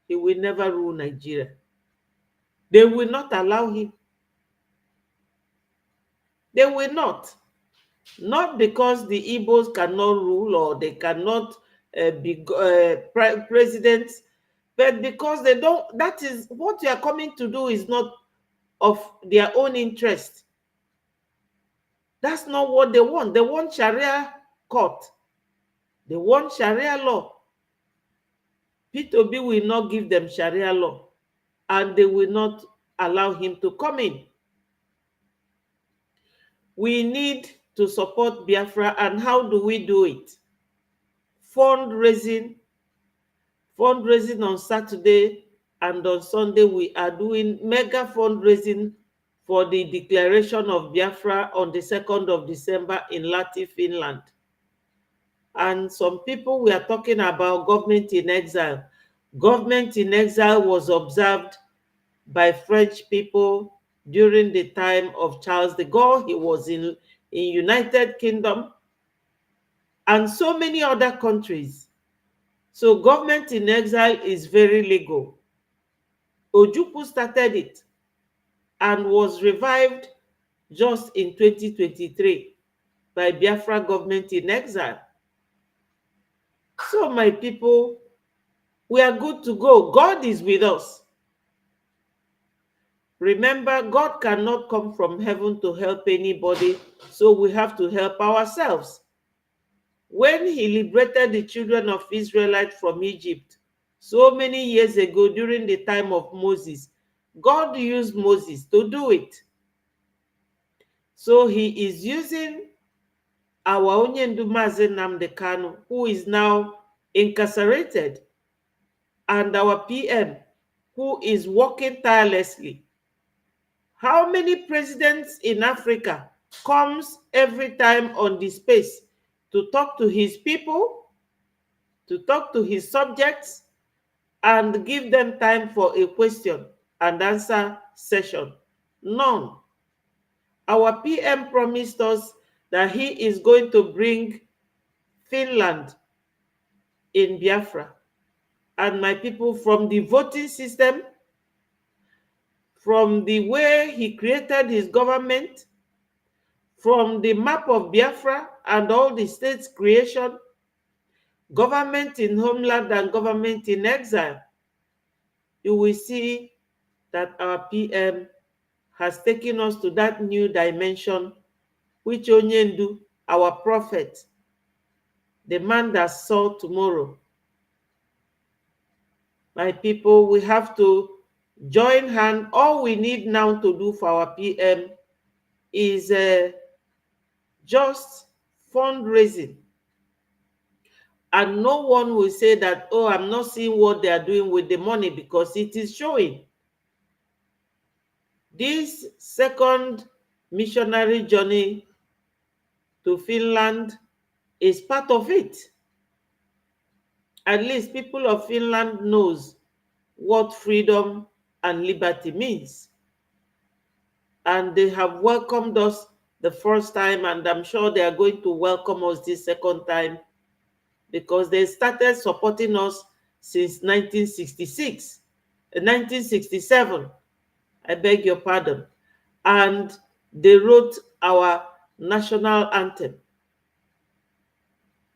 He will never rule Nigeria. They will not allow him. They will not. Not because the Igbos cannot rule or they cannot be presidents, but because they don't. That is what you are coming to do is not of their own interest. That's not what they want. They want Sharia court. They want Sharia law. P2B will not give them Sharia law, and they will not allow him to come in. We need to support Biafra, and how do we do it? Fundraising on Saturday and on Sunday. We are doing mega fundraising for the declaration of Biafra on the 2nd of December in Lahti, Finland. And some people, we are talking about government in exile. Government in exile was observed by French people during the time of Charles de Gaulle. He was in United Kingdom and so many other countries. So government in exile is very legal. Ojukwu started it and was revived just in 2023 by Biafra government in exile. So my people, we are good to go. God is with us. Remember, God cannot come from heaven to help anybody, so we have to help ourselves. When he liberated the children of Israelite from Egypt so many years ago during the time of Moses, God used Moses to do it. So he is using our Onyendu Mazi Nnamdi Kanu, who is now incarcerated, and our PM, who is working tirelessly. How many presidents in Africa comes every time on the space to talk to his people, to talk to his subjects, and give them time for a question and answer session? None. Our PM promised us that he is going to bring Finland in Biafra. And my people, from the voting system, from the way he created his government, from the map of Biafra and all the states' creation, government in homeland and government in exile, you will see that our PM has taken us to that new dimension, which Onyendu, our prophet, the man that saw tomorrow. My people, we have to join hand. All we need now to do for our PM is just fundraising. And no one will say that, oh, I'm not seeing what they are doing with the money, because it is showing. This second missionary journey to Finland is part of it. At least people of Finland knows what freedom and liberty means. And they have welcomed us the first time, and I'm sure they are going to welcome us this second time, because they started supporting us since 1966, 1967, I beg your pardon. And they wrote our national anthem.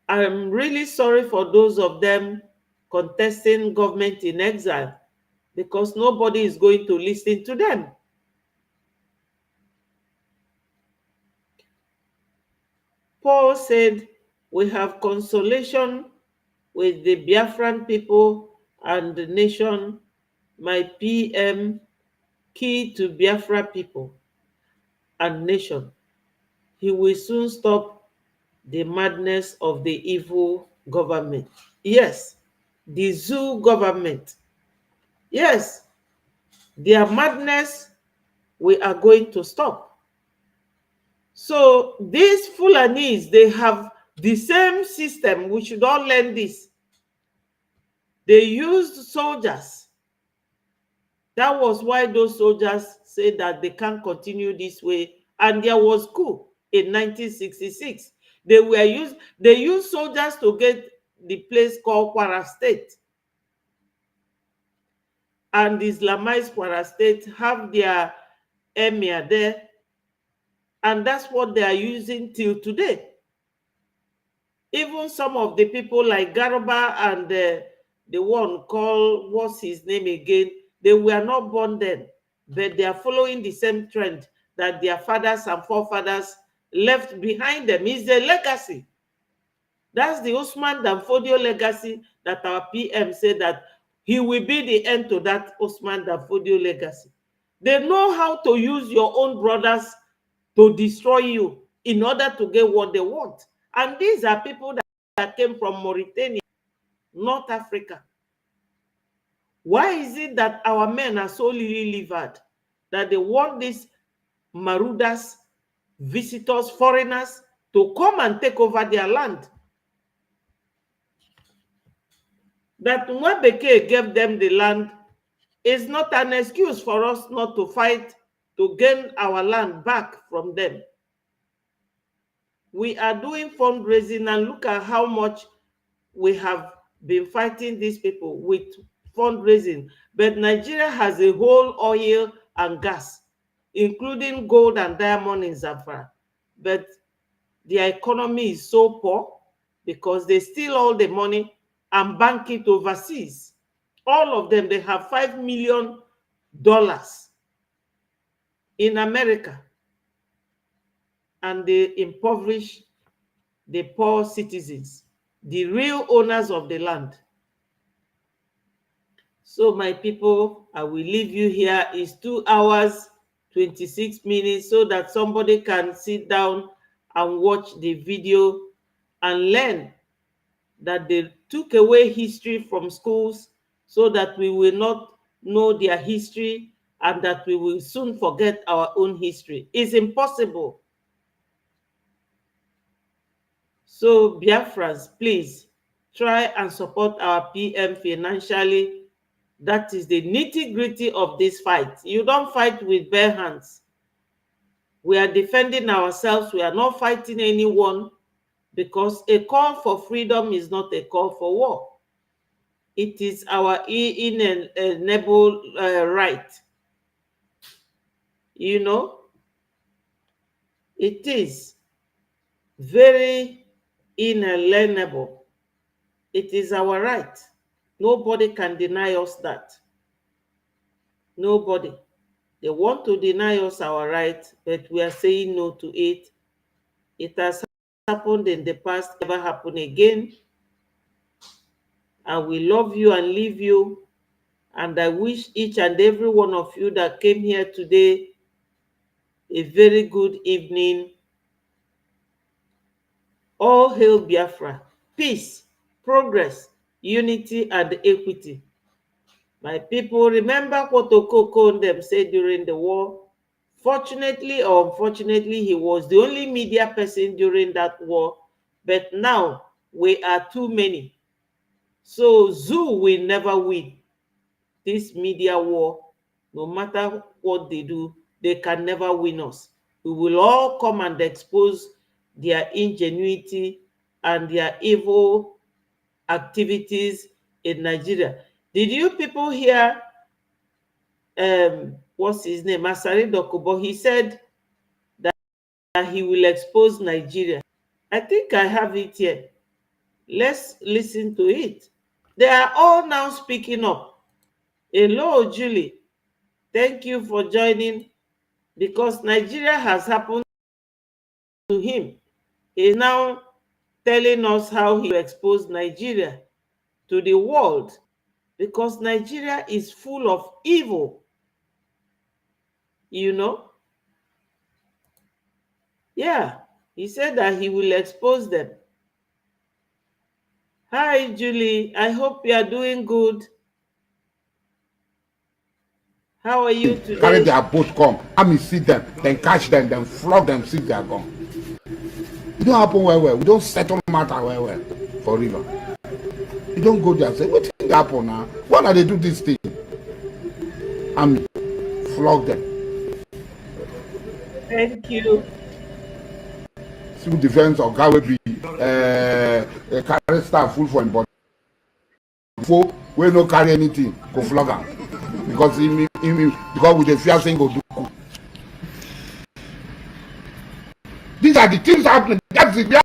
I'm really sorry for those of them contesting government in exile, because nobody is going to listen to them. Paul said, we have consolation with the Biafran people and the nation. My PM, key to Biafra people and nation. He will soon stop the madness of the evil government. Yes, the zoo government. Yes, their madness we are going to stop. So these Fulanis, they have the same system. We should all learn this. They used soldiers. That was why those soldiers said that they can't continue this way. And there was coup in 1966. They used soldiers to get the place called Kwara State. And the Islamized Kwara State have their emir there. And that's what they are using till today. Even some of the people like Garba and the one called, what's his name again, they were not born then. but they are following the same trend that their fathers and forefathers left behind them. It's a legacy. That's the Usman Danfodio legacy that our PM said that he will be the end to that Usman Danfodio legacy. They know how to use your own brothers to destroy you in order to get what they want. And these are people that came from Mauritania, North Africa. Why is it that our men are so livered that they want these marauders, visitors, foreigners to come and take over their land? That Nwabeke gave them the land is not an excuse for us not to fight to gain our land back from them. We are doing fundraising, and look at how much we have been fighting these people with fundraising. But Nigeria has a whole oil and gas, including gold and diamond in Zamfara. But their economy is so poor because they steal all the money and bank it overseas. All of them, they have $5 million in America, and they impoverish the poor citizens, the real owners of the land. So my people, I will leave you here. It's 2 hours, 26 minutes, so that somebody can sit down and watch the video and learn that they took away history from schools so that we will not know their history and that we will soon forget our own history. It's impossible. So Biafrans, please try and support our PM financially. That is the nitty-gritty of this fight. You don't fight with bare hands. We are defending ourselves. We are not fighting anyone, because a call for freedom is not a call for war. It is our inalienable right. You know, it is very inalienable. It is our right. Nobody can deny us that. Nobody. They want to deny us our right, but we are saying no to it. It has happened in the past, never happen again. And we love you and leave you. And I wish each and every one of you that came here today a very good evening. All hail Biafra. Peace, progress, unity, and equity. My people, remember what Okoko them said during the war. Fortunately or unfortunately, he was the only media person during that war. But now we are too many. So Zoo will never win this media war. No matter what they do, they can never win us. We will all come and expose their ingenuity and their evil activities in Nigeria. Did you people hear what's his name, Asari Dokubo? He said that he will expose Nigeria. I think I have it here. Let's listen to it. They are all now speaking up. Hello, Julie. Thank you for joining, because Nigeria has happened to him. He's now telling us how he exposed Nigeria to the world, because Nigeria is full of evil. You know? Yeah, he said that he will expose them. Hi, Julie. I hope you are doing good. How are you today? Carry their boat come. I mean, see them, then catch them, then flog them, see they are gone. It don't happen well. We don't settle matter well for river. You don't go there and say, what thing happen now? Why do they do this thing? I mean, flog them. Thank you. Civil defense or guy will be carry staff full for him, but before we no carry anything, go flog him. Because because with the fear saying go do. These are the things happening. That's the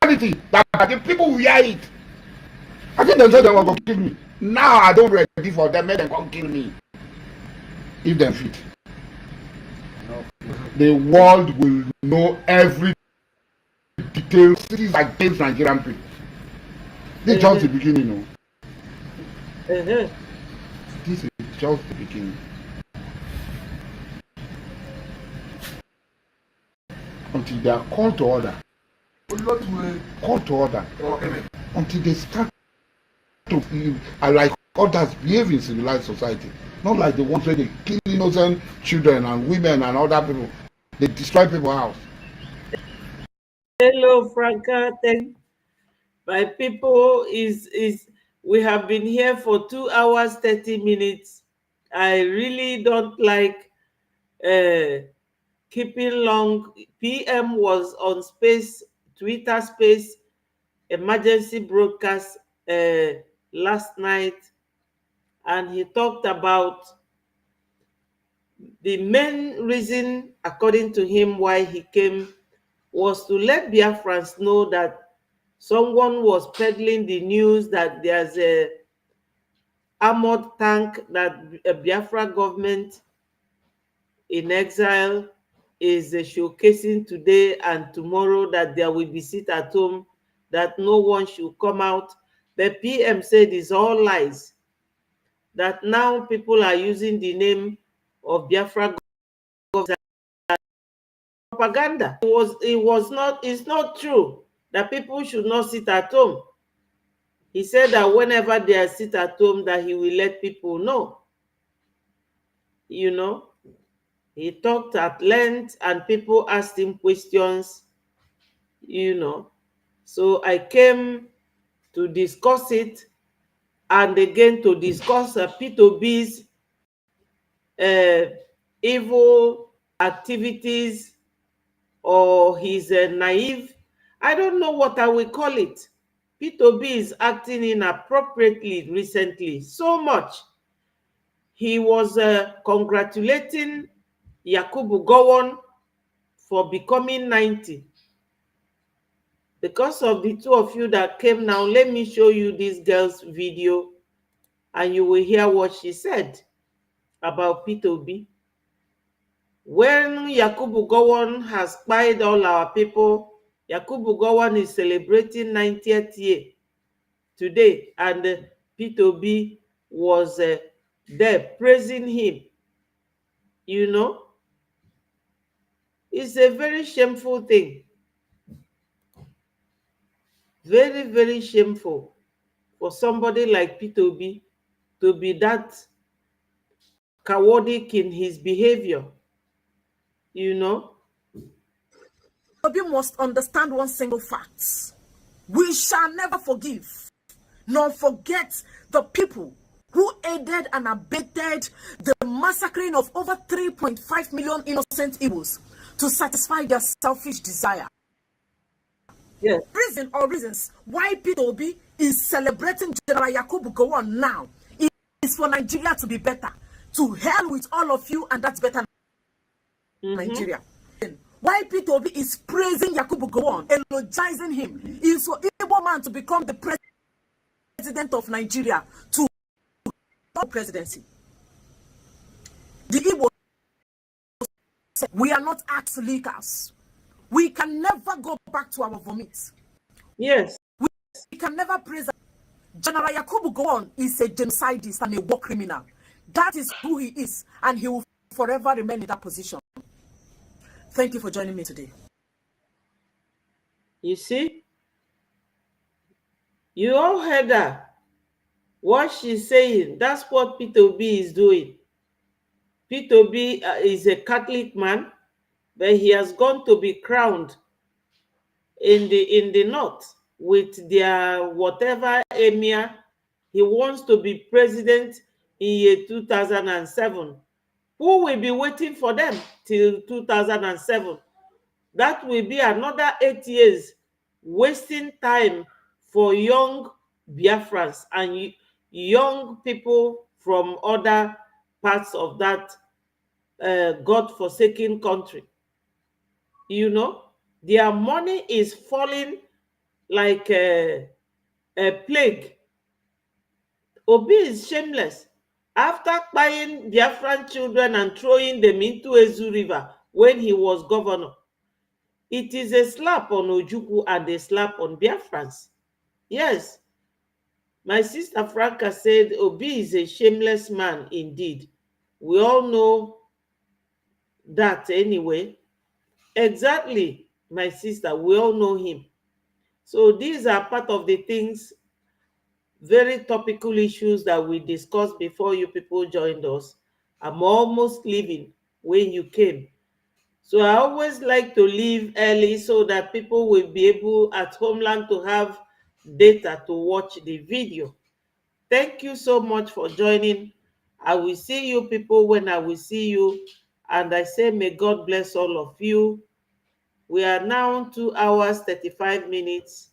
reality. That the people will hear it. I think they said they were going to kill me. Now I don't ready for them. Make them come kill me. if they fit. The world will know every detail cities against Nigerian people. This is just the beginning, Uh-huh. This is just the beginning. Until they are called to order. Called to order. Until they start to like others behave in civilized society. Not like the ones where they kill innocent children and women and other people. They destroy people's house. Hello, Franca. My people is we have been here for 2 hours 30 minutes. I really don't like keeping long. PM was on space, Twitter space, emergency broadcast last night, and he talked about the main reason, according to him, why he came was to let Biafrans know that someone was peddling the news that there's a armored tank that a Biafra government in exile is showcasing today and tomorrow, that there will be sit at home, that no one should come out. The PM said it's all lies, that now people are using the name of Biafra government propaganda. It's not true that people should not sit at home. He said that whenever they are sit at home, that he will let people know. You know, he talked at length and people asked him questions, you know. So I came to discuss it, and again to discuss P2B's evil activities, or his naive, I don't know what I will call it. P2B is acting inappropriately recently, so much. He was congratulating Yakubu Gowon for becoming 90. Because of the two of you that came now, let me show you this girl's video and you will hear what she said about P2B. When Yakubu Gowon has spied all our people, Yakubu Gowon is celebrating 90th year today, and P2B was there praising him. You know, it's a very shameful thing. Very, very shameful for somebody like P2B to be that chaotic in his behavior. You know, You must understand one single fact. We shall never forgive nor forget the people who aided and abetted the massacring of over 3.5 million innocent Igbos to satisfy their selfish desire. Yes. Reason or reasons why P2B is celebrating General Yakubu Gowon now is for Nigeria to be better. To hell with all of you, and that's better Nigeria. Why P2B is praising Yakubu Gowon, eulogizing him, is for Igbo man to become the president of Nigeria, to presidency. The Igbo, we are not axe lickers. We can never go back to our vomit. Yes. We can never praise. General Yakubu Gowon is a genocidist and a war criminal. That is who he is, and he will forever remain in that position. Thank you for joining me today. You see? You all heard her. What she's saying, that's what P2B is doing. P2B is a Catholic man, but he has gone to be crowned in the north with their whatever emir. He wants to be president in year 2007. Who will be waiting for them till 2007? That will be another 8 years wasting time for young Biafrans and young people from other parts of that God-forsaken country. You know, their money is falling like a plague. Obi is shameless. After buying Biafran children and throwing them into Ezu River when he was governor, it is a slap on Ojukwu and a slap on Biafrans. Yes, my sister Franca said Obi is a shameless man indeed. We all know that anyway. Exactly, my sister, we all know him. So these are part of the things, very topical issues that we discussed before you people joined us. I'm almost leaving when you came. So I always like to leave early so that people will be able at Homeland to have data to watch the video. Thank you so much for joining. I will see you people when I will see you. And I say, may God bless all of you. We are now 2 hours, 35 minutes.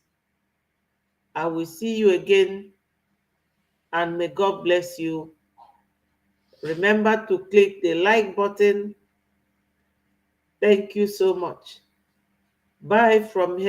I will see you again. And may God bless you. Remember to click the like button. Thank you so much. Bye from here.